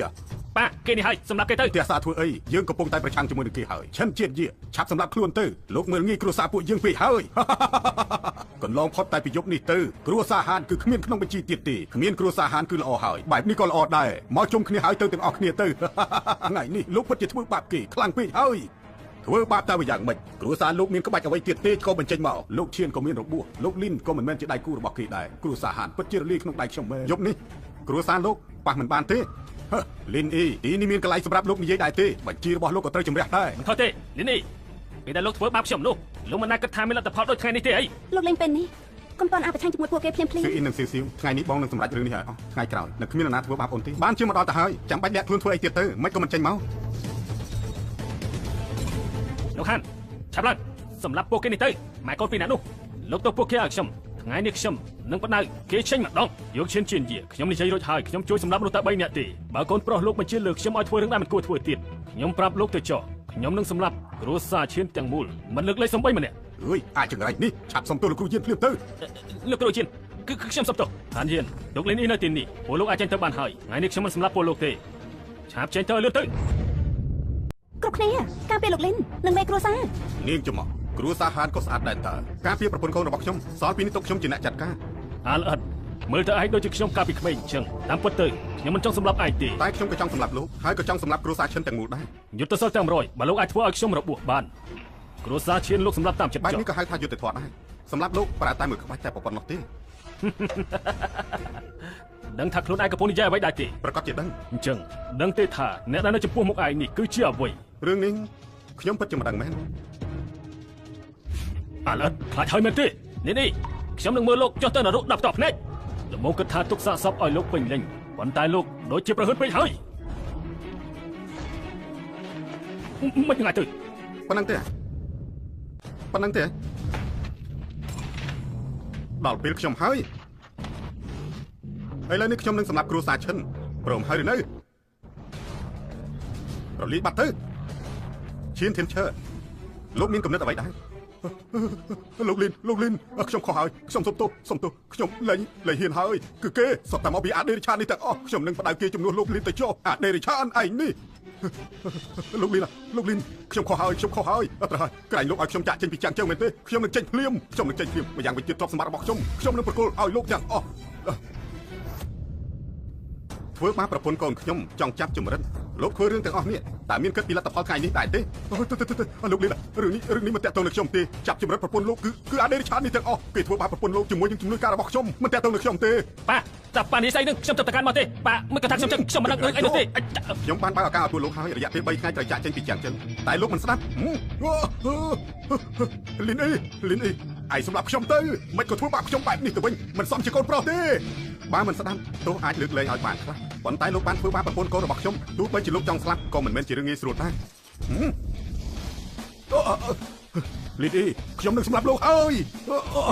ប៉ាគេនេះហើយសម្រាប់គេទៅផ្ទះសាធ្វើអីយើងកំពុងតែប្រឆាំងជាមួយនឹងគេហើយឈិនជាតិយាឆាប់សម្រាប់ខ្លួនទៅលោកមើលងាយគ្រួសារពួកយើងពេកហើយកន្លងផុតតែពីយប់នេះទៅគ្រួសារហានគឺគ្មានក្នុងបញ្ជីទៀតទេគ្មានគ្រួសារហានគឺល្អហើយបែបនេះក៏ល្អដែរមកជុំគ្នាហើយទៅទាំងអស់គ្នាទៅថ្ងៃនេះលោកពិតជាធ្វើបាបគេខ្លាំងពេកហើយធ្វើបាបតែយ៉ាងម៉េចគ្រួសារលោកមានក្បាច់អ្វីទៀតទេក៏បញ្ចេញមកលោកឈៀនក៏មានរបួសលោកលីនក៏មិនមែនជាដៃគូរបស់គេដែរគ្រួសារហានពិតជារលាយក្នុងដៃខ្ញុំមែនយប់នេះគ្រួសារលោកប៉ះមិនបានទេលីនអ៊ីទីនេះមានកន្លែងសម្រាប់លោកនិយាយដែរទេបញ្ជីរបស់លោកក៏ត្រូវជំរះដែរមិនខុសទេលីនអ៊ីពេលដែលលោកធ្វើបាបខ្ញុំនោះលោកមិនណាគិតថាមានលទ្ធផលដូចថ្ងៃនេះទេអីលោកលេងពេលនេះកុំតន់អបប្រឆាំងជាមួយពួកគេភ្លាមគឺអ៊ីននឹងស៊ីវថ្ងៃនេះបងនឹងសម្រេចរឿងនេះឲ្យអស់ថ្ងៃក្រោយនឹងគ្មានអ្នកណាធ្វើបាបអូនទេបានជាមកដល់ទៅហើយចាំបាច់លាក់ខ្លួនធ្វើអីទៀតទៅមិនក៏មិនចេញមកលោកហានឆាប់ឡើងសម្រាប់ពួកគេនេះទៅម៉ែកូនពីរនាក់នោះលោកទៅពួកគេឲ្យខ្ញុំថ្ងៃនេះខ្ញុំនឹងបដៅគេចេញម្ដងយកឈានជាយាខ្ញុំនិយាយរួចហើយខ្ញុំជួយសម្រាប់មនុស្សតែ3នាក់ទេបើកូនប្រុសលោកបញ្ជាលើខ្ញុំឲ្យធ្វើរឿងដែលមិនគួរធ្វើទៀតខ្ញុំប្រាប់លោកទៅចុះខ្ញុំនឹងសម្រាប់គ្រួសារឈានទាំងមូលមិនលើកលែងសំបីម្នាក់អើយអាចចង្រៃនេះឆាប់សុំទោសលោកគ្រូយានភ្លាមទៅលោកគ្រូយានគឺខ្ញុំសុំទោសហានយានលោកលេងនេះនៅទីនេះពួកលោកអាចចេញទៅបានហើយថ្ងៃនេះខ្ញុំមិនសម្រាប់ពួកលោកទេឆាប់ចេញទៅលឿនទៅគ្រប់គ្នាការពារលោកលីននិងមេគ្រួសារនាងចំមកគ្រួសារហានក៏ស្អាតដែរតើការពារប្រពន្ធកូនរបស់ខ្ញុំសល់ពីនេះទុកខ្ញុំជាអ្នកចាត់ការអាលអិតមើលទៅឯងដូចជាខ្ញុំកាលពីក្មេងអញ្ចឹងតាមពិតទៅខ្ញុំមិនចង់សម្លាប់ឯងទេតែខ្ញុំក៏ចង់សម្លាប់លោកហើយក៏ចង់សម្លាប់គ្រួសារឈិនទាំងមូលដែរយុទ្ធសាស្ត្រទាំង100បើលោកអាចធ្វើឲ្យខ្ញុំរបួសបានគ្រួសារឈិនលោកសម្លាប់តាមចិត្តបែបនេះក៏ហៅថាយុទ្ធធម៌ដែរសម្លាប់លោកប្រហែលតែមួយក្បាច់តែប៉ុណ្ណោះទេដឹងថាខ្លួនឯងកំពុងនិយាយអ្វីដែរទេប្រកាសជាដឹងអញ្ចឹងដឹងទេថាអ្នកដែលនៅចំពោះមុខឯងនេះគឺជាអ្វីរឿងនេះខ្ញុំពិតជាមិនដឹងមែនអាឡិតខ្លាចហើយមែនទេនេះខ្ញុំនឹងមើលលោកចុះទៅនរក10តភ្នែកល្មមគិតថាទុកសាកសពឲ្យលោកពេញលេញប៉ុន្តែលោកដូចជាប្រហិតពេកហើយមិនងាយទៅប៉ុណ្ណឹងទេដល់ពេលខ្ញុំហើយឥឡូវនេះខ្ញុំនឹងសម្រាប់គ្រួសារឈិនព្រមហើយឬនៅរលីបាត់ទៅឈៀនធានឈើលោកមានកំណត់អ្វីដែរលោកលីនខ្ញុំខុសហើយខ្ញុំសុំទោសខ្ញុំលែងហ៊ានហើយគឺគេសុទ្ធតែមកពីអាដេរិឆាននេះទាំងអស់ខ្ញុំនឹងបដៅគេជំនួសលោកលីនទៅចុះអាដេរិឆានឯងនេះលោកលីនខ្ញុំខុសហើយត្រូវហើយក្រែងលោកឲ្យខ្ញុំចាក់ចេញពីចាំងជើងមែនទេខ្ញុំនឹងចេញភ្លាមម្យ៉ាងវិញទៀតទ្រព្យសម្បត្តិរបស់ខ្ញុំនឹងប្រគល់ឲ្យលោកទាំងអស់ធ្វើបាបប្រពន្ធកូនខ្ញុំចង់ចាប់ចម្រិតលោកធ្វើរឿងទាំងអស់នេះតែមានគិតពីលទ្ធផលថ្ងៃនេះដែរទេលោកលីនរឿងនេះមិនតាក់ទងនឹងខ្ញុំទេចាប់ចម្រិតប្រពន្ធលោកគឺអាដេរិឆាននេះទាំងអស់គេធ្វើបាបប្រពន្ធលោកជាមួយនឹងជំនួយការរបស់ខ្ញុំមិនតាក់ទងនឹងខ្ញុំទេប៉ាតែប៉ានេះស្អីនឹងខ្ញុំទៅកាន់មកទេប៉ាមិនគាត់ថាខ្ញុំមិនដឹងអីនោះទេខ្ញុំបានបើឱកាសឲ្យពួកលោកហើយរយៈពេល3ថ្ងៃត្រូវចាក់ចេញពីចាំងជើងតែលោកមិនស្ដាប់លីនអីឯងសម្រាប់ខ្ញុំទៅមិនក៏ធ្វើបាបខ្ញុំបែបនេះទៅវិញមិនសមជាកូនប្រុសទេ បើមិនស្ដាប់ទោះអាចលើកលែងឲ្យបានខ្លះប៉ុន្តែលោកបានធ្វើបាបប្រពន្ធកូនរបស់ខ្ញុំទោះបីជាលោកចង់ស្លាប់ក៏មិនមែនជារឿងងាយស្រួលដែរលីឌីខ្ញុំនឹងសម្លាប់លោកហើយ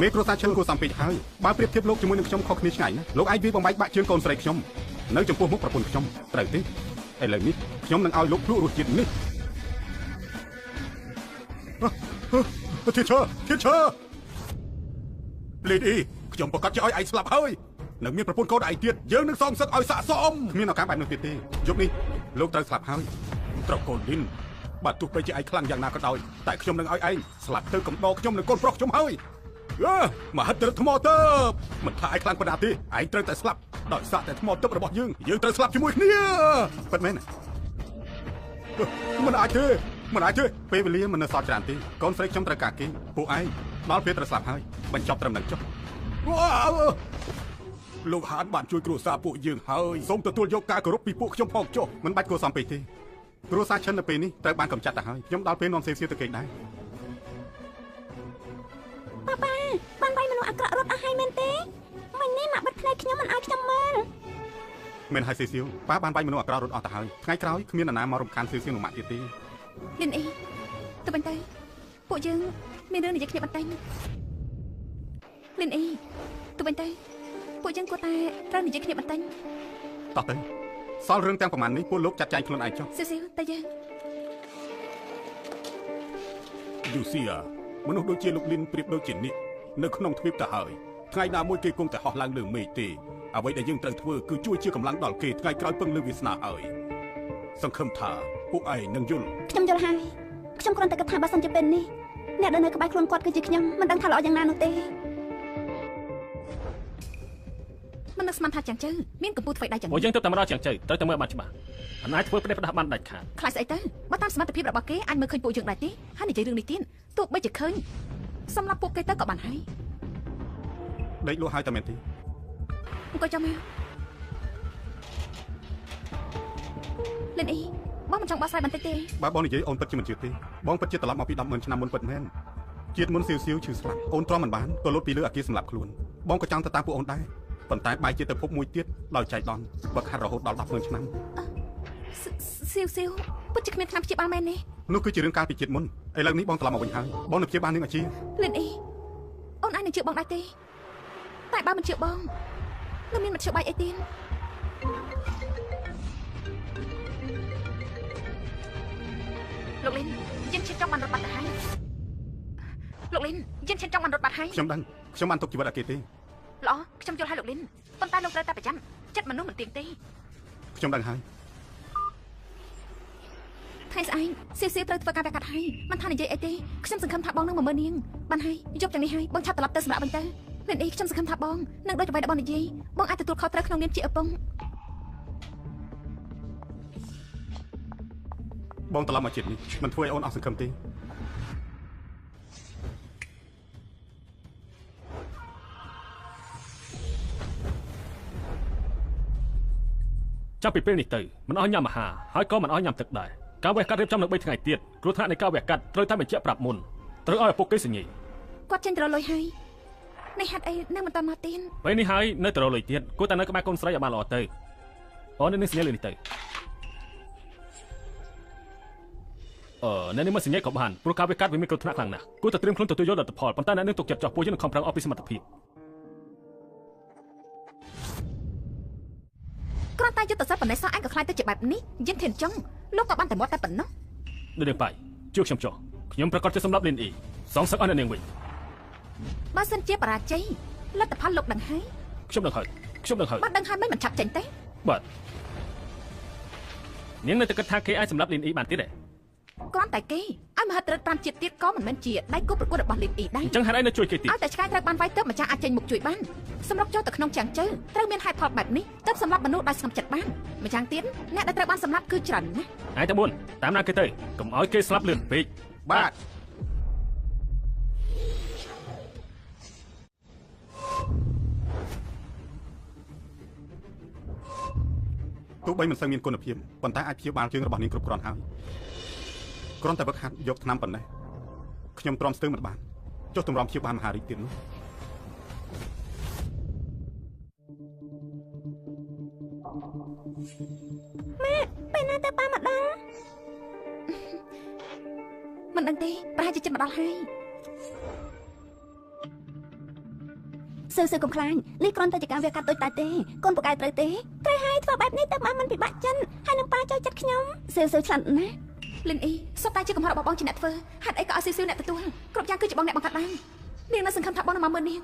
មេគ្រួសារឈិនគួរសំពេចហើយបើប្រៀបធៀបលោកជាមួយនឹងខ្ញុំខុសគ្នាឆ្ងាយណាស់លោកអាចវាបំបែកបាក់ជើងកូនស្រីខ្ញុំនៅចំពោះមុខប្រពន្ធខ្ញុំត្រូវទេឥឡូវនេះខ្ញុំនឹងឲ្យលោកភ្លក់រសជាតិនេះធាឈើលីឌីខ្ញុំប្រកាសជាឲ្យឯងស្លាប់ហើយនឹងមានប្រពន្ធកូនឯងទៀតយើងនឹងសងសឹកឲ្យស័ក្តិសមគ្មានឱកាសបែបនោះទៀតទេយប់នេះលោកត្រូវស្លាប់ហើយត្រូវកូនលីនបាទទោះបីជាឯងខ្លាំងយ៉ាងណាក៏ដោយតែខ្ញុំនឹងឲ្យឯងស្លាប់ទៅកំដរខ្ញុំនឹងកូនប្រុសខ្ញុំហើយមហិទ្ធិឫទ្ធិថ្មទើបមិនថាឯងខ្លាំងប៉ុណ្ណាទេឯងត្រូវតែស្លាប់ដោយសារតែថ្មទើបរបស់យើងត្រូវស្លាប់ជាមួយគ្នាពិតមែនមិនអាចទេពេលវេលាមិននៅសល់ច្រើនទេកូនស្រីខ្ញុំត្រូវការគេពួកឯងដល់ពេលត្រូវស្លាប់ហើយបញ្ចប់ត្រឹមនឹងចុះលោកហានបានជួយគ្រួសារពួកយើងហើយសូមទទួលយកការគោរពពីពួកខ្ញុំផងចុះមិនបាច់គួរសមពេកទេគ្រួសារឈិននៅពេលនេះត្រូវបានកំចាត់ទៅហើយខ្ញុំដល់ពេលនាំសេសៀទៅគេដែរប៉ាបានវាយមនុស្សអាក្រក់រត់អស់ហើយមែនទេមិញនេះមកបិទភ្នែកខ្ញុំមិនឲ្យខ្ញុំមើលមែនហើយសេសៀប៉ាបានវាយមនុស្សអាក្រក់រត់អស់ទៅហើយថ្ងៃក្រោយគ្មាននរណាមករំខានសេសៀនឹងម៉ាក់ទៀតទេលីនអ៊ីទៅបន្តិចពួកយើងមានរឿងនិយាយគ្នាបន្តិចលីនអ៊ីទៅបន្តិចពួកយើងគួរតែត្រូវនិយាយគ្នាបន្តិចតោះទៅសល់រឿងទាំងប្រមាណនេះពួកលោកចាត់ចែងខ្លួនឯងចុះសៀវតែយើងយូស៊ីមនុស្សដូចជាលោកលីនប្រៀបដូចជានេះនៅក្នុងទ្វីបទៅហើយថ្ងៃណាមួយគេគង់តែហោះឡើងលើមេឃទេអ្វីដែលយើងត្រូវធ្វើគឺជួយជាកម្លាំងដល់គេថ្ងៃក្រោយពឹងលើវាសនាហើយសង្ឃឹមថាពួកឯងនឹងយល់ខ្ញុំយល់ហើយខ្ញុំគ្រាន់តែគិតថាបើសិនជាពេលនេះអ្នកដែលនៅក្បែរខ្លួនគាត់គឺជាខ្ញុំមិនដឹងថាល្អយ៉ាងណានោះទេមិននឹកស្មានថាចាំងជើមានកម្ពុជាធ្វើដៃចាំងពួកយើងទៅតែម្ដងចាំងជើត្រូវតែមើលបានច្បាស់មិនអាចធ្វើផ្ដេសផ្ដាស់បានដាច់ខាតខ្លាចស្អីទៅបើតាមសមត្ថភាពរបស់គេអាចមើលឃើញពួកយើងដែរទេហើយនិយាយរឿងនេះទៀតទោះបីជាឃើញសម្រាប់ពួកគេទៅក៏បានហើយដេកលក់ហើយតែមែនទេអង្គុយចាំមកលិនអ៊ីបងមិនចង់បោះស្រាយបន្តិចទេបើបងនិយាយអូនពិតជាមិនជឿទេបងពិតជាត្រឡប់មកពី 10,000 ឆ្នាំមុនពិតមែនជាតិមុនសៀវឈឺស្លាប់អូនទ្រាំមិនបានក៏លុតពីលើអាគារសម្លាប់ខ្លួនបងក៏ចង់ទៅតាមពួកអូនដែរប៉ុន្តែបែរជាទៅភពមួយទៀតដោយចៃដន្យវឹកហាត់រហូតដល់ 10,000 ឆ្នាំសៀវពិតជាគ្មានឆ្នាំព្យាបាលមែនទេនោះគឺជារឿងកាលពីជាតិមុនឥឡូវនេះបងត្រឡប់មកវិញហើយបងនឹងព្យាបាលនឹងអាជីលិនអ៊ីអូនអាចនឹងជឿបងដែរទេតែបើមិនជឿបងនឹងមានមធ្យោបាយអីទៀតលោកលីនយើងឈិតចង់បានរត់បាត់ទៅហើយលោកលីនយើងឈិតចង់បានរត់បាត់ហើយខ្ញុំដឹងខ្ញុំបានទុកជីវិតឲ្យគេទេល្អខ្ញុំយល់ហើយលោកលីនប៉ុន្តែលោកត្រូវតែប្រចាំចិត្តមនុស្សមិនទៀងទេខ្ញុំដឹងហើយថ្ងៃស្អែកសៀវត្រូវធ្វើការវះកាត់ហើយមិនថានិយាយអីទេខ្ញុំសង្ឃឹមថាបងនឹងមកមើលនាងបានហើយយប់ទាំងនេះហើយបងឆាប់ត្រឡប់ទៅសម្រាប់វិញទៅលីនអ៊ីខ្ញុំសង្ឃឹមថាបងនឹងដូចអ្វីដែលបងនិយាយបងអាចទទួលខុសត្រូវក្នុងនាមជាឪពុកបងត្រឡប់មកជាតិនេះមិនធ្វើឲ្យអូនអស់សង្ឃឹមទេចាប់ពីពេលនេះទៅមិនអស់ញ៉ាំអាហារហើយក៏មិនអស់ញ៉ាំទឹកដែរការវះកាត់រៀបចំនៅ3ថ្ងៃទៀតគ្រោះថ្នាក់នៃការវះកាត់ត្រូវតែបញ្ជាក់ប្រាប់មុនត្រូវឲ្យឪពុកគេសញ្ញាគាត់ចេញទៅរលុយហើយនេះហេតុអីនៅមិនតាន់មកទៀតពេលនេះហើយនៅទៅរលុយទៀតគួរតែនៅក្បែរកូនស្រីឲ្យបានល្អទៅអូននឹងសញ្ញាលើនេះទៅអ្នកនេះមកសញ្ញាក៏បានព្រោះការវះកាត់វាមានគ្រោះថ្នាក់ខ្លាំងណាស់គួរតែត្រៀមខ្លួនទទួលយកលទ្ធផលប៉ុន្តែអ្នកនឹងទុកចិត្តចោះពួកយើងនឹងខំប្រឹងអស់ពីសមត្ថភាពគ្រាន់តែយុទ្ធសាស្ត្រប៉ុណ្ណេះសោះឯងក៏ខ្លាចទៅជាបែបនេះយើងធានចង់លោកក៏បានតែមាត់តែប៉ុណ្ណោះដូចបាយជួយខ្ញុំចោះខ្ញុំប្រកាសជាសម្រាប់លីនអ៊ីសងសឹកឲ្យអ្នកនាងវិញបើសិនជាបរាជ័យលទ្ធផលលោកដឹងហើយខ្ញុំដឹងហើយបាត់ដឹងហើយមិនឆាប់ចេញទេបាទនាងនៅតែគិតថាគេអាចសម្រាប់លីនអ៊ីបានទៀតទេគ្រាន់តែគេឲ្យមហិទ្ធិឫទ្ធិ5ជាតិទៀតក៏មិនមែនជាដៃគូប្រកួតរបស់លីនអ៊ីដែរអញ្ចឹងហេតុអីនៅជួយគេទៀតឲ្យតែឆ្កែត្រូវបានវាយទៅម្ចាស់អាចចេញមុខជួយបានសម្រាប់ចូលទៅក្នុងចាំងជើត្រូវមានហេតុផលបែបនេះទើបសម្រាប់មនុស្សដោយស្ងប់ចិត្តបានម្យ៉ាងទៀតអ្នកដែលត្រូវបានសម្លាប់គឺច្រើនណាស់ហើយតែ4តាមណាគេទៅកុំឲ្យគេស្លាប់លឿនពេកបាទទោះបីមិនសូវមានគុណភាពប៉ុន្តែអាចព្យាបាលជើងរបស់នាងគ្រប់គ្រាន់ហើយគ្រាន់តែវឹកហាត់យកថ្នាំប៉ុណ្ណេះខ្ញុំទ្រាំស្ទើរមិនបានចុះទម្រាំព្យាបាលមហារីកទៀតនោះ ម៉ាក់ពេលណាទៅប៉ាមកដល់មិនដឹងទេប្រហែលជាចិត្តមកដល់ហើយសើកុំខ្លាចនេះគ្រាន់តែជាការវាកាត់ដូចតែទេកូនពូកែត្រូវទេត្រូវហើយធ្វើបែបនេះទៅបានមិនពិបាកចិនហើយនឹងប៉ាចូលចិត្តខ្ញុំសើឆ្លាតណាស់លិនអ៊ីសុទ្ធតែជាកំហុសរបស់បងជាអ្នកធ្វើហេតុអីក៏ឲ្យស៊ីអ្នកទទួលគ្រប់យ៉ាងគឺជាបងអ្នកបង្កើតឡើងនាងនៅសង្ឃឹមថាបងនឹងមកមើលនាង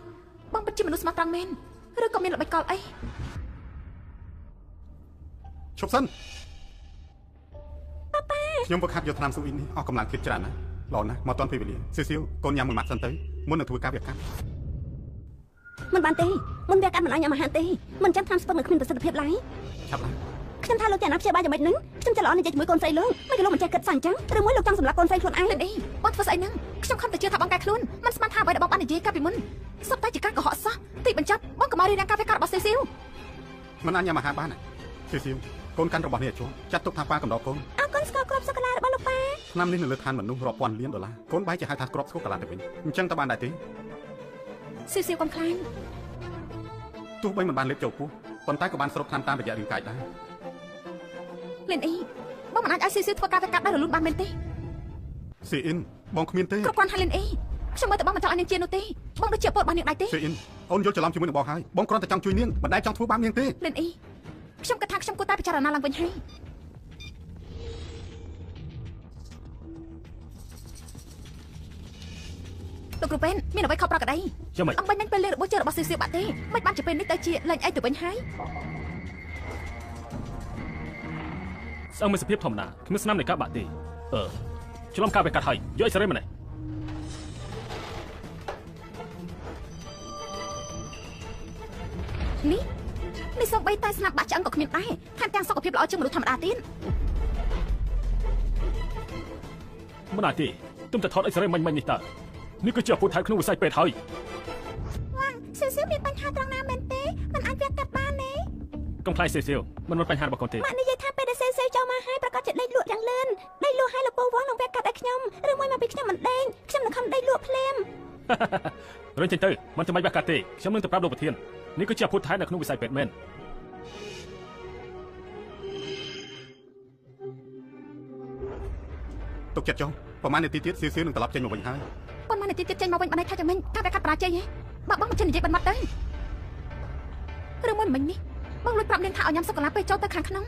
បងពិតជាមនុស្សស្មោះត្រង់មែនឬក៏មានល្បិចកលអីឈប់សិនប៉ាខ្ញុំវឹកហាត់យកថ្នាំស៊ូអ៊ីននេះអស់កម្លាំងភាពច្រើនណាស់ល្អណាស់មកតាន់ពេលវេលាស៊ីកូនញ៉ាំមួយម៉ាត់សិនទៅមុននឹងធ្វើការវាកាត់មិនបានទេមុនវាកាត់មិនឲ្យញ៉ាំអាហារទេមិនចាំថ្នាំស្ពឹកនៅគ្មានប្រសិទ្ធភាពឡើយឆាប់ឡើងខ្ញុំថាលោកចាណាព្យាបាលយ៉ាងម៉េចនឹងខ្ញុំចេះល្អនិយាយជាមួយកូនស្រីលោកមិនក៏លោកមិនចេះគិតសាំងចឹងឬមួយលោកចង់សម្លាប់កូនស្រីខ្លួនឯងអីបងធ្វើស្អីនឹងខ្ញុំខំតែជឿថាបងកែខ្លួនមិនស្មានថាអ្វីដែលបងបាននិយាយកាលពីមុនសុទ្ធតែជាការកុហកសោះទីបញ្ចប់បងក៏មករៀបរៀងការវាកាត់របស់ស៊ីមិនអាចញ៉ាំអាហារបានទេស៊ីកូនកាន់របស់នេះឲ្យជួចាត់ទុកថាប៉ាកំដរកូនអើកូនស្គាល់គ្រាប់សូកូឡារបស់លោកប៉ាថ្នាំនេះនៅលើឋានមនុស្សរាប់ពាន់លានដុល្លារកូនបែរជាហៅថាគ្រាប់សូកូឡាទៅវិញអញ្ចឹងតើបានដែរទេស៊ីកុំខ្លាចទោះបីមិនបានលេបចូលពោះប៉ុន្តែក៏បានស្រូបថ្នាំតាមរយៈរាងកាយដែរលិនអ៊ីបងមិនអាចឲ្យស៊ីធ្វើការវាកាត់ដោយរលូនបានមែនទេស៊ីអ៊ីនបងគ្មានទេគ្រប់គ្រាន់ថាលិនអ៊ីខ្ញុំមើលតែបងមិនចង់ឲ្យនាងជានោះទេបងដូចជាពលរបស់នាងដែរទេស៊ីអ៊ីនអូនយល់ច្រឡំជាមួយនឹងបងហើយបងគ្រាន់តែចង់ជួយនាងមិនដែលចង់ធ្វើបាបនាងទេលិនអ៊ីខ្ញុំគិតថាខ្ញុំគួរតែពិចារណាឡើងវិញហើយលោកគ្រូពេនមានអ្វីខុសប្រក្រតីអំបញ្ញពេលលេងរបស់ជើរបស់ស៊ីបាក់ទេមិនបានជាពេលនេះទៅជាលេងអីទៅវិញហើយស្អឹងមានសភាពធម្មតាគ្មានស្នាមនៃការបាក់ទេច្រឡំការវាកាត់ហើយយកអីសេរីម្នេះនេះសូម្បីតែស្នាមបាក់ឆ្អឹងក៏គ្មានដែរថែមទាំងសុខភាពល្អជាងមនុស្សធម្មតាទៀតមិនអាចទេទុំតែថតអីសេរីមិញនេះតើនេះគឺជាអាពុធថៃក្នុងវិស័យពេទ្យហើយវ៉ាស៊ីមានបញ្ហាត្រង់ណាមែនទេមិនអាចវាកាត់បានទេកុំខ្លាចស៊ីមិនមានបញ្ហារបស់កូនទេម៉ាក់និយាយថាពេលដែលស៊ីចូលមកហើយប្រកាសជាដេកលក់យ៉ាងលឿនដេកលក់ឲ្យលោកពូវងនឹងវាកាត់ឲ្យខ្ញុំឬមួយមកពីខ្ញុំមិនដេកខ្ញុំនឹងខំដេកលក់ភ្លាមរឿងចេញទៅមិនចាំបាច់វាកាត់ទេខ្ញុំនឹងទៅប្រាប់លោកប្រធាននេះគឺជាអាពុធថៃនៅក្នុងវិស័យពេទ្យមែនទុកចិត្តចុះប្រហែលនាទីទៀតស៊ីនឹងត្រឡប់ចេញមកវិញហើយប៉ុន្មាននាទីទៀតចេញមកវិញបានថាយ៉ាងម៉េចការវាកាត់បរាជ័យហ៎បើបងមិនចេះនិយាយបានមកទៅឬមួយមិញនេះបងលួចប្រាប់នាងថាឲ្យញ៉ាំសូកូឡាពេលចូលទៅខាងក្នុង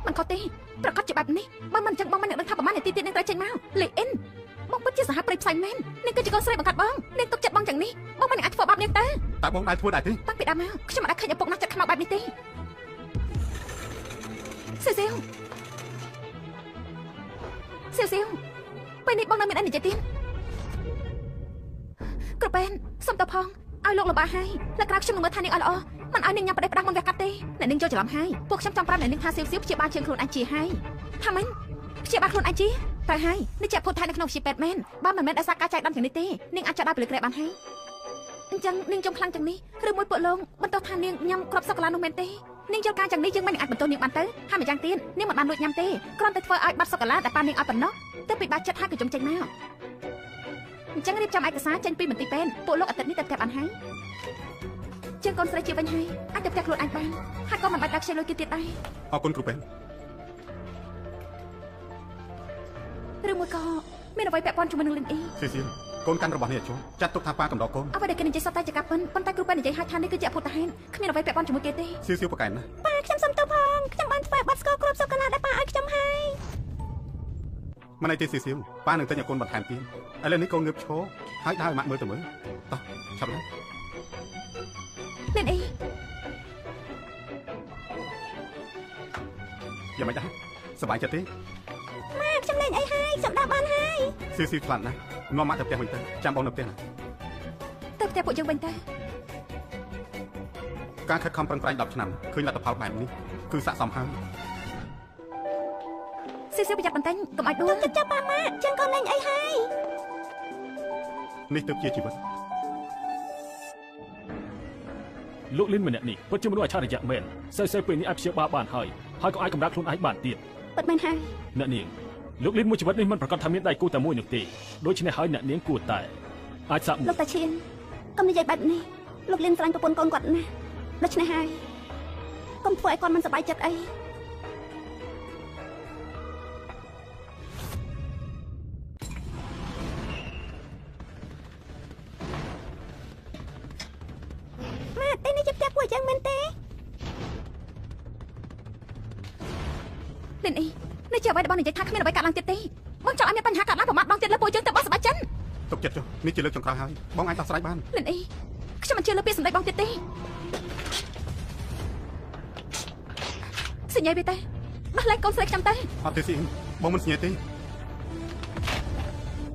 មិនខុសទេប្រកាសជាបែបនេះបើមិនអញ្ចឹងបងមិនដឹងថាប្រហែលនាទីទៀតនាងត្រូវចេញមកលេអ៊ីនបងពិតជាសហប្រៃផ្សាយមែននាងគឺជាកូនស្រីបង្កាត់បងនាងទុកចិត្តបងយ៉ាងនេះបងមិនអាចធ្វើបាបនាងទៅតើបងដែរធ្វើដែរទេតាំងពីដើមមកខ្ញុំមិនអាចឃើញឪពុកណាស់ចិត្តខ្មៅបែបនេះទេស៊ីពេលនេះបងនៅមានអីនិយាយទៀតគ្រូបែនសុំតផងឲ្យលោកលំបាកហើយលើក្រៅខ្ញុំនឹងមើលថានាងឲ្យល្អមិនឲ្យនាងញ៉ាំប្រដេះផ្ដាស់មុនវាកាត់ទេអ្នកនាងចូលច្រឡំហើយពួកខ្ញុំចង់ប្រាប់អ្នកនាងថាស៊ីព្យាបាលជើងខ្លួនឯងជាហើយថាមិនព្យាបាលខ្លួនឯងជាទៅហើយនេះជាពុទ្ធថៃនៅក្នុងព្យាពេទ្យមែនបើមិនមែនដោយសារការចែកដំយ៉ាងនេះទេនាងអាចចាប់ដល់ពលិក្រែបានហើយអញ្ចឹងនាងចំខ្លាំងទាំងនេះឬមួយពួកលោកបន្តថានាងញ៉ាំគ្រាប់សូកូឡានោះមែនទេនាងយល់ការយ៉ាងនេះយើងមិនអាចបន្តនាងបានទៅហើយម្យ៉ាងទៀតនាងមិនបានលួចញ៉ាំទេគ្រាន់តែធ្វើឲ្យបាត់សូកូឡាដែលប៉ានាងឲ្យប៉ុណ្ណោះទៅពីបាច់ចិត្តថាក៏ចំចេញមកអញ្ចឹងរៀបចំឯកសារចេញពីមន្ទីរពេទ្យពួកលោកអាទិត្យនេះទៅផ្ទះបានហើយជាងកូនស្រីជាវិញហើយអាចទៅផ្ទះខ្លួនឯងបានហើយក៏មិនបាច់ដាក់ខ្ចីលុយគេទៀតដែរអរគុណគ្រូពេទ្យឬមួយក៏មានអ្វីពាក់ព័ន្ធជាមួយនឹងលិនអ៊ីស៊ីកូនកាន់របស់នេះជួចាត់ទុកថាប៉ាកំដរកូនអ្វីដែលគេនិយាយសតតែជាការប៉ុន្តែគ្រូពេទ្យនិយាយថានេះគឺជាអភូតហេតុគ្មានអ្វីពាក់ព័ន្ធជាមួយគេទេស៊ីប្រកែកណាប៉ាខ្ញុំសុំទោសផងខ្ញុំបានធ្វើបាត់ស្គាល់គ្រាប់សូកូឡាដែលប៉ាឲ្យខ្ញុំហើយមិនអីទេស៊ីប៉ានឹងទិញឲ្យកូនបន្ថែមទៀតឥឡូវនេះកូនងើបឈរហើយដើរឲ្យម៉ាក់មើលទៅមើលតោះឆាប់ឡើងលិនអ៊ីយ៉ាងម៉េចដែរសប្បាយចិត្តទេម៉ាក់ខ្ញុំលេងអីហើយខ្ញុំដើរបានហើយស៊ីខ្លាំងណាស់នាំម៉ាក់ទៅផ្ទះវិញទៅចាំបងនៅផ្ទះណាទៅផ្ទះពួកយើងវិញទៅការខិតខំប្រឹងប្រែង10ឆ្នាំឃើញលទ្ធផលបែបនេះគឺស័ក្តិសមហើយស៊ីប្រយ័ត្នបន្តិចកុំឲ្យដួលទៅចាប់ប៉ាម៉ាក់ចឹងកូនលេងអីហើយនេះទើបជាជីវិតលោកលិនម្នាក់នេះពិតជាមនុស្សអច្ឆរិយៈមែនសើពេលនេះអាចព្យាបាលបានហើយក៏អាចកម្រើកខ្លួនឯងបានទៀតពិតមែនហើយអ្នកនាងលោកលិនមួយជីវិតនេះមិនប្រកាសថាមានដៃគូតែមួយនោះទេដូច្នេះហើយអ្នកនាងគួរតែអាចសាក់លោកតាឈៀនកុំនិយាយបែបនេះលោកលិនស្រឡាញ់ប្រពន្ធកូនគាត់ណាស់ដូច្នេះហើយកុំធ្វើឲ្យគាត់មិនសប្បាយចិត្តអី ចឹងមែនទេលិនអ៊ីនេះជាអ្វីដែលបងនិយាយថាគ្មានអ្វីកាត់ឡើងទៀតទេបងចង់ឲ្យមានបញ្ហាកាត់ឡើងប្រមាថបងទៀតលើពួកយើងទៅបោះសម្បាច់ចិន ទុកចិត្តចុះនេះជាលើកចុងក្រោយហើយបងអាចដោះស្រាយបាន លិនអ៊ីខ្ញុំមិនជឿលើពាក្យសម្ដីបងទៀតទេសញ្ញាវាទេដោះលែងកូនស្រីខ្ញុំទៅ អត់ទេស៊ីបងមិនសញ្ញាទេ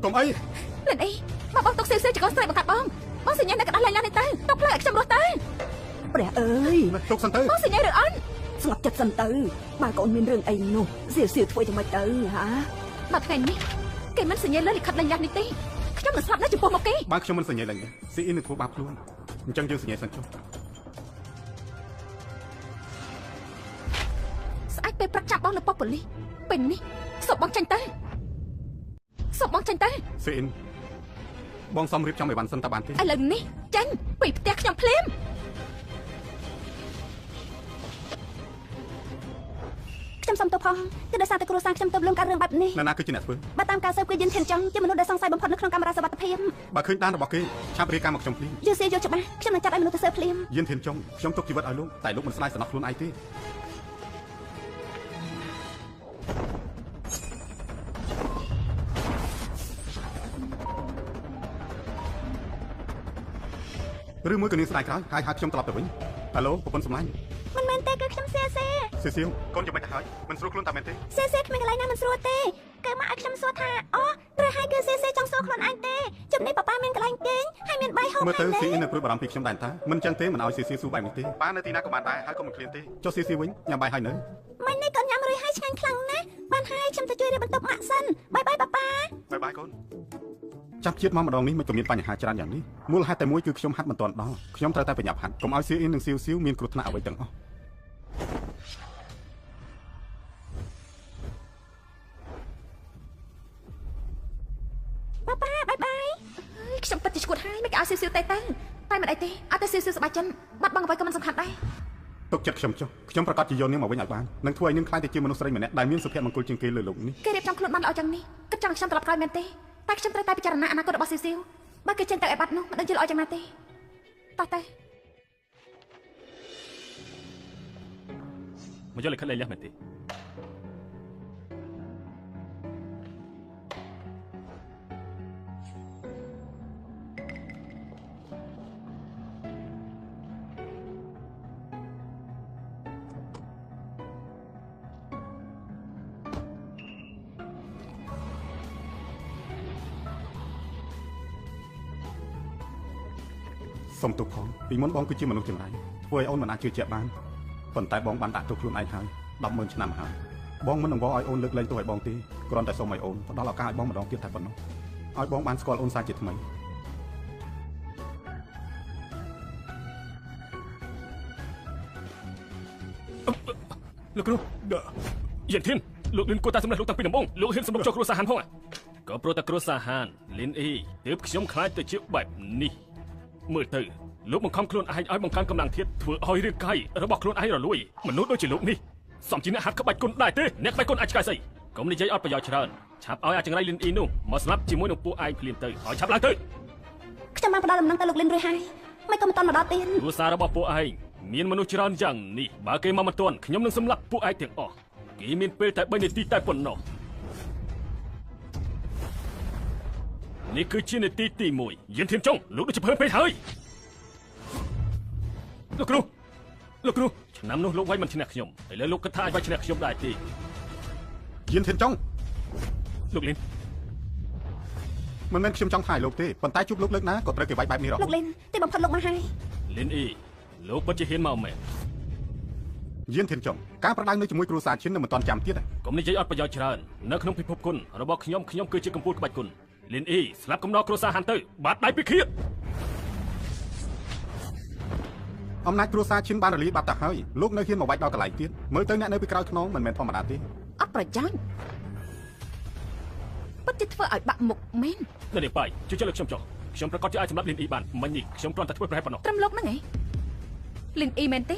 កុំអី លិនអ៊ីបងទុកសៀវជាកូនស្រីបង្កាត់បងសញ្ញានៅកណ្ដាស់លែងឡើងនេះទៅទុកផ្លូវឲ្យខ្ញុំរស់ទៅព្រះអើយ ទុកសិនទៅ បងសញ្ញាឬអត់ ស្ងប់ចិត្តសិនទៅបើកូនមានរឿងអីនោះសៀវធ្វើយ៉ាងម៉េចទៅហា បើថ្ងៃនេះគេមិនសញ្ញាលើលិខិតលែងឡើងនេះទេខ្ញុំនឹងស្លាប់នៅចំពោះមុខគេ បើខ្ញុំមិនសញ្ញាឡើងស៊ីអ៊ីនឹងធ្វើបាបខ្លួនអញ្ចឹងយើងសញ្ញាសិនចុះ ស្អែកពេលព្រឹកចាប់បងនៅប៉ុស្តិ៍ប៉ូលីសពេលនេះសុំបងចាញ់ទៅសុំបងចាញ់ទៅ ស៊ីអ៊ីនបងសំរៀបចំឲ្យបានសិនតើបានទេ ឥឡូវនេះចាញ់ពីផ្ទះខ្ញុំភ្លាមខ្ញុំសុំទោសផងគឺដោយសារតែគ្រួសារខ្ញុំទៅលំការរឿងបែបនេះ ណាគឺជាអ្នកធ្វើ បើតាមការស៊ើបគឺយិនធានចង់ជាមនុស្សដែលសង្ស័យបំផុតនៅក្នុងកាមេរ៉ាសុវត្ថិភាព បើឃើញដានរបស់គេឆាប់រាយការណ៍មកខ្ញុំភ្លាម យូសៀយកច្បាស់ខ្ញុំនឹងចាប់ឲ្យមនុស្សទៅស៊ើបភ្លាម យានធានចុងខ្ញុំទុកជីវិតឲ្យលោកតែលោកមិនស្ដាយសំណោះខ្លួនឯងទេ ឬមួយក៏នាងស្ដាយក្រោយហើយហៅខ្ញុំត្រឡប់ទៅវិញហៅឡូប្រពន្ធសម្លាញ់ មិនមែនទេគឺខ្ញុំសៀសៀ ស៊ីសៀវកូនចាំមិនទៅហើយមិនស្រួលខ្លួនតែមែនទេស ៀសៀគ្មានកន្លែងណាមិនស្រួលទេគឺមកឲ្យខ្ញុំសួរថាអូត្រូវឲ្យគឺសៀសៀចង់សួរខ្លួនឯងទេជំនេះប៉ាប៉ាមានកន្លែងគេងហើយមានបាយហូប មើលទៅ ហើយ ស៊ីអ៊ីននៅព្រួយបារម្ភពីខ្ញុំដែរតាមិនចឹងទេមិនឲ្យស៊ីសៀវស៊ូបែបនេះទេប៉ានៅទីណាក៏បានដែរហើយក៏មិនឃ្លានទេចុះស៊ីសៀវវិញញ៉ាំបាយហើយនៅ មិននេះកូនញ៉ាំរួយហើយឆ្ងាញ់ខ្លាំងណាស់បានហើយខ្ញុំទៅជួយរៀបបន្ទប់ម៉ាក់សិនបាយប៉ាប៉ា បាយបាយកូនចាប់ជាតិមកម្ដងនេះមិនក៏មានបញ្ហាច្រើនយ៉ាងនេះមូលហេតុតែមួយគឺខ្ញុំហាត់មិនទាន់ដល់ខ្ញុំត្រូវតែប្រញាប់ហាត់កុំឲ្យស៊ីអ៊ីននិងស៊ីវស៊ីវមានគ្រោះថ្នាក់អ្វីទាំងអស់ ប៉ាប៉ាបាយបាយខ្ញុំពិតជាឈួតហើយមិនក៏ឲ្យសៀវទៅតែមិនអីទេអត់តែសៀវស្បាច់ចិនបាត់បង់អ្វីក៏មិនសំខាន់ដែរ ទុកចិត្តខ្ញុំចុះខ្ញុំប្រកាសជាយកនាងមកវិញឲ្យបាននឹងធ្វើឲ្យនាងខ្លាយទៅជាមនុស្សស្រីម្នាក់ដែលមានសុភមង្គលជាងគេលើโลกនេះ គេរៀបចំខ្លួនបានល្អចឹងនេះគិតចង់ខ្ញុំត្រឡប់ក្រោយមែនទេតែខ្ញុំត្រូវតែពិចារណាអនាគតរបស់សៀវបើគេចេញទៅឲ្យបាត់នោះមិនដឹងជាល្អយ៉ាងណាទេតោះតែ មកយកលិខិតលែងលះមែនទេ សុំទោសផងពីមុនបងគឺជាមនុស្សចម្លែកធ្វើឲ្យអូនមិនអាចជឿជាក់បានប៉ុន្តែបងបានដាក់ទោសខ្លួនឯងហើយ 100000 ឆ្នាំហើយបងមិនអង្វរឲ្យអូនលើកលែងទោសឲ្យបងទេគ្រាន់តែសុំឲ្យអូនផ្ដល់ឱកាសឲ្យបងម្ដងទៀតតែប៉ុណ្ណោះឲ្យបងបានស្គាល់អូនសាជាថ្មី លោកគ្រូយានធានលោកលិនគួរតែសម្លេចលោកតាំងពីដំបូងលោកហ៊ានសម្រុកចូលគ្រួសារហានផងក៏ព្រោះតែគ្រួសារហានលិនអ៊ីទើបខ្ញុំខ្លាចទៅជាបែបនេះមើលទៅលោកបង្ខំខ្លួនឯងឲ្យបង្កើនកម្លាំងធាតុធ្វើឲ្យរាងកាយរបស់ខ្លួនឯងរលួយមនុស្សដូចជាលោកនេះសំជាអ្នកហាត់ក្បាច់គុនដែរទេអ្នកក្បាច់គុនអាចឆ្កែស្អីកុំនិយាយអត់ប្រយោជន៍ច្រើនឆាប់ឲ្យអាចង្រៃលិនអ៊ីនោះមកស្លាប់ជាមួយនឹងពួកឯងភ្លាមទៅឲ្យឆាប់ឡើងទៅ ខ្ញុំបានផ្ដល់ដំណឹងទៅលោកលិនរួយហើយមិនក៏មិនតន់មកដល់ទៀត គ្រួសាររបស់ពួកឯងមានមនុស្សច្រើនយ៉ាងនេះបើគេមកមិនទាន់ខ្ញុំនឹងសម្លាប់ពួកឯងទាំងអស់គេមានពេលតែ3នាទីតែប៉ុណ្ណោះនេះគឺជានាទីទី1យានធានចុងលោកដូចជាភើពេកហើយលោកគ្រូឆ្នាំនោះលោកវាយមិនឈ្នះខ្ញុំឥឡូវលោកគិតថាអាចវាយឈ្នះខ្ញុំដែរទេ យានធានចុង លោកលិន មិនមែនខ្ញុំចង់ថាឲ្យលោកទេប៉ុន្តែជួបលោកលើកណាក៏ត្រូវគេវាយបែបនេះរហូ លោក ត លិនទីបំផុតលោកមកហើយ លិនអ៊ីលោកពិតជាហ៊ានមកមែន យានធានចុងការប្រដៅនៅជាមួយគ្រួសារឈិននៅមិនទាន់ចាំទៀតទេ កុំនិយាយអត់ប្រយោជន៍ច្រើននៅក្នុងពិភពគុណរបស់ខ្ញុំគឺជាកម្ពុជាក្បាច់គុណលិនអ៊ីស្លាប់កំណត់គ្រួសារហាន់ទៅបាត់ដៃពីឃាត អំណាចគ្រួសារឈិនបានរលាយបាត់ទៅហើយលោកនៅហ៊ានមកវាយដល់កន្លែងទៀតមើលទៅអ្នកនៅពីក្រោយខ្នងមិនមែនធម្មតាទេ អត់ប្រយោជន៍ពិតជាធ្វើឲ្យបាក់មុខមែន នៅនេះបាយជួយលើកខ្ញុំចុះខ្ញុំប្រកាសជាអាចសម្រាប់លិនអ៊ីបានមិញនេះខ្ញុំគ្រាន់តែធ្វើប្រហែលប៉ុណ្ណោះ ត្រឹមលោកហ្នឹងឯងលិនអ៊ីមែនទេ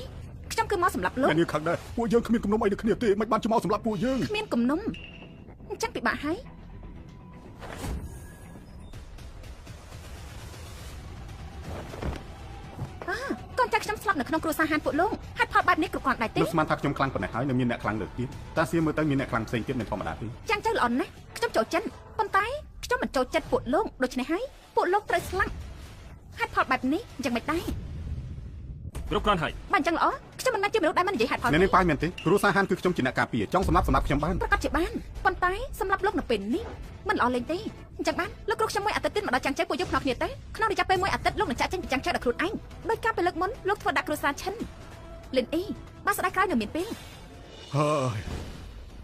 ខ្ញុំគឺមកសម្រាប់លោក អ្នកនាងខឹងដែរពួកយើងគ្មានគំនុំអីដូចគ្នាទេមិនបានជួយមកសម្រាប់ពួកយើង គ្មានគំនុំអញ្ចឹងពិបាកហើយ កូនចៅខ្ញុំស្លាប់នៅក្នុងគ្រួសារហានពួកលោកហេតុផលបែបនេះគ្រប់គ្រាន់ដែរទេ លោកស្មានថាខ្ញុំខ្លាំងប៉ុណ្ណេះហើយនៅមានអ្នកខ្លាំងលើកទៀតតាសៀមើលទៅមានអ្នកខ្លាំងផ្សេងទៀតមិនធម្មតាទេ ចាំងចៅល្អណាស់ខ្ញុំចូលចិត្តប៉ុន្តែខ្ញុំមិនចូលចិត្តពួកលោកដូច្នេះហើយពួកលោកត្រូវស្លាប់ហេតុផលបែបនេះអញ្ចឹងមិនដែរ គ្រប់គ្រាន់ហើយ បានអញ្ចឹងល្អខ្ញុំមិនមែនជាមនុស្សដែលមិននិយាយហេតុផល នេះប៉ាយមែនទេគ្រូសាហានគឺខ្ញុំជាអ្នកការពារចង់សម្រាប់ខ្ញុំបាន ប្រកាសជាបានប៉ុន្តែសម្រាប់លោកនៅពេលនេះមិនល្អលេងទេអញ្ចឹងបានលោកគ្រូខ្ញុំមួយអាទិត្យទៀតមកដល់ចាំងចៅពួកយើងភ្នាក់គ្នាទៅក្នុងរយៈពេលមួយអាទិត្យលោកនឹងចាក់ចេញពីចាំងចៅដល់ខ្លួនឯងដោយការពេលលើកមុនលោកធ្វើដាក់គ្រួសារឈិនលិនអ៊ីបានស្ដាយក្រោយនៅមានពេល ហើ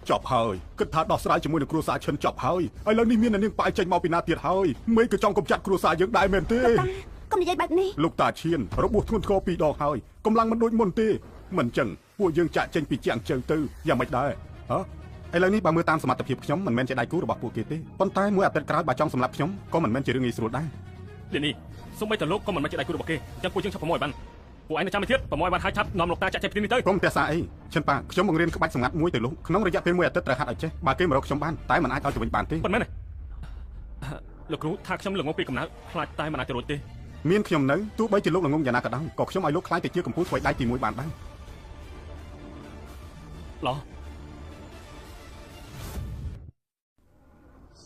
យចប់ហើយគិតថាដោះស្រាយជាមួយនឹងគ្រួសារឈិនចប់ហើយឥឡូវនេះមាននាងប៉ាយចេញមកពីណាទៀតហើយមេក៏ចង់កំចាត់គ្រួសារយើងដែរមែនទេ កុំនិយាយបែបនេះ លោកតាឈៀនរបួសធ្ងន់ធ្ងរ2 ដងហើយកម្លាំងមិនដូចមុនទេមិនចឹងពួកយើងចាក់ចេញពីជាងជើងទៅយ៉ាងម៉េចដែរហ៎ឥឡូវនេះបើមើលតាមសមត្ថភាពខ្ញុំមិនមែនជាដៃគូរបស់ពួកគេទេប៉ុន្តែមួយអាទិត្យក្រោយបើចង់សម្លាប់ខ្ញុំក៏មិនមែនជារឿងងាយស្រួលដែរ នេះនេះសូម្បីតែលោកក៏មិនមែនជាដៃគូរបស់គេចឹងពួកយើងឆាប់ប្រមូលបានពួកឯងនៅចាំទៀតប្រមូលបានហើយឆាប់នាំលោកតាចាក់ចេញពីនេះទៅ កុំផ្ទះសាអីឈិនប៉ាខ្ញុំបង្រៀនក្បាច់សម្ងាត់មួយទៅលោកក្នុងរយៈពេលមួយអាទិត្យត្រូវហាត់ឲ្យចេះបើគេមករកខ្ញុំបានតែមិនអាចឲ្យទៅវិញបានទេ ប៉ុន្មានលោកគ្រូថាខ្ញុំល្ងងពីកំណើតខ្លាចតែមិនអាចទៅរួចទេ មានខ្ញុំនៅទោះបីជាលោកល្ងងយ៉ាងណាក៏ដោយក៏ខ្ញុំឲ្យលោកខ្លាចទៅជាកម្ពុជាស្វ័យដៃទី1បានដែរ ឡោះ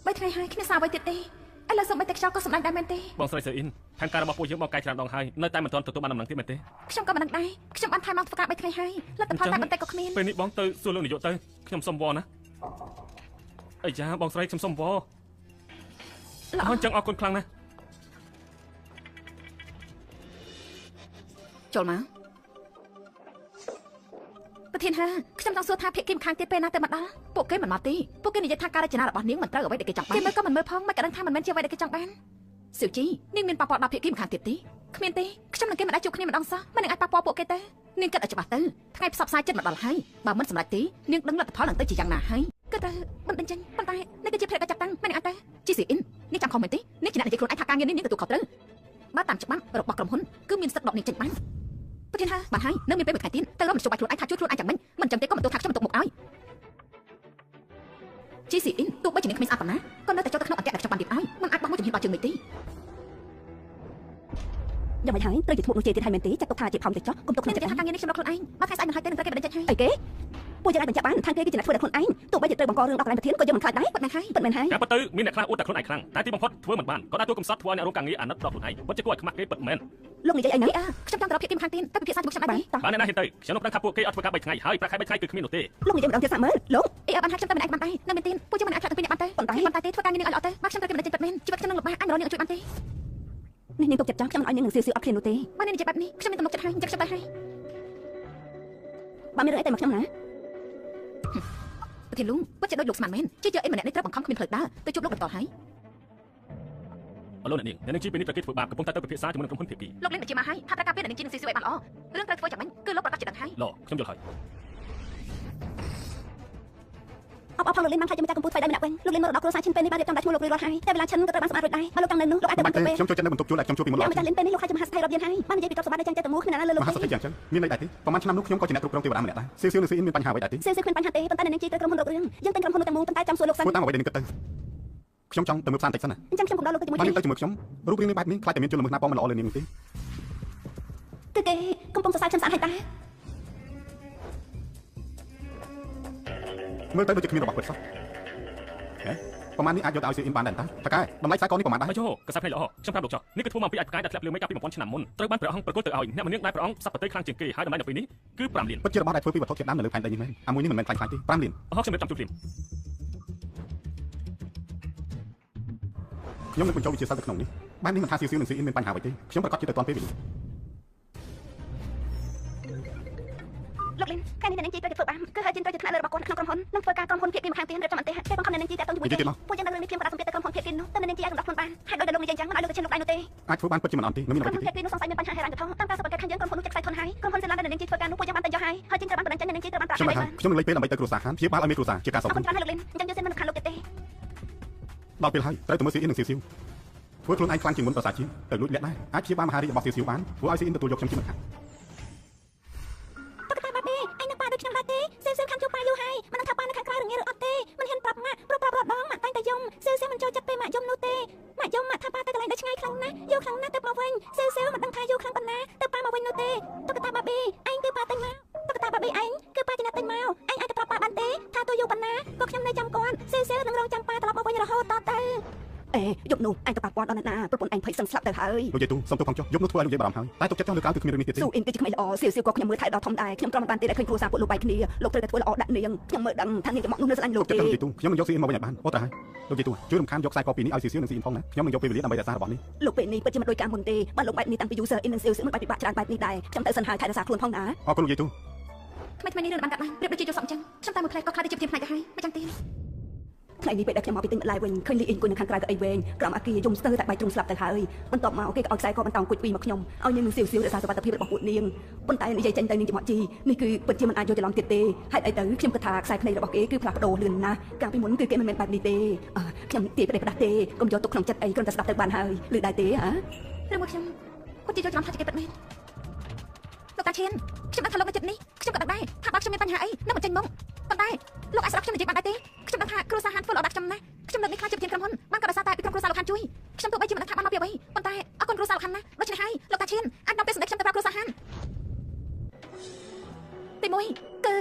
3 ថ្ងៃហើយគ្មានសារអ្វីទៀតទេឥឡូវសូមបីតែខ្យល់ក៏សម្ដែងដែរមែនទេ បងស្រីសើអ៊ីនផែនការរបស់ពួកយើងមកកែច្រើនដងហើយនៅតែមិនទាន់ទទួលបានដំណឹងទៀតមែនទេ ខ្ញុំក៏មិនដឹងដែរខ្ញុំបានថែមមកធ្វើការ3ថ្ងៃហើយលទ្ធផលតែបន្តិចក៏គ្មាន ពេលនេះបងទៅសួរលោកនាយកទៅខ្ញុំសុំវល់ណាអីយ៉ាបងស្រីខ្ញុំសុំវល់អញ្ចឹងអរគុណខ្លាំងណាស់ ចូលមកប្រធានហាខ្ញុំចង់សួរថាភាគីម្ខាងទៀតពេលណាទៅមកដល់ពួកគេមិនមកទេពួកគេនិយាយថាការរចនារបស់នាងមិនត្រូវអ្វីដែលគេចង់បានគេមើលក៏មិនមើលផងមិនក៏ដឹងថាមិនមែនជាអ្វីដែលគេចង់បានសៀវជីនាងមានប៉ះពាល់ដល់ភាគីម្ខាងទៀតទេគ្មានទេខ្ញុំនឹងគេមិនអាចជួបគ្នាម្ដងសោះមិននឹងអាចប៉ះពាល់ពួកគេទេនាងគិតឲ្យច្បាស់ទៅថ្ងៃផ្សព្វផ្សាយចិត្តមកដល់ហើយបើមិនសម្រេចទេនាងដឹងលទ្ធផលនឹងទៅជាយ៉ាងណាហើយគិតទៅមិនដឹងចេញប៉ុន្តែនេះគឺជាភារកិច្ចចាប់តាំងមិននឹងអាចទៅជីស៊ីអ៊ីននាងចាំខំមែនទេនាងជាអ្នកនិយាយខ្លួនឯងថាការងារនេះនាងទទួលខុសត្រូវបើតាមច្បាប់របស់ក្រុមហ៊ុនគឺមានសិទ្ធិដកនាងចេញបាន ប្រធានហាបានហើយនៅមានពេលមួយថ្ងៃទៀតទៅរកមជ្ឈបាយខ្លួនឯងថាជួយខ្លួនឯងចាំមិញមិនចឹងទេក៏មិនទោះថាខ្ញុំបន្ទុកមុខឲ្យជីស៊ីអ៊ីនទោះបីជានាងគ្មានស្អាតប៉ុណ្ណាក៏នៅតែចូលទៅក្នុងអន្តរជាតិបានទៀតហើយមិនអាចបោះមួយជំហានដល់ជើងមិនទេយ៉ាងម៉េចហើយត្រូវជាធូបនោះជេរទៀតហើយមែនទេចាត់ទុកថាជាផំទៅចោះគុំទុកគ្នាចិត្តថាការងារនេះខ្ញុំរកខ្លួនឯងមកថ្ងៃស្អែកនឹងហើយទៅនឹងត្រូវគេបដិសេធហើយអីគេពួកយើងអាចបញ្ជាក់បានថាគេគឺជាអ្នកធ្វើដល់ខ្លួនឯងទោះបីជាត្រូវបង្ករឿងដល់កន្លែងប្រធានក៏យើងមិនខ្លាចដែរប៉ុណ្ណឹងហើយប៉ុណ្ណឹងហើយ ការពិតទៅមានអ្នកខ្លះអួតតែខ្លួនឯងខ្លាំងតែទីបំផុតធ្វើមិនបានក៏ដាក់ទូកំសត់ធ្វើឲ្យអ្នករកការងារអាណិតដល់ខ្លួនឯងពិតជាគួរឲ្យខ្មាស់គេពិតមែន លោកនិយាយអីណាខ្ញុំចង់ទៅរកភាគីម្ខាងទៀតតែពិភាក្សាជាមួយខ្ញុំដែរ បានអ្នកណាហ៊ានទៅខ្ញុំនឹងដឹងថាពួកគេអត់ធ្វើការ3ថ្ងៃហើយប្រាក់ខែ3ថ្ងៃគឺគ្មាននោះទេ លោកនិយាយម្ដងទៀតសាក់មើលលោកអីបានថាខ្ញុំទៅម្នាក់បានដែរនៅមានទីពួកយើងមិនអាចផ្លាត់ទៅពីអ្នកបានទេប៉ុន្តែទេធ្វើការងារនឹងឲ្យល្អទៅបើខ្ញុំត្រូវគេមិនចេញពិតមែនជីវិតខ្ញុំនឹងលំបាកអញរកនាងជួយបានទេនេះនាងទុកចិត្តចង់ខ្ញុំឲ្យនាងនឹងសៀវអត់គ្នានោះទេបើនាងនិយាយបែបនេះខ្ញុំមានទំនុកចិត្តហើយអញ្ចឹងខ្ញុំទៅហើយបើមានរឿងអីតែមកខ្ញុំណាប្រធានលូពិតជាដូចលោកស្មានមែនជាយកអីម្នាក់នេះត្រូវបង្ខំគ្មានផ្លូវដើរទៅជួបលោកបន្តហើយ អឡូវអ្នកនាងជីពីនេះប្រកេតធ្វើបាបកំពុងតែទៅពិភាក្សាជាមួយនឹងក្រុមហ៊ុនភាគី លោកលេងបញ្ជាមកហើយថាត្រូវការពេលអ្នកនាងជីនឹងស៊ីស៊ីឲ្យបានល្អរឿងត្រូវធ្វើយ៉ាងម៉េចគឺលោកប្រកាសជាដឹងហើយ ឡខ្ញុំយល់ហើយ អបអបផងលោកលេងបានខ្លាចជាម្ចាស់កម្ពុជាស្វ័យដៃម្នាក់វិញលោកលេងមករកគ្រួសារឈិនពេលនេះបានរៀបចំដាក់ឈ្មោះលោករួចរាល់ហើយតែเวลาឈិនក៏ត្រូវបានសម្អាតរួចដែរបើលោកចង់នៅនោះលោកអាចទៅបន្ទប់ពេល ខ្ញុំចូលចិត្តនៅបន្ទប់ជួលខ្ញុំជួបពីមុន តែ ឡើយ ម្ចាស់លេងពេលនេះលោកខ្លាចជាមហាស្ថិររាប់យានហើយបាននិយាយពីទ្រព្យសម្បត្តិដែលចាញ់ចិត្តទៅមួយគ្មានអ្នកណាលើលោក មហាសទ្ធិយ៉ាងចឹងមានន័យដែរទេប្រហែលឆ្នាំនោះខ្ញុំក៏ជាអ្នកគ្រប់គ្រងទេវតាម្នាក់ដែរសៀវនឹងសៀវមានបញ្ហាអ្វីដែរទេ សៀវគ្មានបញ្ហាទេប៉ុន្តែអ្នកនាងជីទៅក្រុមហ៊ុនរករឿងយើងតែក្រុមហ៊ុនទាំងមូលប៉ុន្តែចាំសួរលោកសិន ធ្វើតាមអ្វីដែលនឹងគិតទៅខ្ញុំចង់ទៅមើលផ្សារបន្តិចសិនណា អញ្ចឹងខ្ញុំកំដរលោកទៅជាមួយ បាន គ្នា ទៅជាមួយខ្ញុំរូបរាងនេះបែបនេះខ្លាចតែមានជលល្មើសណាបងមិនល្អលើនាងទេ គឺគេកំពុងសរសើរខ្ញុំស្អាតហើយតា មើលទៅដូចជាគ្មានរបស់ពិតសោះហេប្រហែលនេះអាចយកទៅឲ្យសៀវអ៊ីនបានដែរតាតើកែតម្លៃខ្សែកនេះប្រហែលដែរ មកយោកសាប់ផ្នែកល្អខ្ញុំប្រាប់លោកចោះនេះគឺធ្វើមកពីអាចផ្កាយដែលធ្លាប់លឿងមេកាពី1000ឆ្នាំមុនត្រូវបានព្រះអង្គប្រគល់ទៅឲ្យអ្នកម្នាក់ដែលព្រះអង្គសັບប្រតិខ្លាំងជាងគេហើយតម្លៃនៅពេលនេះគឺ5លាន ពិតជារបស់ដែលធ្វើពីវត្ថុធាតុដើមនៅលើផែនដីនេះមែនអាមួយនេះមិនមែនខ្លាំងៗទេ5លាន អស់ខ្ញុំរៀបចំទូភ្លាម ខ្ញុំនឹងបញ្ចូលវិជាសាស្ត្រទៅក្នុងនេះបែបនេះមិនថាសៀវនឹងសៀវអ៊ីនមានបញ្ហាអ្វីទេខ្ញុំប្រកាសជាទៅទាន់ពេលវិញ លោកលេងខែនេះអ្នកនាងជីត្រូវធ្វើបានគឺហើយជីត្រូវជាថ្នាក់លើរបស់គាត់ក្នុងក្រុមហ៊ុននឹងធ្វើការក្រុមហ៊ុនភាគីម្ខាងទៀតរៀបចំអន្តេហតែបង្ខំអ្នកនាងជីតាក់ទងជាមួយគេពួកយើងដឹងរឿងនេះខ្ញុំក៏ដាក់សម្ពាធទៅក្រុមហ៊ុនភាគីនោះតែអ្នកនាងជីអាចរំដោះខ្លួនបានហេតុដោយដែលលោកនិយាយចឹងមិនឲ្យលោកទៅឈានលោកដៃនោះទេ អាចធ្វើបានពិតជាមិនអត់ទេនឹងមានអ្វី ក្រុមហ៊ុន ទេ ភាគីនោះសង្ស័យមានបញ្ហាហិរញ្ញវត្ថុតាមការសង្កេតខាងយើងក្រុមហ៊ុននោះចិត្តខ្សែធនហើយក្រុមហ៊ុនសេឡានដែលអ្នកនាងជីធ្វើការនោះពួកយើងបានតែយកហើយហើយជីត្រូវបានបណ្ដឹងចេញអ្នកនាងជីត្រូវបានប្រាក់ ខ្ញុំ ហើយ នឹងខ្ញុំនឹងលេខពេលដើម្បីទៅគ្រួសារខានព្យាបាលឲ្យមានគ្រួសារជាការសោក អរគុណច្រើនហើយលោកលេងអញ្ចឹងយើងសិនមិនខានលោកទៀតទេ ដល់ពេលហើយត្រូវទៅមើលសៀវអ៊ីននិងសៀវធ្វើខ្លួនឯងខ្លាំងជាងមុនប្រសាជាទៅលួចលាក់ដែរអាចព្យាបាលមហារីករបស់សៀវបានធ្វើឲ្យសៀវអ៊ីនទទួលយកខ្ញុំជាមិនខាន តុកតាបាត់ទេអញនឹងប៉ាដូចខ្ញុំដែរទេសៀវខានជួបប៉ាយូរហើយមិនដឹងថាប៉ានៅខាងក្រៅរងាឬអត់ទេមិនហ៊ានប្រាប់ម៉ាក់ព្រោះប្រាប់រដងម៉ាក់តែងតែយំសៀវមិនចូលចិត្តពេលម៉ាក់យំនោះទេម៉ាក់យំម៉ាក់ថាប៉ាទៅកន្លែងដែលឆ្ងាយខ្លាំងណាស់យូរខ្លាំងណាស់ទៅមកវិញសៀវមិនដឹងថាយូរខ្លាំងប៉ុណ្ណាទៅប៉ាមកវិញ ចាំគាត់សេវនឹងរងចាំប៉ាត្រឡប់មកវិញរហូតតទៅអេយកនោះអញទៅប៉ះពាល់ដល់អ្នកណាប្រពន្ធអញភ័យសឹងស្លាប់ទៅហើយ លោកយាយទូសុំទោសផងចុះយកនោះធ្វើឲ្យលោកយាយបារម្ភហើយតែទុកចិត្តចង់លើកឡើងគឺគ្មានរឿងនេះទៀតទេ ស៊ូអ៊ីនគឺជាក្មេងល្អសៀវក៏ខ្ញុំមើលថែដល់ធំដែរខ្ញុំប្រមបានទេដែលឃើញគ្រួសារពួកលោកបែកគ្នាលោកត្រូវតែធ្វើល្អដាក់នាងខ្ញុំមើលដឹងថានាងចំមកនោះនៅស្លាញ់លោកទេ លោកយាយទូខ្ញុំនឹងយកស៊ីអ៊ីនមកវិញឲ្យបានអូតើហើយលោកយាយទូជួយរំខានយកខ្សែកពីនេះឲ្យស៊ីនិងស៊ីអ៊ីនផងណាខ្ញុំនឹងយកពេលវេលាដើម្បីរក្សារបស់នេះ លោកពេលនេះពិតជាមិនដូចកាលមុនទេបានលោកបែកនេះតាំងពីយូសឺអ៊ីននិងសៀវមិនបែកពិបាកច្រើនបែបនេះដែរខ្ញុំទៅសិនហើយថែរក្សាខ្លួនផងណា អរគុណលោកយាយទូ ថ្មីនេះនឹងបានកាត់បានប្រៀបដូចជាចូលសក់អញ្ចឹងខ្ញុំតែមួយផ្លែក៏ខ្លាចទៅជាផ្នែកទៅហើយមិនចឹងទេ ថ្ងៃនេះពេលដែលខ្ញុំមកពីទិញបន្លែវិញឃើញលីអ៊ីនគួយនៅខាងក្រៅកៅអីវែងក្រោមអាគារយំស្ទើរតែបែកទ្រូងស្លាប់ទៅហើយបន្ទាប់មកគេក៏ឲ្យខ្សែកបន្តអង្គុយពីមកខ្ញុំឲ្យនាងនឹងសៀវរក្សាសុខភាពរបស់ពួកនាងប៉ុន្តែនិយាយចេញទៅនាងចំអកជីនេះគឺពិតជាមិនអាចយកច្រឡំទៀតទេហេតុអីទៅខ្ញុំគិតថាខ្សែភ្នែករបស់គេគឺផ្លាស់ប្ដូរលឿនណាស់កាលពីមុនគឺគេមិនមែនបែបនេះទេខ្ញុំទាយប្រទេសប្រដាស់ទេកុំយកទុកក្នុងចិត្តអីគ្រាន់តែស្ដាប់ទៅបានហើយឮដែរទេហ៎ ឬមួយខ្ញុំគាត់ជាយកច្រឡំថាជាគេពិតមែនលោកតាឈៀនខ្ញុំដឹងថាលោកនៅចិត្តនេះខ្ញុំក៏ដឹងដែរថាបើខ្ញុំមានបញ្ហាអីនឹងមិនចេញមកប៉ុន្តែលោកអាចស្ដាប់ខ្ញុំនិយាយបានដែរទេខ្ញុំដឹងថាគ្រូសាហានធ្វើល្អដាក់ខ្ញុំណាខ្ញុំលើកនេះខ្លាចជាប្រធានក្រុមហ៊ុនបានក៏ដោយសារតែពីក្រុមគ្រួសារលោកហានជួយខ្ញុំទោះបីជាមិនដឹងថាបានមកពីអ្វីប៉ុន្តែអរគុណគ្រួសារលោកហានណាដូច្នេះហើយលោកតាឈៀនអាចនាំពេលសម្ដេចខ្ញុំទៅប្រាប់គ្រួសារហានទី1គឺ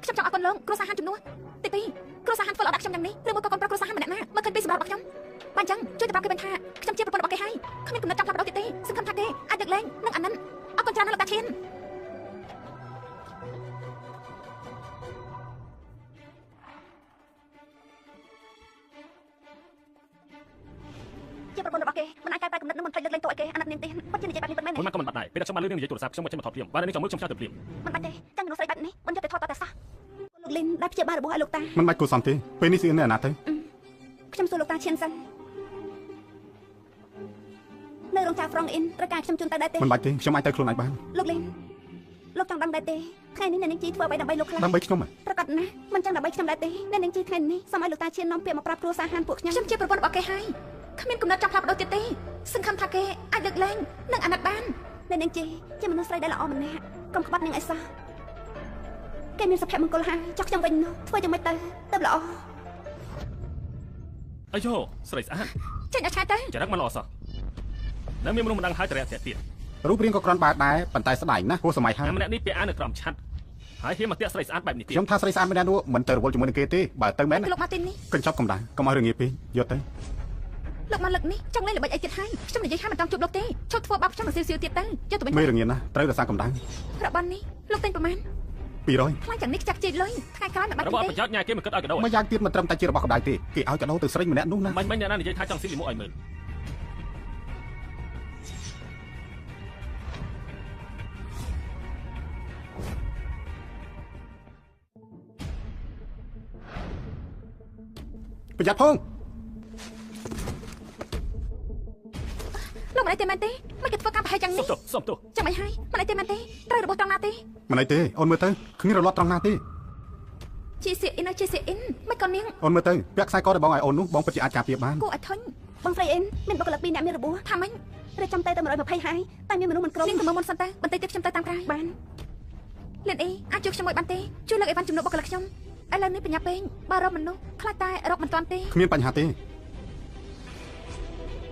ខ្ញុំចង់អរគុណលោកគ្រួសារហានជំនួសទី2គ្រួសារហានធ្វើល្អដាក់ខ្ញុំយ៉ាងនេះឬមកក៏កូនប្រុសគ្រួសារហានម្នាក់ណាមកឃើញពីសម្រាប់របស់ខ្ញុំបានអញ្ចឹងជួយទៅប្រាប់គេវិញថាខ្ញុំជាប្រពន្ធរបស់គេហើយគ្មានកំណត់ចង់ផ្លាស់ប្ដូរទៀតទេសង្ឃឹមថាគេអាចដឹកលែងនឹងអានិនអរគុណច្រើនណាស់លោកតាឈៀន ជាប្រពន្ធរបស់គេមិនអាចកែប្រែកំណត់នឹងមិនផ្លេចលើកលែងតួឲ្យគេអាណិតនាងទេពិតជានិយាយបែបនេះពិតមែនទេ មិនមកក៏មិនបាត់ដែរពេលដែលខ្ញុំបានលឺនាងនិយាយទូរស័ព្ទខ្ញុំមកចេញមកថតព្រាមបាននាងចង់មើលខ្ញុំឆ្លាតទៅព្រាម មិនបាច់ទេចាំមនុស្សស្រីបែបនេះមិនយកទៅថតតតែសោះលោកលីនដែលព្យាបាលរបស់ឲ្យលោកតា មិនបាច់គួរសមទេពេលនេះស៊ីអ៊ីននៅអាណាទៅ ខ្ញុំសួរលោកតាឈៀនសិននៅរោងចក្រហ្វ្រង់អ៊ីនត្រូវការខ្ញុំជូនទៅដែរទេ មិនបាច់ទេខ្ញុំអាចទៅខ្លួនឯងបាន លោកលីនលោកចង់ដឹងដែរទេថ្ងៃនេះអ្នកនាងជីធ្វើអ្វីដើម្បីលោកខ្លះ ដើម្បីខ្ញុំ ប្រកាសណាមិនចឹងដើម្បីខ្ញុំដែរទេអ្នកនាងជីថ្ងៃនេះសូមឲ្យលោកតាឈៀននាំពាក្យមកប្រាប់គ្រួសារហានពួកខ្ញុំជាប្រពន្ធរបស់គេហើយគ្មានកំណត់ចង់ផ្លាស់ប្ដូរទៀតទេសង្ឃឹមថាគេអាចលើកលែងនឹងអាណិតបានអ្នកនាងជីជាមនុស្សស្រីដែលល្អម្នាក់កុំក្បត់នាងអីសោះគេមានសុភមង្គលហើយចុះខ្ញុំវិញនោះធ្វើយ៉ាងម៉េចទៅល្អ អាយ៉ូស្រីស្អាត ចេញឲ្យឆាយទៅ ចរិតមិនល្អសោះនៅមានមនុស្សម្ដងហើយតរៈទៀត រូបរាងក៏គ្រាន់បើដែរប៉ុន្តែស្ដាយណាស់ហួសសម័យហើយ ម្នាក់នេះពាក់អាវនៅក្រោមឆ័ត្រហើយហ៊ានមកតាក់ស្រីស្អាតបែបនេះទៀត ខ្ញុំថាស្រីស្អាតម្នាក់នោះមិនទៅរវល់ជាមួយនឹងគេទេបើទៅមែន លោកមកទីនេះ កញ្ចប់កំដៅកុំឲ្យរឿងងាយពេកយកទៅ លោកមកលឹកនេះចង់លេងល្បិចអីទៀតហើយខ្ញុំនិយាយថាមិនចង់ជួបលោកទេឈប់ធ្វើបាបខ្ញុំនឹងស៊ីទៀតទៅយកទៅវិញ មេរឿងងាយណាស់ត្រូវរក្សាកំដៅ ប្រព័ន្ធនេះលោកទិញប្រមាណ 200 ខ្លាចយ៉ាងនេះខ្ចាក់ជិះលុយថ្ងៃក្រោយមិនបាច់ របស់ ទេ ប្រយោជន៍ញ៉ាគេមិនគិតឲ្យកដោ មួយយ៉ាងទៀតមិនត្រឹមតែជារបស់កំដៅទេគេឲ្យកដោទៅស្រីម្នាក់នោះណា មិនអ្នកណានិយាយថាចង់ស៊ីលីមួឲ្យមើល ប្រយ័ត្នផង លោកមិនអីទេមែនទេមិនគេធ្វើការប្រហែលយ៉ាងនេះ សុំទោស ចាំអីហើយមិនអីទេមែនទេត្រូវរបួសត្រង់ណាទេ មិនអីទេអូនមើលទៅគ្មានរលាត់ត្រង់ណាទេ ជាសៀអ៊ីនជាសៀអ៊ីនមិនក៏នាង អូនមើលទៅពាក់ខ្សែករបស់ឲ្យអូននោះបងពិតជាអាចការពារបាន គួរឲ្យធុញបងស្រីអ៊ីនមានបុគ្គលិក2នាក់មានរបួសថាម៉េចរៀបចំទៅ120ហើយតែមានមនុស្សមិនគ្រប់នាងទៅមើលមុនសិនតើបន្តិចទៀតខ្ញុំទៅតាមក្រៅបានលៀនអ៊ីអាចជួយខ្ញុំមួយបានទេជួយលើកអីវ៉ាន់ជំនួសបុគ្គលិកខ្ញុំឥឡូវនេះបញ្ញាពេងបើរកមនុស្សខ្លាចតែរកមិនទាន់ទេ គ្មានបញ្ហាទេ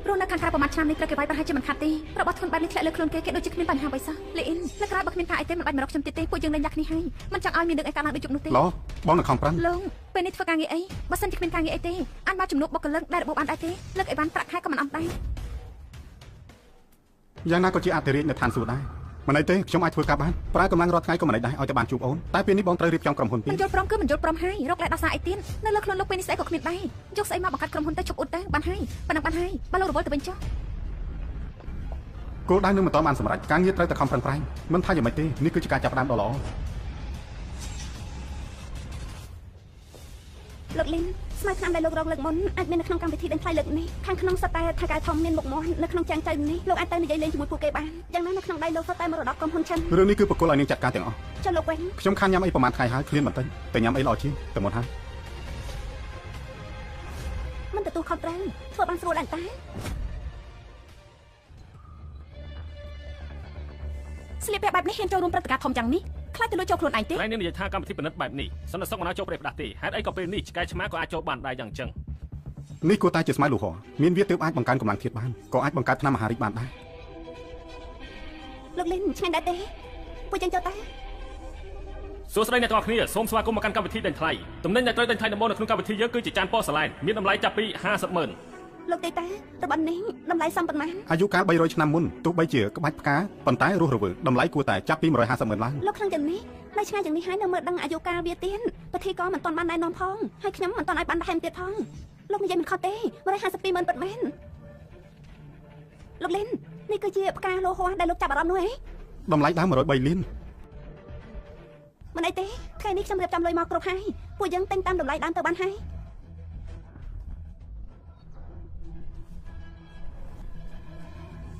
រស់នៅខាងក្រៅប្រហែលឆ្នាំនេះត្រូវគេវាយប្រហែលជាមិនខាត់ទេរបស់ធ្ងន់បែបនេះធ្លាក់លើខ្លួនគេដូចជាគ្មានបញ្ហាអ្វីសោះលីអ៊ីនលើក្រៅបើគ្មានការអីទេមិនបាច់មករកខ្ញុំទៀតទេពួកយើងលេងដាក់គ្នាហើយមិនចង់ឲ្យមានរឿងអីកើតឡើងដូចជប់នោះទេ ឡោបងនៅខំប្រាំ លោកពេលនេះធ្វើការងារអីបើសិនជាគ្មានការងារអីទេអាចមកជំនួសបុគ្គលិកដែលរបបបានដែរទេលើកអីវ៉ាន់ប្រាក់ខែក៏មិនអស់ដែរ យ៉ាងណាក៏ជាអធិរាជនៅឋានសួគ៌ដែរមិនអីទេខ្ញុំអាចធ្វើការបានប្រើកម្លាំងរាល់ថ្ងៃក៏មិនអីដែរឲ្យតែបានជួបអូនតែពេលនេះបងត្រូវរៀបចំក្រុមហ៊ុនពី មិនយល់ព្រមគឺមិនយល់ព្រមហើយរកលែដោះសារអីទៀតនៅលើខ្លួនលោកពេលនេះស្អីក៏គ្មានដែរយកស្អីមកបង្កើតក្រុមហ៊ុនទៅជប់អ៊ុតទៅបានហើយប៉ុណ្ណឹងបានហើយបើលោករវល់ទៅវិញចុះ គោលដៅនឹងមិនតបានសម្រេចការងារត្រូវតែខំប្រឹងប្រែងមិនថាយ៉ាងម៉េចទេនេះគឺជាការចាប់ផ្ដើមដ៏ល្អ លោកលីនស្មារតីដែលលោករកលើកមុនអាចមាននៅក្នុងកម្មវិធីដេញថ្លៃលើកនេះខាងក្នុងសតតែថៅកែធំមានមុខមាត់នៅក្នុងចាំងចៅនេះលោកអាចទៅនិយាយលេងជាមួយពួកគេបានយ៉ាងណានៅក្នុងដៃលោកសុទ្ធតែមរតកក្រុមហ៊ុនចិន រឿងនេះគឺបកគលឲ្យនាងចាត់ការទាំងអស់ ចុះលោកវិញ ខ្ញុំខានញ៉ាំអីប្រហែលថ្ងៃហើយឃ្លានបន្តិចតែញ៉ាំអីល្អជាងតែមុនហើយ មិនទទួលខុសត្រូវធ្វើបានស្រួលដែរតាស្លៀកពាក់បែបនេះហ៊ានចូលរួមព្រឹត្តិការណ៍ធំយ៉ាងនេះខ្លាចទៅលួចចូលខ្លួនឯងទេ ថ្ងៃនេះនិយាយថាកម្មវិធីពិនិត្យបែបនេះសន្តិសុខមិនអាចចូលប្រេះផ្ដាស់ទេហេតុអីក៏ពេលនេះឆ្កែឆ្មាក៏អាចចូលបានដែរយ៉ាងចឹង នេះគួរតែជាស្មៅលូហមានវាទើបអាចបង្កើនកម្លាំងធាតុបានក៏អាចបង្កើតថ្នាំអាហារិកបានដែរ លោកលីនឆ្ងាញ់ដែរទេពួកយើងចូលទៅ សួស្តីអ្នកទាំងអស់គ្នាសូមស្វាគមន៍មកកាន់កម្មវិធីដេញថ្លៃតំណែងអ្នកត្រូវដេញថ្លៃដំបូងនៅក្នុងកម្មវិធីយើងគឺជាចានពណ៌ស្រឡែនមានតម្លៃចាប់ពី50,000លោកទេតារបស់នេះតម្លៃសំប៉ុន្មាន អាយុកាល300ឆ្នាំមុនទោះបីជាក្បាច់ផ្កាប៉ុន្តែរស់រវើកតម្លៃគួរតែចាប់ពី150,000ឡើង លោកខាងយ៉ាងនេះនៅឆ្ងាយយ៉ាងនេះហើយនៅមើលដឹងអាយុកាលវាទៀតពិធីក៏មិនទាន់បានណែនាំផងហើយខ្ញុំមិនទាន់ឲ្យបានថែមទៀតផងលោកនិយាយមិនខុសទេ152,000ពិតមែនលោកលិននេះគឺជាផ្កាលោហោះដែលលោកចាប់អារម្មណ៍នោះហ៎ តម្លៃដើម103លាន មិនអីទេថ្ងៃនេះខ្ញុំរៀបចំលុយមកគ្រប់ហើយពួកយើងទិញតាមតម្លៃដើមទៅបានហើយ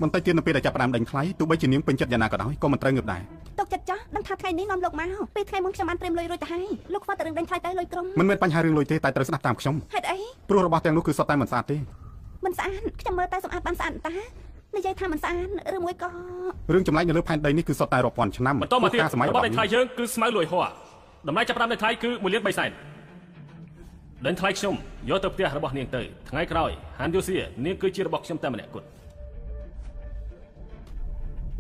មិនតែទៀតនៅពេលដែលចាប់ផ្ដើមដេញថ្លៃទោះបីជានាងពេញចិត្តយ៉ាងណាក៏ដោយក៏មិនត្រូវងើបដែរ ទុកចិត្តចាស់ដឹងថាថ្ងៃនេះនាំលោកមកពេលថ្ងៃមុនខ្ញុំបានត្រៀមលុយរួចទៅហើយលោកខ្វះតែរឿងដេញថ្លៃទៅលុយក្រុម មិនមែនបញ្ហារឿងលុយទេតែត្រូវស្ដាប់តាមខ្ញុំ ហេតុអី ព្រោះរបស់ទាំងនោះគឺសុទ្ធតែមិនស្អាតទេ មិនស្អាតខ្ញុំមើលតែសម្អាតបានស្អាតតានិយាយថាមិនស្អាតឬមួយក៏ រឿងចម្លែកនៅលើផែនដីនេះគឺសុទ្ធតែរាប់ពាន់ឆ្នាំ បន្តមកទៀត សម័យ របស់ដេញថ្លៃយើងគឺស្មៅលួយហោះតម្លៃចាប់ផ្ដើមដេញថ្លៃគឺ1.3 លានដេញថ្លៃខ្ញុំយកទៅផ្ទះរបស់នាងទៅថ្ងៃក្រោយហានយូសៀនាងគឺជារបស់ខ្ញុំតែម្នាក់គត់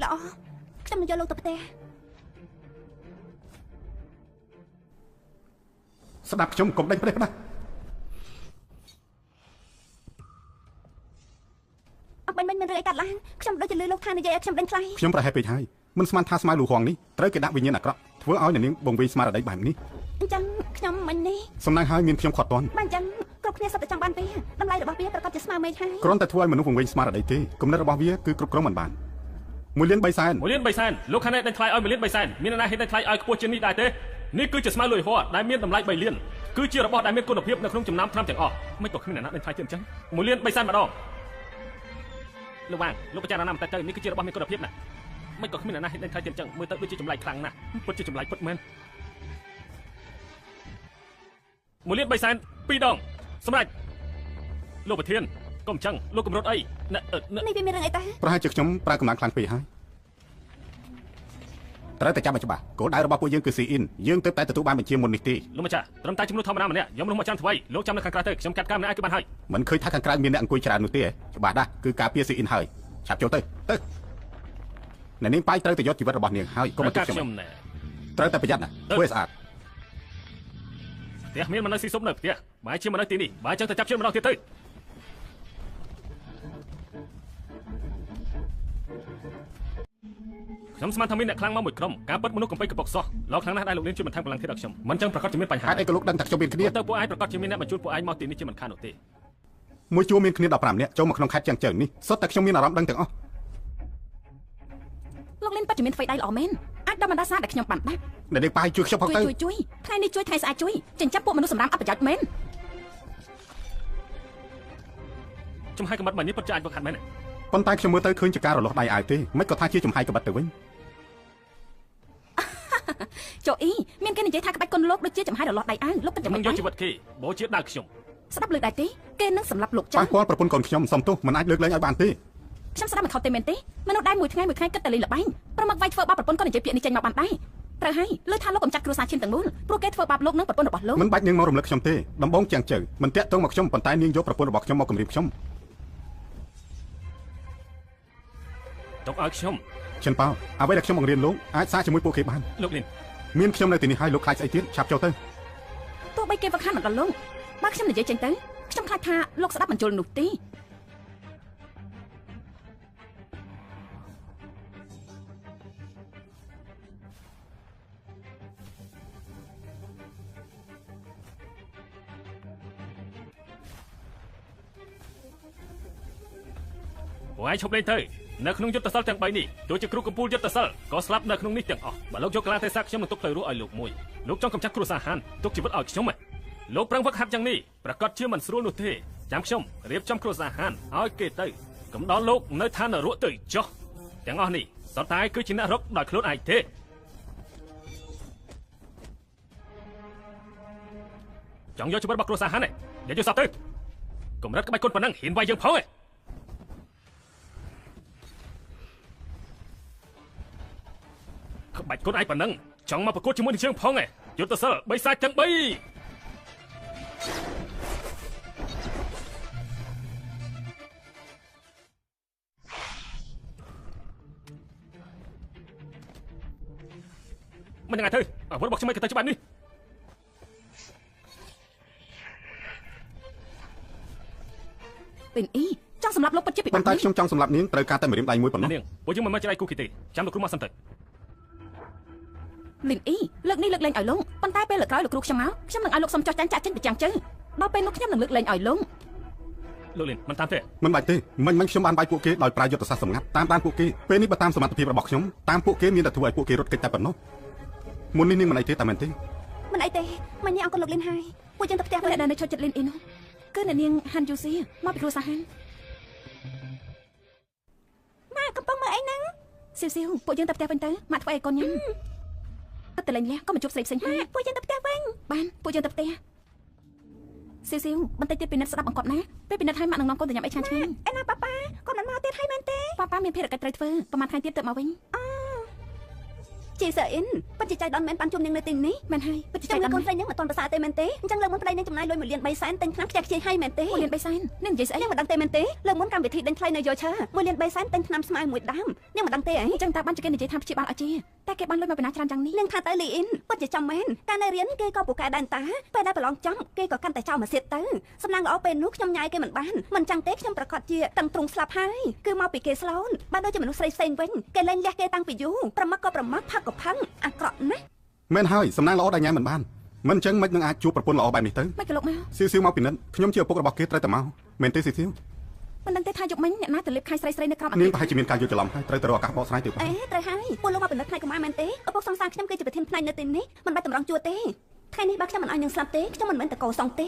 ល្អខ្ញុំនឹងយកលោកទៅផ្ទះ ស្ដាប់ខ្ញុំកុំដេញផ្ដេសផ្ដាស់ អត់មិនមានរឿងអីកាត់ឡើងខ្ញុំដូចជាលឺលោកថានិយាយឲ្យខ្ញុំដេញថ្លៃ ខ្ញុំប្រហែលពេកហើយមិនស្មានថាស្មៅលូហងនេះត្រូវគេដាក់វិញ្ញាណអាក្រក់ធ្វើឲ្យនាងបង្វេងស្មារតីបែបនេះ អញ្ចឹងខ្ញុំមិននេះ សំណាងហើយមានខ្ញុំខត់តន់ បានអញ្ចឹងគ្រប់គ្នាសុទ្ធតែចង់បានវាតម្លៃរបស់វាប្រកាសជាស្មើមេឃហើយ គ្រាន់តែធ្វើឲ្យមនុស្សបង្វេងស្មារតីទេគំនិតរបស់វាគឺគ្រប់គ្រងមិនបាន1.3 លាន 1.3 លានលោកខាងនេះដេញថ្លៃឲ្យ1.3 លានមានអ្នកណាហ៊ានដេញថ្លៃឲ្យខ្ពស់ជាងនេះដែរទេនេះគឺជាស្មៅលួយហោះដែលមានតម្លៃ3 លានគឺជារបស់ដែលមានគុណភាពនៅក្នុងចំណាំថ្នាំទាំងអស់មិនក៏គ្មានអ្នកណាដេញថ្លៃទៀតអញ្ចឹង1.3 លានម្ដងលោកបានលោកពិចារណាមកទៅនេះគឺជារបស់មានគុណភាពណាស់មិនក៏គ្មានអ្នកណាហ៊ានដេញថ្លៃទៀតអញ្ចឹងមើលទៅដូចជាចម្លែកខ្លាំងណាស់ពិតជាចម្លែកពិតមែន1.3 លាន2 ដងសម្រាប់លោកប្រធានកុំអញ្ចឹងលោកកម្រិតអី នេះវាមានរឿងអីតា ប្រហែលជាខ្ញុំប្រើកម្លាំងខ្លាំងពេកហើយត្រូវតែចាំឲ្យច្បាស់គោលដៅរបស់ពួកយើងគឺ C in យើងទើបតែទទួលបានបញ្ជាមុននេះទេ លោកម្ចាស់ត្រឹមតែជំនួសធម្មតាម្នាក់យកមនុស្សមកចាំធ្វើលោកចាំនៅខាងក្រៅទៅខ្ញុំកាត់ការម្នាក់ឲ្យគឺបានហើយ មិនឃើញថាខាងក្រៅមានអ្នកអង្គុយច្រើននោះទេច្បាស់ណាស់គឺការពារ C in ហើយឆាប់ចូលទៅអ្នកនាងបាយត្រូវតែយកជីវិតរបស់នាងហើយកុំឲ្យខ្ញុំ ណែ ត្រូវតែប្រយ័ត្នណាធ្វើឲ្យស្អាត ផ្ទះមានមនុស្សស៊ីសុំនៅផ្ទះបើជាមនុស្សទីនេះបើចឹងទៅចាប់ជើងម្ដងទៀតទៅខ្ញុំស្មានថាមានអ្នកខ្លាំងមកមួយក្រុមការពិតមនុស្សកំពេចកំពុកសោះលោកខ្លាំងណាស់ដែលលោកនាងជួយបន្ថែមកម្លាំងទៀតដល់ខ្ញុំមិនចឹងប្រកាសជាមានបញ្ហា ហេតុអីក៏លោកដឹងថាខ្ញុំមានគ្នា ទៅពួកឯងប្រកាសជាមានអ្នកបញ្ជូនពួកឯងមកទីនេះជាមិនខាននោះទេ មួយជួរមានគ្នា15នាក់ចូលមកក្នុងខេត្តជើងនេះសុទ្ធតែខ្ញុំមានអារម្មណ៍ដឹងទាំងអស់ លោកលិនពិតជាមានថ្មីដៃល្អមែនអាចដល់បណ្ដាសាដែលខ្ញុំបានដាក់ អ្នកនាងបាយជួយខ្ញុំផងទៅ ជួយថ្ងៃនេះជួយថ្ងៃស្អាតជួយចិញ្ចឹមពួកមនុស្សសម្រាប់អត់ប្រយោជន៍មែន ចំហាយកំបិតមកនេះពិតជាអាចវឹកហាត់មែន ប៉ុន្តែខ្ញុំមើលទៅឃើញជាការរលាស់ដៃអាយទេមិនក៏ថាជាចំហាយក្បិតទៅវិញ ចុះអ៊ីមានគេនិយាយថាក្បាច់គុណលោកដូចជាចំហាយរលាស់ដៃអាវលោកពិតជា ខ្ញុំ មិន យក យក ជីវិតគេបោជាដើរខ្ញុំ ស្ដាប់លើដែរទេគេនឹងសម្លាប់លោកចឹ ប៉ះ ង ពាល់ប្រពន្ធកូនខ្ញុំសំទោសមិនអាចលើកលែងឲ្យបានទេ ខ្ញុំស្ដាប់មិនខុសទេមែនទេមនុស្សដែរមួយថ្ងៃគិតតែលេងល្បែងប្រមកវាយធ្វើបាបប្រពន្ធក៏និយាយពាក្យនេះចេញមកបានដែរត្រូវហើយលើថាលោកកំចាត់គ្រួសារឈិនទាំងមូលព្រោះគេធ្វើបាបលោកនឹងប្រពន្ធរបស់លោក មិនបាច់នាងមករំលឹកខ្ញុំទេដំបងជាងជើមិនតាក់ទងមកខ្ញុំប៉ុន្តែនាងយកប្រពន្ធរបស់ខ្ញុំមកគំរាមខ្ញុំ ទុកឲ្យខ្ញុំ ចិនប៉ោអ្វីដែលខ្ញុំបង្រៀនលោកអាចសារជាមួយពួកគេបាន លោកលិន មានខ្ញុំនៅទីនេះហើយលោកខ្លាចស្អីទៀតឆាប់ចូលទៅ ទោះបីគេវឹកហាត់មិនដល់លោកបើខ្ញុំនិយាយចេញទៅខ្ញុំខ្លាចថាលោកស្ដាប់បញ្ជុលនោះទេ ពួកឯងឈប់លេងទៅនៅក្នុងយុទ្ធសាស្ត្រទាំង3នេះទោះជាគ្រូកំពូលយុទ្ធសាស្ត្រក៏ស្លាប់នៅក្នុងនេះទាំងអស់បើលោកយកកលាទេសាខ្ញុំនឹងទុកទៅរស់ឲ្យលោកមួយលោកចង់កំចាត់គ្រួសារហានទុកជីវិតឲ្យខ្ញុំលោកប្រឹងវឹកហាត់យ៉ាងនេះប្រកាសជាមិនស្រួលនោះទេចាំខ្ញុំរៀបចំគ្រួសារហានឲ្យគេទៅកុំដល់លោកនៅឋាននរកទៅចុះទាំងអស់នេះសុទ្ធតែគឺជាអ្នករកដោយខ្លួនឯងទេចង់យកជីវិតរបស់គ្រួសារហានទេយកយកសពទៅកម្រិតក្បាច់គុណប៉ុណ្ណឹងហ៊ានវាយយើងផងទេក្បាច់គុណឯងប៉ុណ្ណឹងចង់មកប្រកួតជាមួយនឹងជើងផងឯងយុទ្ធសិលបីសាច់ទាំង3មិនយ៉ាងណាទៅ អ្វីរបស់ខ្ញុំមិនទៅច្បាស់នេះ លីនអ៊ីចង់សម្រាប់លោកពិតជាពិបា ប៉ុ ក ន្តែខ្ញុំចង់សម្រាប់នាងត្រូវការតែម្រាមដៃមួយប៉ុណ្ណោះ នាងពួកយើងមិនមកចែកគូគីទេចាំលោកគ្រូមកសិនទៅ លីនអ៊ីលើកនេះលើកលែងឲ្យលោកប៉ុន្តែពេលលើកក្រោយលោកគ្រូខ្ញុំមកខ្ញុំនឹងឲ្យលោកសុំចោះចាញ់ចាក់ចេញប្រចាំជើដល់ពេលនោះខ្ញុំនឹងលើកលែងឲ្យលោក លោកលីនមិនតាមទេ មិនបាច់ទេមិនខ្ញុំបានបាយពួកគេដោយប្រើយុទ្ធសាស្ត្រសម្ងាត់តាមដានពួកគេពេលនេះបើតាមសមត្ថភាពរបស់ខ្ញុំតាមពួកគេមានតែធ្វើឲ្យពួកគេរត់គេចតែប៉ុណ្ណោះមុននេះនាងមិនអីទេតែមែនទេ មិនអីទេមកញ៉ាំអង្គុយលោកលីនហើយពួកយើងទៅផ្ទះ អ្នកដែលនៅឈុតចិត្តលីនអ៊ីនោះគឺអ្នកនាងហាន់យូស៊ីមកពីគ្រួសារហាន់ ម៉ាកំពុងមើលអីហ្នឹង ស៊ីវស៊ីវពួកយើងទៅផ្ទះវិញទៅម៉ាក់ធ្វើឲ្យកូនញ៉ាំទៅលេងលះក៏មកជួបស្រីផ្សេងហើយ ពួកយើងទៅផ្ទះវិញ បានពួកយើងទៅផ្ទះស៊ីវស៊ីវបន្តិចទៀតពិនិត្យស្ដាប់អង្គត់ណាពេលពិនិត្យឲ្យម៉ាក់នឹងនាំកូនទៅញ៉ាំអីឆ្ងាញ់ឆ្ងាញ់ ឯណាប៉ាប៉ាកូនមិនមកទៀតហើយមែនទេ ប៉ាប៉ាមានភារកិច្ចត្រូវធ្វើប្រហែលថ្ងៃទៀតទៅមកវិញ ជីសើអ៊ីនប៉ាជីចៃដនមែនបានជួបនាងនៅទីនេះ មែនហើយពិតជា ចាំ ចៃ មើ ដ ល ន្យ កូនស្រីនាងមិនតន់ប្រសើរទេមែនទេអញ្ចឹងលើកមុនប្តីនាងចំណាយលុយ1.3 លានទិញថ្នាំខ្ជិះខ្ជាយឲ្យមែនទេ 1 លាន3សែននាងនិយាយស្អី នាងមិនដឹងទេមែនទេលើកមុនកម្មវិធីដេញថ្លៃនៅយោឈើ1 លាន3សែនទិញថ្នាំស្មៅមួយដើមនាងមិនដឹងទេអី អញ្ចឹងតើបានជាគេនិយាយថាព្យាបាលអាជីតែគេបានលុយមកពីណាច្រើនយ៉ាងនេះ នាងថាទៅលីអ៊ីនពិតជាចំមែនការនៅរៀនគេក៏ពូកែដែរតាពេលដែលប្រឡងចំគេក៏កាន់តែចោលមកសៀតទៅសំណាងល្អពេលនោះខ្ញុំញ៉ាយគេមិនបានមិនចឹងទេខ្ញុំប្រកាសជាតឹងទ្រូងស្លាប់ហើយគឺមកពីគេស្លូនបានដូចជាមនុស្សស្រីផ្សេងវិញគេលែងលះគេតាំងពីយូរប្រមាត់ក៏ប្រមាត់ផឹកក៏ផឹងអាក្រក់ណាស់ មែនហើយសំណាងល្អដែលញ៉ាំមិនបានមិនអញ្ចឹងមិននឹងអាចជួបប្រពន្ធល្អបែបនេះទៅ មិនក៏លោកមក ស៊ីវមកពិនិត្យខ្ញុំជាឪពុករបស់គេត្រូវតែមកមែនទេស៊ីវ មិនដឹងទេថាយកមិញអ្នកណាទៅលេបខៃស្រីនៅក្រោមអា នា គា ង រ ប្រហែលជាមានការយល់ច្រឡំហើយត្រូវទៅរកឱកាសបកស្រាយទៅ អេត្រូវហើយពួកលោកមកពិនិត្យផ្នែកកុមារមែនទេឪពុកសង្សារខ្ញុំគឺជាប្រធានផ្នែកនៅទីនេះមិនបាច់តម្រង់ជួរទេថ្ងៃនេះបើខ្ញុំមិនឲ្យនាងស្លាប់ទេខ្ញុំមិនមែនតកោសងទេ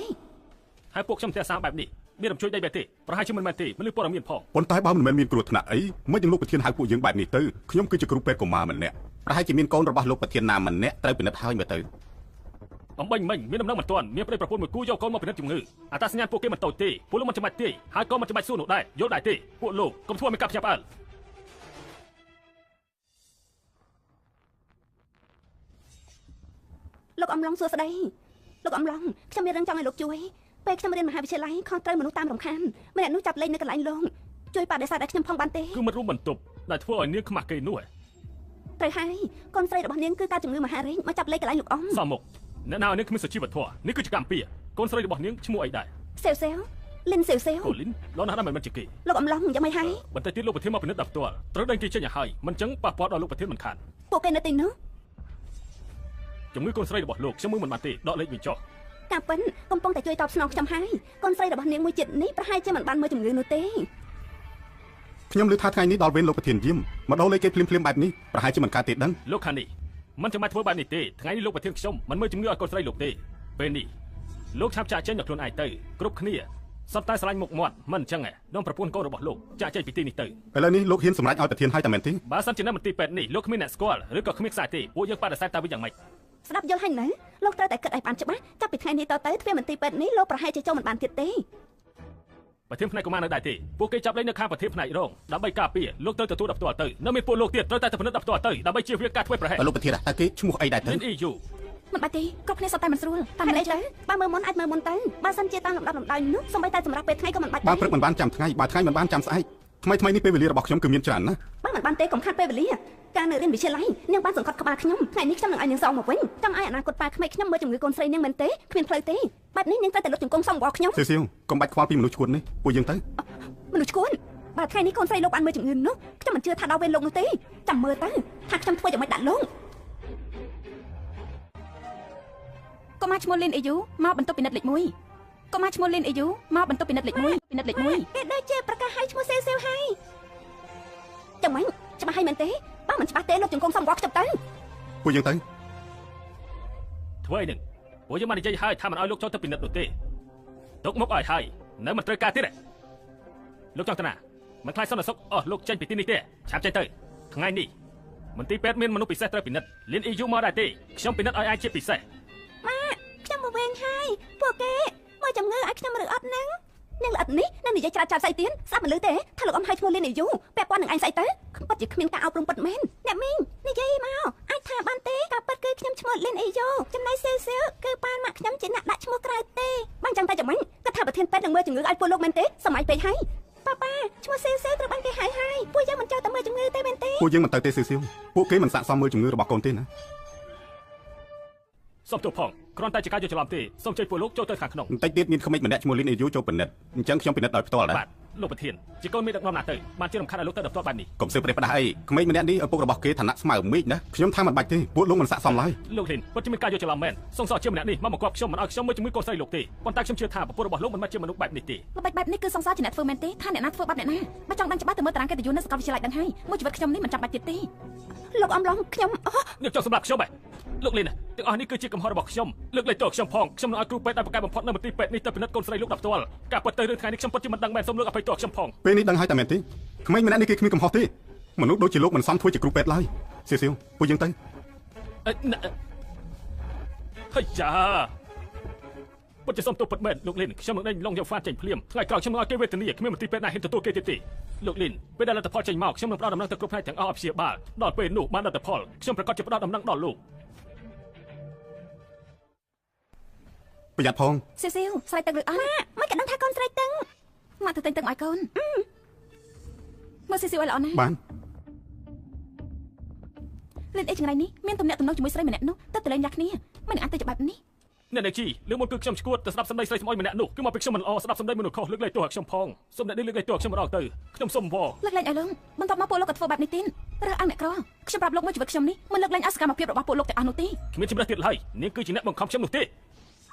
ហើយពួកខ្ញុំផ្ទះសាបែបនេះមានរំជួយដៃបែបទេប្រហែលជាមិនមែនទេមិនលឺព័ត៌មានផង ប៉ុន្តែបើមិនមែនមានគ្រោះថ្នាក់អីមិននឹងលោកប្រធានហៅពួកយើងបែបនេះទៅខ្ញុំគឺជាគ្រូពេទ្យកុមារម្នាក់ប្រហែលជាមានកូនរបស់លោកប្រធានណាម្នាក់ត្រូវពិនិត្យហើយមើលទៅ អំបញ្ញមិញមានដំណឹងមិនទាន់មានប្តីប្រពន្ធមួយគូយកកូនមកពិនិត្យជំងឺអត្តសញ្ញាណពួកគេមិនតូចទេពួកលោកមិនចាំបាច់ទេហើយក៏មិនចាំបាច់សួរនោះដែរយល់ដែរទេពួកលោកកុំធ្វើឲ្យមានការភ្ញាក់ផ្អើល លោកអំឡុងសួស្ដីលោកអំឡុងខ្ញុំមានរឿងចង់ឲ្យលោកជួយពេលខ្ញុំរៀនមហាវិទ្យាល័យខុសត្រូវមនុស្សតាមរំខានម្នាក់នោះចាប់លេងនៅកន្លែងលោកជួយបដិសេធឲ្យខ្ញុំផងបានទេ គឺមិនរួមបន្ទប់ដែលធ្វើឲ្យនាងខ្មាស់គេនោះ ត្រូវហើយកូនស្រីរបស់នាងគឺការជំងឺមហារីកមកចាប់លេងកន្លែងលោកអ៊ំ សមមុខអ្នកណាឲ្យនាងគ្មានសុជីវធម៌នេះគឺជាកម្មពីកូនស្រីរបស់នាងឈ្មោះអីដែរ សេវសេវលិនសេវសេវ កូលីនលោកណាស់មិនមែនជាគេ លោកអំឡុងយ៉ាងម៉េចហើយ បន្តិចទៀតលោកប្រធានមកពិនិត្យដល់ផ្ទាល់ត្រូវដេញគេចេញឲ្យហើយមិនចឹងប៉ះពាល់ដល់លោកប្រធានមិនខាន ពួកគេនៅទីនោះ ជំងឺកូនស្រីរបស់លោកខ្ញុំមើលមិនបានទេដកលេខវិញចុះ ការប៉ិនកំពុងតែជួយតបស្នងខ្ញុំហើយកូនស្រីរបស់នាងមួយចិត្តនេះប្រហែលជាមិនបានមើលជំងឺនោះទេ ខ្ញុំឮថាថ្ងៃនេះដល់វេនលោកប្រធានយាមមកដល់លេខគេភ្លាមបែបនេះប្រហែលជាមិនកើតទេដឹង លោកខាងនេះមិនចាំបាច់ធ្វើបែបនេះទេថ្ងៃនេះលោកប្រធានខ្ញុំមិនមើលជំងឺឲ្យកូនស្រីលោកទេពេលនេះលោកឆាប់ចាក់ចេញដល់ខ្លួនឯងទៅគ្រប់គ្នាសត្វតែស្រឡាញ់មុខមាត់មិនអញ្ចឹងឯងនាំប្រពន្ធកូនរបស់លោកចាក់ចេញពីទីនេះទៅ ឥឡូវនេះលោកហ៊ានសម្រេចឲ្យប្រធានឲ្យតែមែនទេ បើសិនជានៅមន្ទីរពេទ្យនេះលោកគ្មានអ្នកស្គាល់ឬក៏គ្មានខ្សែទេពួកយើងបដិសេធតែវិញយ៉ាងម៉េច ស្ដាប់យល់ហើយនៅលោកត្រូវតែគិតឲ្យបានច្បាស់ចាប់ពីថ្ងៃនេះតទៅទ្វារមន្ទីរពេទ្យនេះលោកប្រហែលជាចូលមិនបានទៀតទេ ប្រធានផ្នែកកុមារនៅដែរទេពួកគេចាប់លេងនៅខាងប្រធានផ្នែករងដើម្បីការពារលោកត្រូវទទួលដល់ផ្ទាល់ទៅនៅមានពួកលោកទៀតត្រូវតែទៅពិនិត្យដល់ផ្ទាល់ទៅដើម្បីជៀសវាងការធ្វើប្រហែស លោកប្រធានតែគេឈ្មោះអីដែរទៅ មាន EU មិនបាច់ទេគ្រប់គ្នាសុទ្ធតែមិនស្រួលតាម តែ ន័ អី យ ទៅបើមើលមុនអាចមើលមុនទៅបើសិនជាតាមលំដាប់លំដោយនោះសូម្បីតែសម្រាប់ពេលថ្ងៃក៏មិនបាច់ បើព្រឹកមិនបានចាំថ្ងៃបើថ្ងៃមិនបានចាំស្អែកថ្មីនេះពេលវេលារបស់ខ្ញុំគឺមានច្រើនណាស់ បើមិនបានទេកុំខាត់ពេលវេលាការនៅរៀនវិទ្យាល័យនាងបានសង្កត់ក្បាលខ្ញុំថ្ងៃនេះខ្ញុំនឹងឲ្យនាងសងមកវិញចង់ឲ្យអនាគតប៉ាក្មេកខ្ញុំមើលជំងឺកូនស្រីនាងមែនទេគ្មានផ្លូវទេបែបនេះនាងត្រូវតែលុបជង្គង់សំរបស់ខ្ញុំ សៀវកុំបាច់ខ្វល់ពីមនុស្សឈួននេះពួកយើងទៅ មនុស្សឈួនបើថ្ងៃនេះកូនស្រីលោកបានមើលជំងឺនោះខ្ញុំមិនជឿថាដល់វេនលោកនោះទេចាំមើលទៅថាខ្ញុំធ្វើយ៉ាងម៉េចដាក់លោក កុមារឈ្មោះលីនអ៊ីយូមកបន្ទប់ពិនិត្យលេខ1កុមារឈ្មោះលីនអ៊ីយូមកបន្ទប់ពិនិត្យលេខ1ពិនិត្យលេខ1 គេដូចជាប្រកាសឲ្យឈ្មោះសេវសេវហើយចាំមិនច្បាស់ហើយមែនទេបើមិនច្បាស់ទេលោកជង្គង់សំរបស់ខ្ញុំទៅ ពួកយើងទៅ ធ្វើអីនឹងពួកយើងបាននិយាយហើយថាមិនឲ្យលោកចូលទៅពិនិត្យនោះទេទុកមុខឲ្យហើយនៅមិនត្រូវការទៀតទេលោកចង់ទៅណាមិនខ្លាចសន្តិសុខអស់លោកចេញពីទីនេះទេឆាប់ចេញទៅថ្ងៃនេះមន្ទីរពេទ្យមានមនុស្សពិសេសត្រូវពិនិត្យលៀន EU មកដែរទេខ្ញុំពិនិត្យឲ្យអាចជាពិសេស ម៉ាខ្ញុំមកវិញហើយពួកគេមកជំងឺឲ្យខ្ញុំឬអត់ហ្នឹងនាងល្អិតនេះនឹងនិយាយច្រាត់ស្អីទៀតស្ដាប់មិនឮទេថាលោកអ៊ំហៅឈ្មោះលីនអ៊ីយូពាក់ព័ន្ធនឹងឯងស្អីទៅពិតជាគ្មានការអប់រំពិតមែនអ្នកមីងនិយាយមកអាចថាបានទេការពិតគឺខ្ញុំឈ្មោះលីនអ៊ីយូចំណែកសេវសេវគឺប៉ាម៉ាក់ខ្ញុំជាអ្នកដាក់ឈ្មោះក្រៅទេបានចឹងតែចាំមិញគាត់ថាប្រធានពេទ្យនឹងមើលជំងឺឲ្យពួកលោកមែនទេសម័យពេកហើយប៉ាឈ្មោះសេវសេវត្រូវបានគេហៅហើយពួកយើងមិនចូលទៅមើលជំងឺទេមែនទេ ពួកយើងមិនទៅទេសៀវពួកគេមិនស័ក្តិសមមើលជំងឺរបស់កូនទេណា សុំទោសផងគ្រាន់តែជាការយល់ច្រឡំទេសូមជួយពួកលោកចូលទៅខាងក្នុង បន្តិចទៀតមានក្មេងម្នាក់ឈ្មោះលីនអេយូចូលពិនិត្យអញ្ចឹងខ្ញុំពិនិត្យដោយផ្ទាល់ដែរ បាទលោកប្រធានជាកូនមានដឹកនាំណាទៅបានជារំខានឲ្យលោកទៅដល់ផ្ទាល់បែបនេះ កុំសើប្រេះផ្ដាស់អីក្មេងម្នាក់នេះឪពុរបស់គេឋានៈស្មើមេឃណាខ្ញុំថាមិនបាច់ទេពួកលោកមិនស័ក្តិសមឡើយ លោកលីនពិតជាមានការយល់ច្រឡំមែនសង្ស័យជាម្នាក់នេះមកបង្គាប់ខ្ញុំមិនឲ្យខ្ញុំមើលជាមួយកូនស្រីលោកទេប៉ុន្តែខ្ញុំជឿថាប្រពន្ធរបស់លោកមិនមែនជាមនុស្សបែបនេះទេ ល្បិចបែបនេះគឺសង្សារជាអ្នកធ្វើមែនទេថាអ្នកណាធ្វើបាបអ្នកណាបើចង់ដឹងច្បាស់ទៅមើលតារាងកិត្តិយសនៅសាកលវិទ្យាល័យដឹងហើយមួយជីវិតខ្ញុំនេះមិនចាំបាច់ទៀតទេ លោកអំឡុងខ្ញុំ អ្នកចង់សម្រាប់ខ្ញុំហ៎លោកលីនទាំងអស់នេះគឺជាកំហុសរបស់ខ្ញុំលើកលែងទោសខ្ញុំផងខ្ញុំនឹងឲ្យគ្រូពេទ្យដែលប្រកែកបំផុតនៅមន្ទីរពេទ្យនេះទៅពិនិត្យកូនស្រីលោកដល់ផ្ទាល់ការពិតទៅរឿងថ្ងៃនេះខ្ញុំពិតជាមិនដឹងមែនសូមលោកអភ័យទោសខ្ញុំផង ពេលនេះដឹងហើយតែមែនទេក្មេងម្នាក់នេះគេគ្មានកំហុសទេមនុស្សដូចជាលោកមិនសមធ្វើជាគ្រូពេទ្យឡើយសៀវពួកយើងទៅ ហើយចាពិតជាសូមទោសពិតមែនលោកលីនខ្ញុំនឹងដេញឡងយកហ្វានចេញភ្លាមថ្ងៃក្រោយខ្ញុំនឹងឲ្យគេវេទនាគ្មានមន្ទីរពេទ្យណាហ៊ានទទួលគេទៀតទេលោកលីនពេលដែលលទ្ធផលចេញមកខ្ញុំនឹងផ្ដល់ដំណឹងទៅគ្រប់ផ្នែកទាំងអស់ឲ្យព្យាបាលដល់ពេលនោះបានលទ្ធផលខ្ញុំប្រកាសជាផ្ដល់ដំណឹងដល់លោក ប្រយ័ត្នផង សៀវស្រ័យទឹកឬអត់មិនក៏ដឹងថាកូនស្រ័យទឹកមកទៅទិញទឹកឲ្យកូនមើលសៀវឲ្យល្អណាស់ បាន លិនអីចង្រៃនេះមានទំនាក់ទំនងជាមួយស្រីម្នាក់នោះទៅលេងយ៉ាគ្នាមិនអាចទៅច្បាប់នេះ អ្នកនាងជីលើមុនគឺខ្ញុំឈួតទៅស្ដាប់សម្ដីស្រីស្មោចម្នាក់នោះគឺមកពីខ្ញុំមិនល្អស្ដាប់សម្ដីមនុស្សខុសលើកលែងទោសឲ្យខ្ញុំផងសូមអ្នកនេះលើកលែងទោសឲ្យខ្ញុំម្ដងទៅខ្ញុំសូមវល់ លើកលែងឲ្យលងបន្ទាប់មកពួកលោកក៏ធ្វើបែបនេះទៀតរើសអើងអ្នកក្រខ្ញុំប្រាប់លោកមួយជីវិតខ្ញុំនេះមិនលើកលែងអសកម្មភាពរបស់ពួកលោកទាំងអស់នោះទេ គ្មានជំនឿទៀតឡើយនាងគឺជាអ្នកបង្ខំខ្ញុំនោះទេ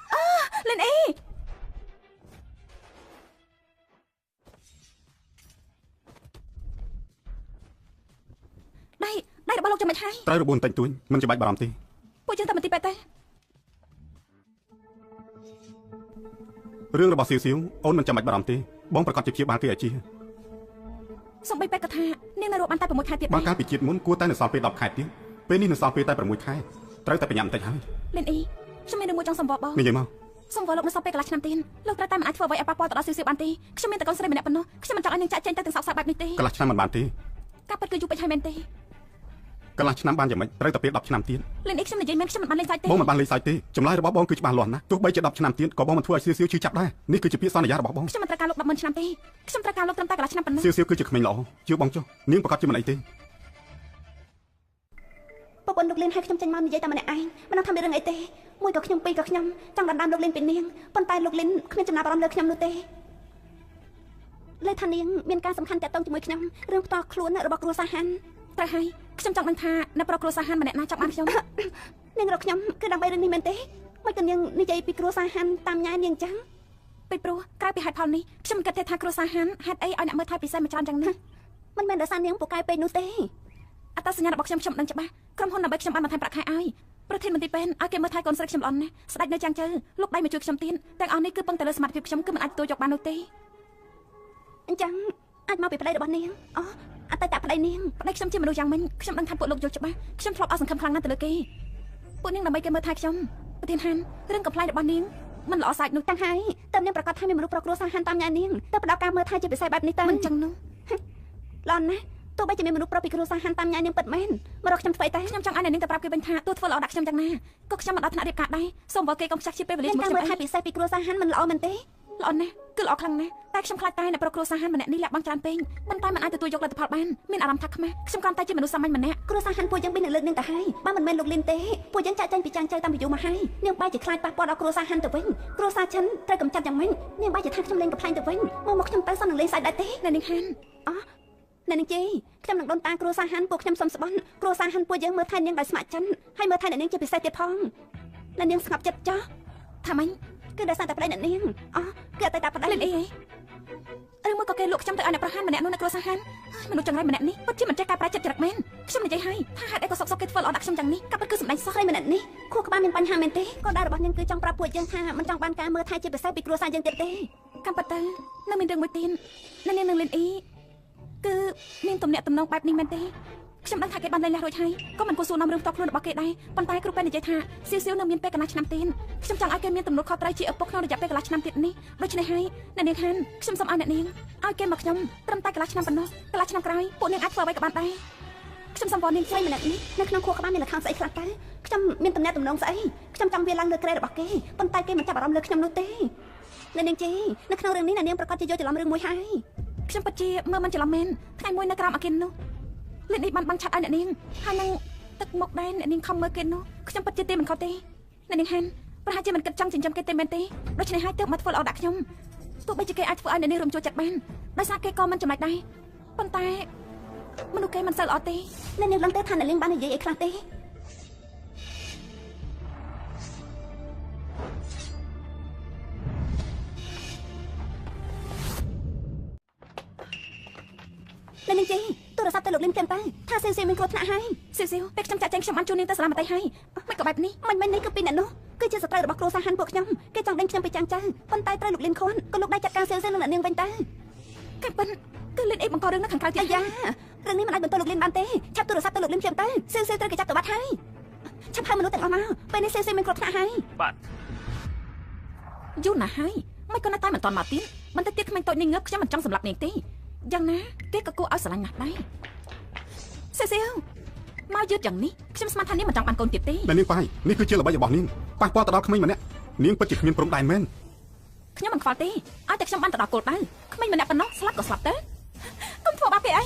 លិនអីដៃរបស់លោកចាំមិនហើយ ត្រូវរបួនតែងទួញមិនចាំបាច់បារម្ភទេ ពួកយើងទៅមន្ទីរពេទ្យទៅ រឿងរបស់សៀវអូនមិនចាំបាច់បារម្ភទេបងប្រកាសជាព្យាបាលគេឲ្យជា សំបីពេទ្យក៏ថានាងនៅរកបានតែ6ខែទៀត បើការពិជាតិមុនគួរតែនៅសល់ពេល10ខែទៀតពេលនេះនៅសល់ពេលតែ6ខែត្រូវតែប្រញាប់បន្តិចហើយ លិនអីខ្ញុំមានរឿងមួយចង់សម្បបបង និយាយមក សូមវល់លោកនៅសល់ពេលកន្លះឆ្នាំទៀតលោកត្រូវតែមិនអាចធ្វើអ្វីឲ្យប៉ះពាល់ទៅដល់សៀវបានទេខ្ញុំមានតែកូនស្រីម្នាក់ប៉ុណ្ណោះខ្ញុំមិនចង់ឲ្យនាងចាក់ចេញទៅទាំងសោកសៅបែបនេះទេ កន្លះឆ្នាំមិនបានទេ ការពិតគឺយូរពេកហើយមែនទេ កន្លះឆ្នាំបានយ៉ាងម៉េចត្រូវតែពេល10ឆ្នាំទៀត លិនអីខ្ញុំនិយាយមែនខ្ញុំមិនបានលេងសាច់ទេ បងមិនបានលេងសើចទេចម្លើយរបស់បងគឺច្បាស់លាស់ណាស់ទោះបីជា10ឆ្នាំទៀតក៏បងមិនធ្វើឲ្យសៀវឈឺចាប់ដែរនេះគឺជាពាក្យសន្យារបស់បង ខ្ញុំមិនត្រូវការលោក100000ឆ្នាំទេខ្ញុំត្រូវការលោកត្រឹមតែកន្លះឆ្នាំប៉ុណ្ណោះ សៀវគឺជាក្មេងល្អជឿបងចុះនាងប្រកាសជាមិនអីទេ ប្រពន្ធលោកលីនឲ្យខ្ញុំចេញមកនិយាយតែម្នាក់ឯងមិនដឹងថាមានរឿងអីទេមួយក៏ខ្ញុំពីរក៏ខ្ញុំចង់ដណ្ដើមលោកលីនពីនាងប៉ុន្តែលោកលីនគ្មានចំណាប់អារម្មណ៍លើខ្ញុំនោះទេលើថានាងមានការសំខាន់តាក់ទងជាមួយខ្ញុំរឿងផ្ទាល់ខ្លួនរបស់គ្រួសារហាន់ ត្រូវហើយខ្ញុំចង់ដឹងថានៅប្រុសគ្រួសារហាន់ម្នាក់ណាចង់បានខ្ញុំ នាងរកខ្ញុំគឺដើម្បីរឿងនេះមែនទេមិនក៏នាងនិយាយពីគ្រួសារហាន់តាមញ៉ានាងចឹង ពីព្រោះក្រៅពីហេតុផលនេះខ្ញុំមិនគិតទេថាគ្រួសារហាន់ហេតុអីឲ្យអ្នកមើលថែពិសេសមួយច្រើនចឹងនេះ មិនមែនដោយសារនាងពូកែពេកនោះទេ អត្តសញ្ញាណរបស់ខ្ញុំដឹងច្បាស់ក្រុមហ៊ុនដើម្បីខ្ញុំបានបន្ថែមប្រាក់ខែឲ្យប្រធានមន្ទីរពេទ្យឲ្យគេមើលថែកូនស្រីខ្ញុំល្អណាស់ស្ដេចនៅចាំងជើលោកដៃមកជួយខ្ញុំទៀតទាំងអស់នេះគឺពឹងតែលើសមត្ថភាពខ្ញុំគឺមិនអាចទទួលយកបាននោះទេ អញ្ចឹងអាចមកពីប្តីរបស់នាងអូអតីតប្តីនាង ប្តីខ្ញុំជាមនុស្សយ៉ាងម៉េចខ្ញុំដឹងថាពួកលោកយល់ច្បាស់ខ្ញុំធ្លាប់អស់សង្ឃឹមខ្លាំងណាស់ទៅលើគេពួកនាងដើម្បីគេមើលថែខ្ញុំប្រធានហាន់រឿងកំ pl ៃរបស់នាងមិនល្អសាច់នោះតាំងហើយតើនាងប្រកាសថាមានមនុស្សប្រុសគ្រួសារហាន់តាមញ៉ានាងទៅផ្ដល់ការមើលថែជាពិសេសបែបនេះតើមិនចឹងនោះល្អណាស់ទោះបីជាមានមនុស្សប្រុសពីគ្រួសារហាន់តាមញ៉ានាងពិតមែនមករកខ្ញុំធ្វើតែខ្ញុំចង់ឲ្យនាងទៅប្រាប់គេវិញថាទោះធ្វើល្អដាក់ខ្ញុំចឹងណាក៏ខ្ញុំមិនដល់ថ្នាក់រៀបការដែរសូមបើគេកុំខ្ជះជាពេលវេលាជាមួយខ្ញុំឯងពិសេសពីគ្រួសារហាន់មិនល្អមែនទេល្អណាស់គឺល្អខ្លាំងណាស់តែខ្ញុំខ្លាចតែអ្នកប្រុសគ្រួសារហាន់ម្នាក់នេះលាក់បាំងច្រើនពេកប៉ុន្តែមិនអាចទទួលយកលទ្ធផលបានមានអារម្មណ៍ថាខ្មាស់ខ្ញុំគ្រាន់តែជាមនុស្សសាមញ្ញម្នាក់គ្រួសារហាន់ពួកយើងមាននឹងលើកនាងទៅហើយបើមិនមែនលោកលីនទេពួកយើងចាក់ចេញពីចាំងចៅតាមពីយូរមកហើយនាងបែរជាខ្លាចប៉ះពាល់ដល់គ្រួសារហាន់ទៅវិញគ្រួសារចិនត្រូវកំចាត់យ៉ាងម៉េចនាងបែរជាថាខ្ញុំលេងកំ pl ៃទៅវិញមកខ្ញុំទៅសោះនឹងលេងសាច់ដែរទេអ្នកនាងហាន់អូអ្នកនាងជីខ្ញុំនឹងដូនតាគ្រួសារហាន់ពួកខ្ញុំសុំស្បន់គ្រួសារហាន់ពួកយើងមើលថែនាងដោយស្ម័គ្រចិត្តហើយមើលថែអ្នកនាងជាពិសេសទៀតផងអ្នកនាងស្ងប់ចិត្តចុះថាម៉េចគឺដោយសារតែប្តីអ្នកនាងអូគឺអតីតប្តីលេងអីហីឬមកក៏គេលក់ខ្ញុំទៅឲ្យអ្នកប្រហានម្នាក់នោះនៅគ្រួសារហាន់មនុស្សចង្រៃម្នាក់នេះពិតជាមិនចេះការប្រាចិត្តចរិតមែនខ្ញុំនិយាយឲ្យថាហេតុអីក៏សុកសុកគេធ្វើល្អដាក់ខ្ញុំយ៉ាងនេះក៏ពិតគឺសម្ដែងសោះស្រីម្នាក់នេះខួរក្បាលមានបញ្ហាមែនទេក៏ដែររបស់នាងគឺចង់ប្រាប់ពួកយើងថាមិនចង់បានការមើលថែជាពិសេសពីគ្រួសារយើងទៀតទេកំប៉ុន្តែនៅមានរឿងមួយទៀតអ្នកនាងនឹងលេងអីគឺមានទំនាក់ទំនងបែបនេះមែនទេខ្ញុំដឹងថាគេបានលេងលះរួចហើយក៏មិនគួរសួរនាំរឿងផ្ទាល់ខ្លួនរបស់គេដែរប៉ុន្តែគ្រូពេទ្យនិយាយថាសៀវនៅមានពេលកន្លះឆ្នាំទៀតខ្ញុំចង់ឲ្យគេមានទំនួលខុសត្រូវជាឪពុកក្នុងរយៈពេលកន្លះឆ្នាំទៀតនេះដូច្នេះហើយអ្នកនាងហានខ្ញុំសូមឲ្យអ្នកនាងឲ្យគេមកខ្ញុំត្រឹមតែកន្លះឆ្នាំប៉ុណ្ណោះកន្លះឆ្នាំក្រោយពួកនាងអាចធ្វើអ្វីក៏បានដែរខ្ញុំសូមវល់នាងស្រីម្នាក់នេះនៅក្នុងខួរក្បាលមានលក្ខណៈស្អីខ្លះទៅខ្ញុំមានទំនាក់ទំនងស្អីខ្ញុំចង់វាឡើងលើក្រែរបស់គេប៉ុន្តែគេមិនចាប់អារម្មណ៍លើខ្ញុំនោះទេអ្នកនាងជីនៅក្នុងរឿងនេះអ្នកនាងប្រកាសជាយកច្រឡំរឿងមួយហើយខ្ញុំពិតជាមើលមិនច្រឡំមែនថ្ងៃមួយនៅក្រោមអាគារនោះលេននេះបានបាំងឆាត់ឲ្យអ្នកនាងហើយនឹងទឹកមុខដែរអ្នកនាងខំមើលគេនោះខ្ញុំពិតជាទេមិនខុសទេ អ្នកនាងហានប្រហែលជាមិនគិតចង់ចិញ្ចឹមគេទេមែនទេដូច្នេះហើយទើបមកធ្វើល្អដាក់ខ្ញុំទោះបីជាគេអាចធ្វើឲ្យអ្នកនាងរំជួលចិត្តបានដោយសារគេក៏មិនចំណេញដែរប៉ុន្តែមនុស្សគេមិនសូវល្អទេអ្នកនាងដឹងទេថាអ្នកនាងបាននិយាយអីខ្លះទេអ្នកនាងជីទូរស័ព្ទទៅលោកលីនខ្ញុំទៅថាស៊ីវស៊ីមានគ្រោះថ្នាក់ហើយស៊ីវស៊ីពេលខ្ញុំចាក់ចែងខ្ញុំបានជួននាងទៅសាលាមត្តេយ្យហើយមិនក៏បែបនេះមិននេះគឺពីអ្នកនោះគឺជាសត្រូវរបស់គ្រួសារហាន់ពួកខ្ញុំគេចង់ដេញខ្ញុំពីចាំងចៅប៉ុន្តែត្រូវលោកលីនខនក៏លោកដែរចាត់ការស៊ីវស៊ីនឹងអ្នកនាងវិញទៅកាពិនគឺលីនអីបង្ករឿងនៅខាងក្រៅទៀតយ៉ារឿងនេះមិនអាចបន្តលោកលីនបានទេឆាប់ទូរស័ព្ទទៅលោកលីនខ្ញុំទៅស៊ីវស៊ីត្រូវគេចាប់ទៅបាត់ហើយឆាប់ហៅមនុស្សទាំងអស់មកពេលនេះស៊ីវស៊ីមានគ្រោះថ្នាក់ហើយបាទយូរណាស់ហើយមិនក៏នៅតែមិនតាន់មកទៀតបន្តិចទៀតក្មេងតូចនេះងើបខ្ញុំមិនចង់សម្លាប់នាងទេយ៉ាងណាគេក៏គួរឲ្យស្រឡាញ់ណាស់ដែរស៊ីវស៊ីមកយឺតយ៉ាងនេះខ្ញុំស្មានថានាងមិនចង់បានកូនទៀតទេនាងប៉ាយនេះគឺជាល្បិចរបស់នាងប៉ះពាល់ទៅដល់ក្មេងម្នាក់នាងពិតជាគ្មានព្រំដែនមែនខ្ញុំមិនខ្វល់ទេឲ្យតែខ្ញុំបានទៅដល់គោលដៅក្មេងម្នាក់ប៉ុណ្ណោះស្លាប់ក៏ស្លាប់ទៅកុំធ្វើបាបគេអី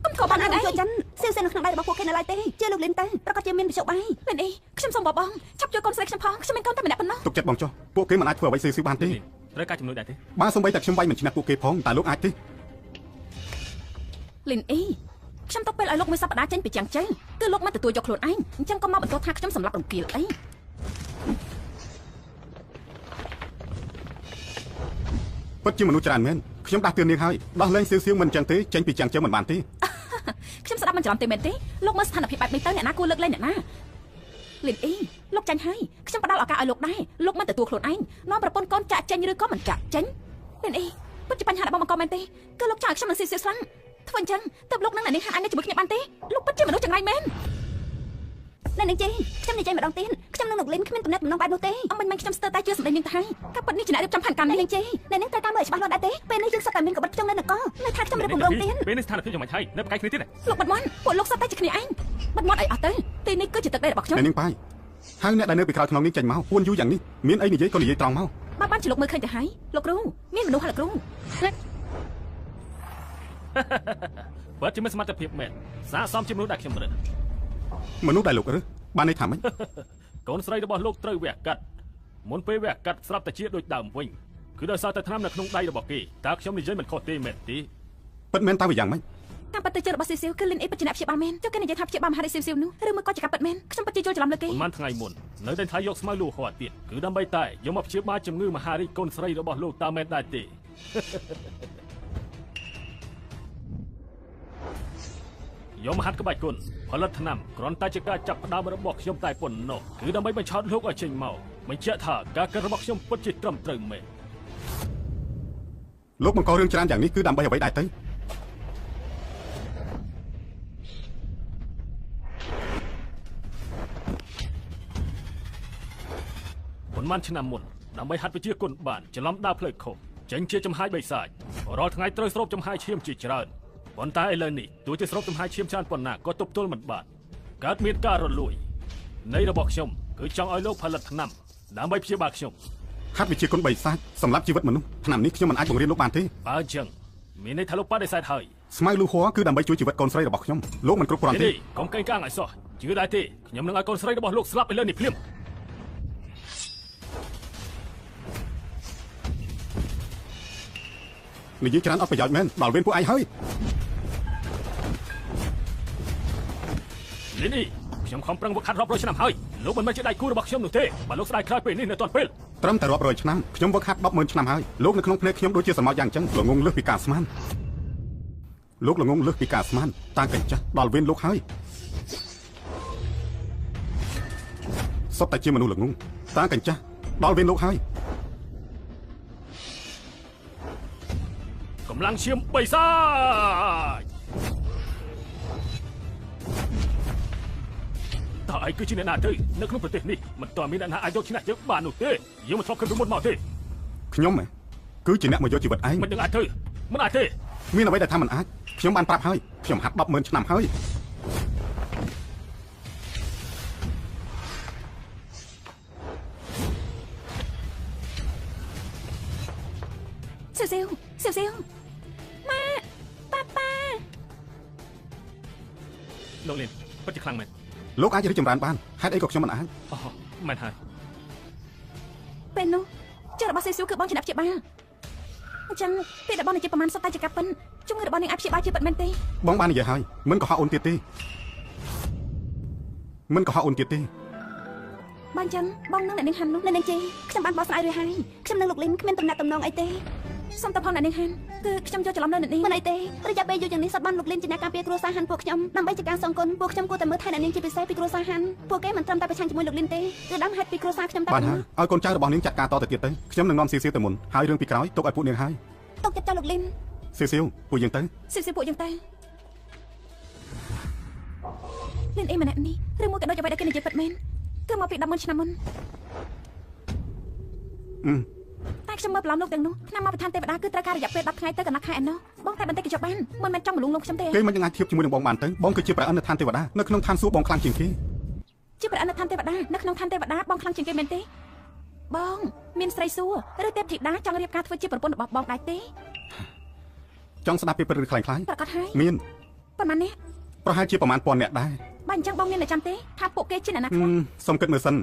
កុំធ្វើបាបអីចិនស៊ីវស៊ីនៅក្នុងដៃរបស់ពួកគេនៅឡើយទេជាលោកលីនទៅប្រកាសជាមានវិសុបាយលីនអីខ្ញុំសូមបងឆាប់ជួយកូនស្រីខ្ញុំផងខ្ញុំមានកូនតែម្នាក់ប៉ុណ្ណោះទុកចិត្តបងចុះពួកគេមិនអាចធ្វើអ្វីស៊ីវបានទេត្រូវការជំនួយដែរទេបើសូម្បីតែខ្ញុំវាយមិនឈ្នះពួកគេផងតើលោកអាចទេលីនអីខ្ញុំទុកពេលឲ្យលោកមួយសប្តាហ៍ចេញពីចាំងជើងគឺលោកមកទទួលយកខ្លួនឯងអញ្ចឹងក៏មកបន្ទោសថាខ្ញុំសម្លាប់រំគាលអីពិតជាមនុស្សច្រើនមែនខ្ញុំដាស់តឿននាងហើយដោះលែងស៊ីវមិនអញ្ចឹងទេចេញពីចាំងជើងមិនបានទេខ្ញុំស្ដាប់មិនច្រឡំទេមែនទេលោកមើលស្ថានភាពបែបនេះទៅអ្នកណាគួរលើកលែងអ្នកណាលីនអីលោកចាញ់ហើយខ្ញុំផ្ដល់ឱកាសឲ្យលោកដែរលោកមិនទទួលខ្លួនឯងនាំប្រពន្ធកូនចាក់ចេញឬក៏មិនចាក់ចេញលីនអីពិតជាបញ្ហារបស់បង្កមែនទេគឺលោកចង់ឲ្យខ្ញុំនឹងស៊ីវស្លាំងធ្វើអញ្ចឹងតើលោកនឹងអ្នកនាងហាក់អាចជាមួយគ្នាបានទេលោកពិតជាមនុស្សចង្រៃមែនអ្នកនាងជីខ្ញុំនិយាយម្ដងទៀតខ្ញុំនឹងលោកលីនគ្មានទំនាក់ទំនងបែបនោះទេអមិនខ្ញុំស្ទើរតែជឿសម្ដីនាងទៅហើយការពិតនេះជាអ្នករៀបចំផែនការនេះនាងជីអ្នកនាងត្រូវការមើលច្បាស់លាស់ដែរទេពេលនេះយើងសឹកតែមានក្បត់ខ្ចង់នៅនគរនៅថាខ្ញុំរៀបរំលងទៀតពេលនេះស្ថានភាពយ៉ាងម៉េចហើយនៅប្រកែកគ្នាទៀតលោកបាត់មាត់ពួកលោកសឹកតែជាគ្នាឯងបាត់មាត់អីអស់ទៅទីនេះគឺជាទឹកដីរបស់ខ្ញុំអ្នកនាងប៉ាយហើយអ្នកដែលនៅពីក្រោយខ្នងនេះចេញមកពួនយូរយ៉ាងនេះមានអីនិយាយក៏និយាយត្រង់មកបានជាលោកមើលឃើញទៅហើយលោកគ្រូមានមនុស្សហើយលោកគ្រូបើជាមិនសមត្ថភាពមែនសាកសមជាមនុស្សដែលខ្ញុំរឹកមនុស្សដែលលោករឹសបានន័យថាម៉េចកូនស្រីរបស់លោកត្រូវវះកាត់មុនពេលវះកាត់ស្រាប់តែជាដូចដើមវិញគឺដោយសារតែថ្នាំនៅក្នុងដៃរបស់គេតើខ្ញុំនិយាយមិនខុសទេមែនទេពិតមែនតើវាយ៉ាងម៉េចតាមពិតទៅជារបស់ស៊ីវគឺលីនអ៊ីពិតជាអ្នកព្យាបាលមែនចុះគេនិយាយថាព្យាបាលមហារីស៊ីវនោះឬមួយក៏ជាការពិតមែនខ្ញុំពិតជាយល់ច្រឡំលើគេប៉ុន្មានថ្ងៃមុននៅតែថាយកស្មៅលូហត់ទៀតគឺដើម្បីតែយកមកព្យាបាលជំងឺមហារីកកូនស្រីរបស់លោកតើមែនដែរទេយកមកហាត់ក្បាច់គុណផលិតថ្នាំគ្រាន់តែជាការចាប់ផ្ដើមរបស់ខ្ញុំតែប៉ុណ្ណោះគឺដើម្បីបញ្ឆោតលោកឲ្យចេញមកបញ្ជាក់ថាការកិនរបស់ខ្ញុំពិតជាត្រឹមត្រូវមែនលោកបង្ករឿងច្រើនយ៉ាងនេះគឺដើម្បីអ្វីដែរទៅប៉ុន្មានឆ្នាំមុនដើម្បីហាត់វិជ្ជាគុណបានច្រឡំដើរផ្លូវខុសចេញជាចំហាយបិសាចរាល់ថ្ងៃត្រូវស្រូបចំហាយឈាមជាច្រើនប៉ុន្តែឥឡូវនេះទោះជាស្រូបចំហាយឈាមច្រើនប៉ុណ្ណាក៏ទប់ទល់មិនបានកើតមានការរលួយនៃរបស់ខ្ញុំគឺចង់ឲ្យលោកផលិតថ្នាំដើម្បីព្យាបាលខ្ញុំហាត់វិជ្ជាគុណបិសាចសម្រាប់ជីវិតមនុស្សថ្នាំនេះខ្ញុំមិនអាចបង្រៀនលោកបានទេបើអញ្ចឹងមានន័យថាលោកបដិសេធហើយស្មៅលូហួរគឺដើម្បីជួយជីវិតកូនស្រីរបស់ខ្ញុំលោកមិនគ្រប់គ្រាន់ទេកុំកេងកាងឲ្យសោះជឿដែរទេខ្ញុំនឹងឲ្យកូនស្រីរបស់លោកស្លាប់ឥឡូវនេះភ្លាមនិយាយច្រើនអត់ប្រយោជន៍មែនដល់វេនពួកឯងហើយលីនីខ្ញុំខំប្រឹងវឹកហាត់រាប់រយឆ្នាំហើយលោកមិនមែនជាដៃគូរបស់ខ្ញុំនោះទេបើលោកស្ដាយក្រោយពេលនេះនៅទាន់ពេលត្រឹមតែរាប់រយឆ្នាំខ្ញុំវឹកហាត់ 100000 ឆ្នាំហើយលោកនៅក្នុងភ្នែកខ្ញុំដូចជាស្រមោចយ៉ាងចឹងល្ងងលើសពីការស្មានលោកល្ងងលើសពីការស្មានតាំងកញ្ចាស់ដល់វេនលោកហើយសុទ្ធតែជាមនុស្សល្ងងតាំងកញ្ចាស់ដល់វេនលោកហើយកម្លាំងឈាមបិសាចតើឯងគឺជាអ្នកណាទៅនៅក្នុងប្រទេសនេះមិនទាន់មានអ្នកណាអាចយកឈ្នះយើងបាននោះទេយើងមិនធ្លាប់ឃើញពីមុនមកទេខ្ញុំគឺជាអ្នកមកយកជីវិតឯងមិនដឹងអាចទៅមិនអាចទេមានអ្វីដែលថាមិនអាចខ្ញុំបានប្រាប់ហើយខ្ញុំហាត់ 100000 ឆ្នាំហើយស៊ីវម៉ាប៉ាលោកលីនពិតជាខ្លាំងមែន លោកអាចរីកចម្រើនបានហេតុអីក៏ខ្ញុំមិនអាច អូមិនហើយ ពេលនោះចិត្តរបស់សេស៊ូគឺបងឆ្លាប់ជាបាលអញ្ចឹងពេលដែលបងនិយាយប្រមាណសុទ្ធតែជាការពិនជំងឺរបស់នាងអាចព្យាបាលជាពិតមែនទេ បងបាននិយាយហើយមិនកុហកអូនទៀតទេមិនកុហកអូនទៀតទេ បើអញ្ចឹងបងនឹងអ្នកនាងហាន់នោះអ្នកនាងជេខ្ញុំបានបោះស្រាយរួចហើយខ្ញុំនឹងលោកលីនគ្មានតំណែងតំណងអីទេសុំតផងអ្នកនាងហាន់គឺខ្ញុំយកច្រឡំនៅអ្នកនាងមិនអីទេរយៈពេលយូរយ៉ាងនេះសតបានលោកលីនជាអ្នកការពារគ្រួសារហាន់ពួកខ្ញុំដើម្បីជាការសងគុណពួកខ្ញុំគួរតែមើលថែអ្នកនាងជាពិសេសពីគ្រួសារហាន់ពួកគេមិនត្រឹមតែប្រឆាំងជាមួយលោកលីនទេគឺដើមហេតុពីគ្រួសារខ្ញុំតែ បាន ប៉ុណ្ណោះ ហើយឲ្យកូនចៅរបស់នាងចាត់ការតទៅទៀតទៅខ្ញុំនឹងនាំស៊ីសៀវទៅមុនហើយរឿងពីក្រោយទុកឲ្យពួកនាងហើយ ទុកចិត្តចោលលោកលីន ស៊ីសៀវពួកយើងទៅ ស៊ីស៊ីពួកយើងទៅលីនអីម្នាក់នេះឬមួយក៏ដូចអ្វីដែលគេនិយាយពិតមែនគឺមកពី10មុនឆ្នាំមុនតែខ្ញុំមើលប្រឡំលោកទាំងនោះឆ្នាំមកប្រធានទេវតាគឺត្រូវការរយៈពេល10ថ្ងៃទៅកន្លះខែឯណោះបងតែបន្តិចក៏ចប់បានមិនមែនចង់មលងលោកខ្ញុំទេ គេមិននឹងអាចធៀបជាមួយនឹងបងបានទៅបងគឺជាប្រអិននៅឋានទេវតានៅក្នុងឋានសួគ៌បងខ្លាំងជាងគេ ជាប្រអិននៅឋានទេវតានៅក្នុងឋានទេវតាបងខ្លាំងជាងគេមែនទេបងមានស្រីសួរឬទេពធីតាចង់រៀបការធ្វើជាប្រពន្ធរបស់បងដែរទេ ចង់ស្ដាប់ពីព្រឹកខ្លាំងខ្លាំង ប្រកាសហើយ មាន ប៉ុន្មាននេះ ប្រហែលជាប្រមាណ1000នាក់ដែរ បើអញ្ចឹងបងមានតែចាំទេថាពួកគេជាអ្នកណាខ្លះ សុំគិតមើលសិន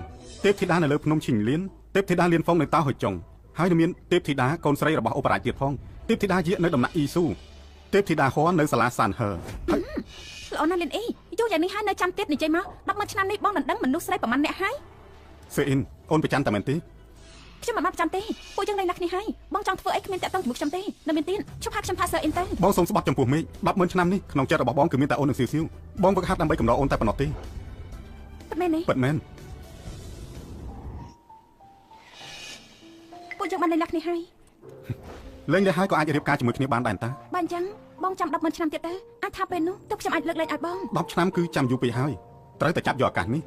ទេពធីតានៅលើភ្នំឈិញលៀនទេពធីតាលៀនហ្វុងនៅតោហុចចុងហើយនៅមានទេពធីតាកូនស្រីរបស់អូបារ៉ាទៀតផងទេពធីតាយាកនៅដំណាក់អ៊ីស៊ូទេពធីតាហួរនៅសាលាសានហឺហើយ ល្អណាស់លៀនអីយូរយ៉ាងនេះហើយនៅចាំទៀតនិយាយមក10ឆ្នាំនេះបងដណ្ដឹងមនុស្សស្រីប្រមាណអ្នកហើយ សេអ៊ីនអូនប្រចាំតែមែនទេ ខ្ញុំមិនបានប្រចាំទេពួកយើងលែងលះគ្នាហើយបងចង់ធ្វើអីគ្មានតាក់ទងជាមួយខ្ញុំទេនៅមានទៀតជប់ហៅខ្ញុំថាសើអ៊ីនទៅ បងសូមស្បត់ចំពោះមេឃ100000ឆ្នាំនេះក្នុងចិត្តរបស់បងគឺមានតែអូននឹងស៊ីសៀវបងវឹកហាត់ដើម្បីកំដរអូនតែប៉ុណ្ណោះទេ ពិតមែនទេ ពិតមែន ពួកយើងបានលែងលះគ្នាហើយ លេងដែរហើយក៏អាចរៀបការជាមួយគ្នាបានដែរតា បើអញ្ចឹងបងចាំ100000ឆ្នាំទៀតទៅអាចថាពេលនោះទើបខ្ញុំអាចលើកលែងឲ្យបង 10ឆ្នាំគឺចាំយូរពេកហើយត្រូវតែចាប់យកឱកាសនេះ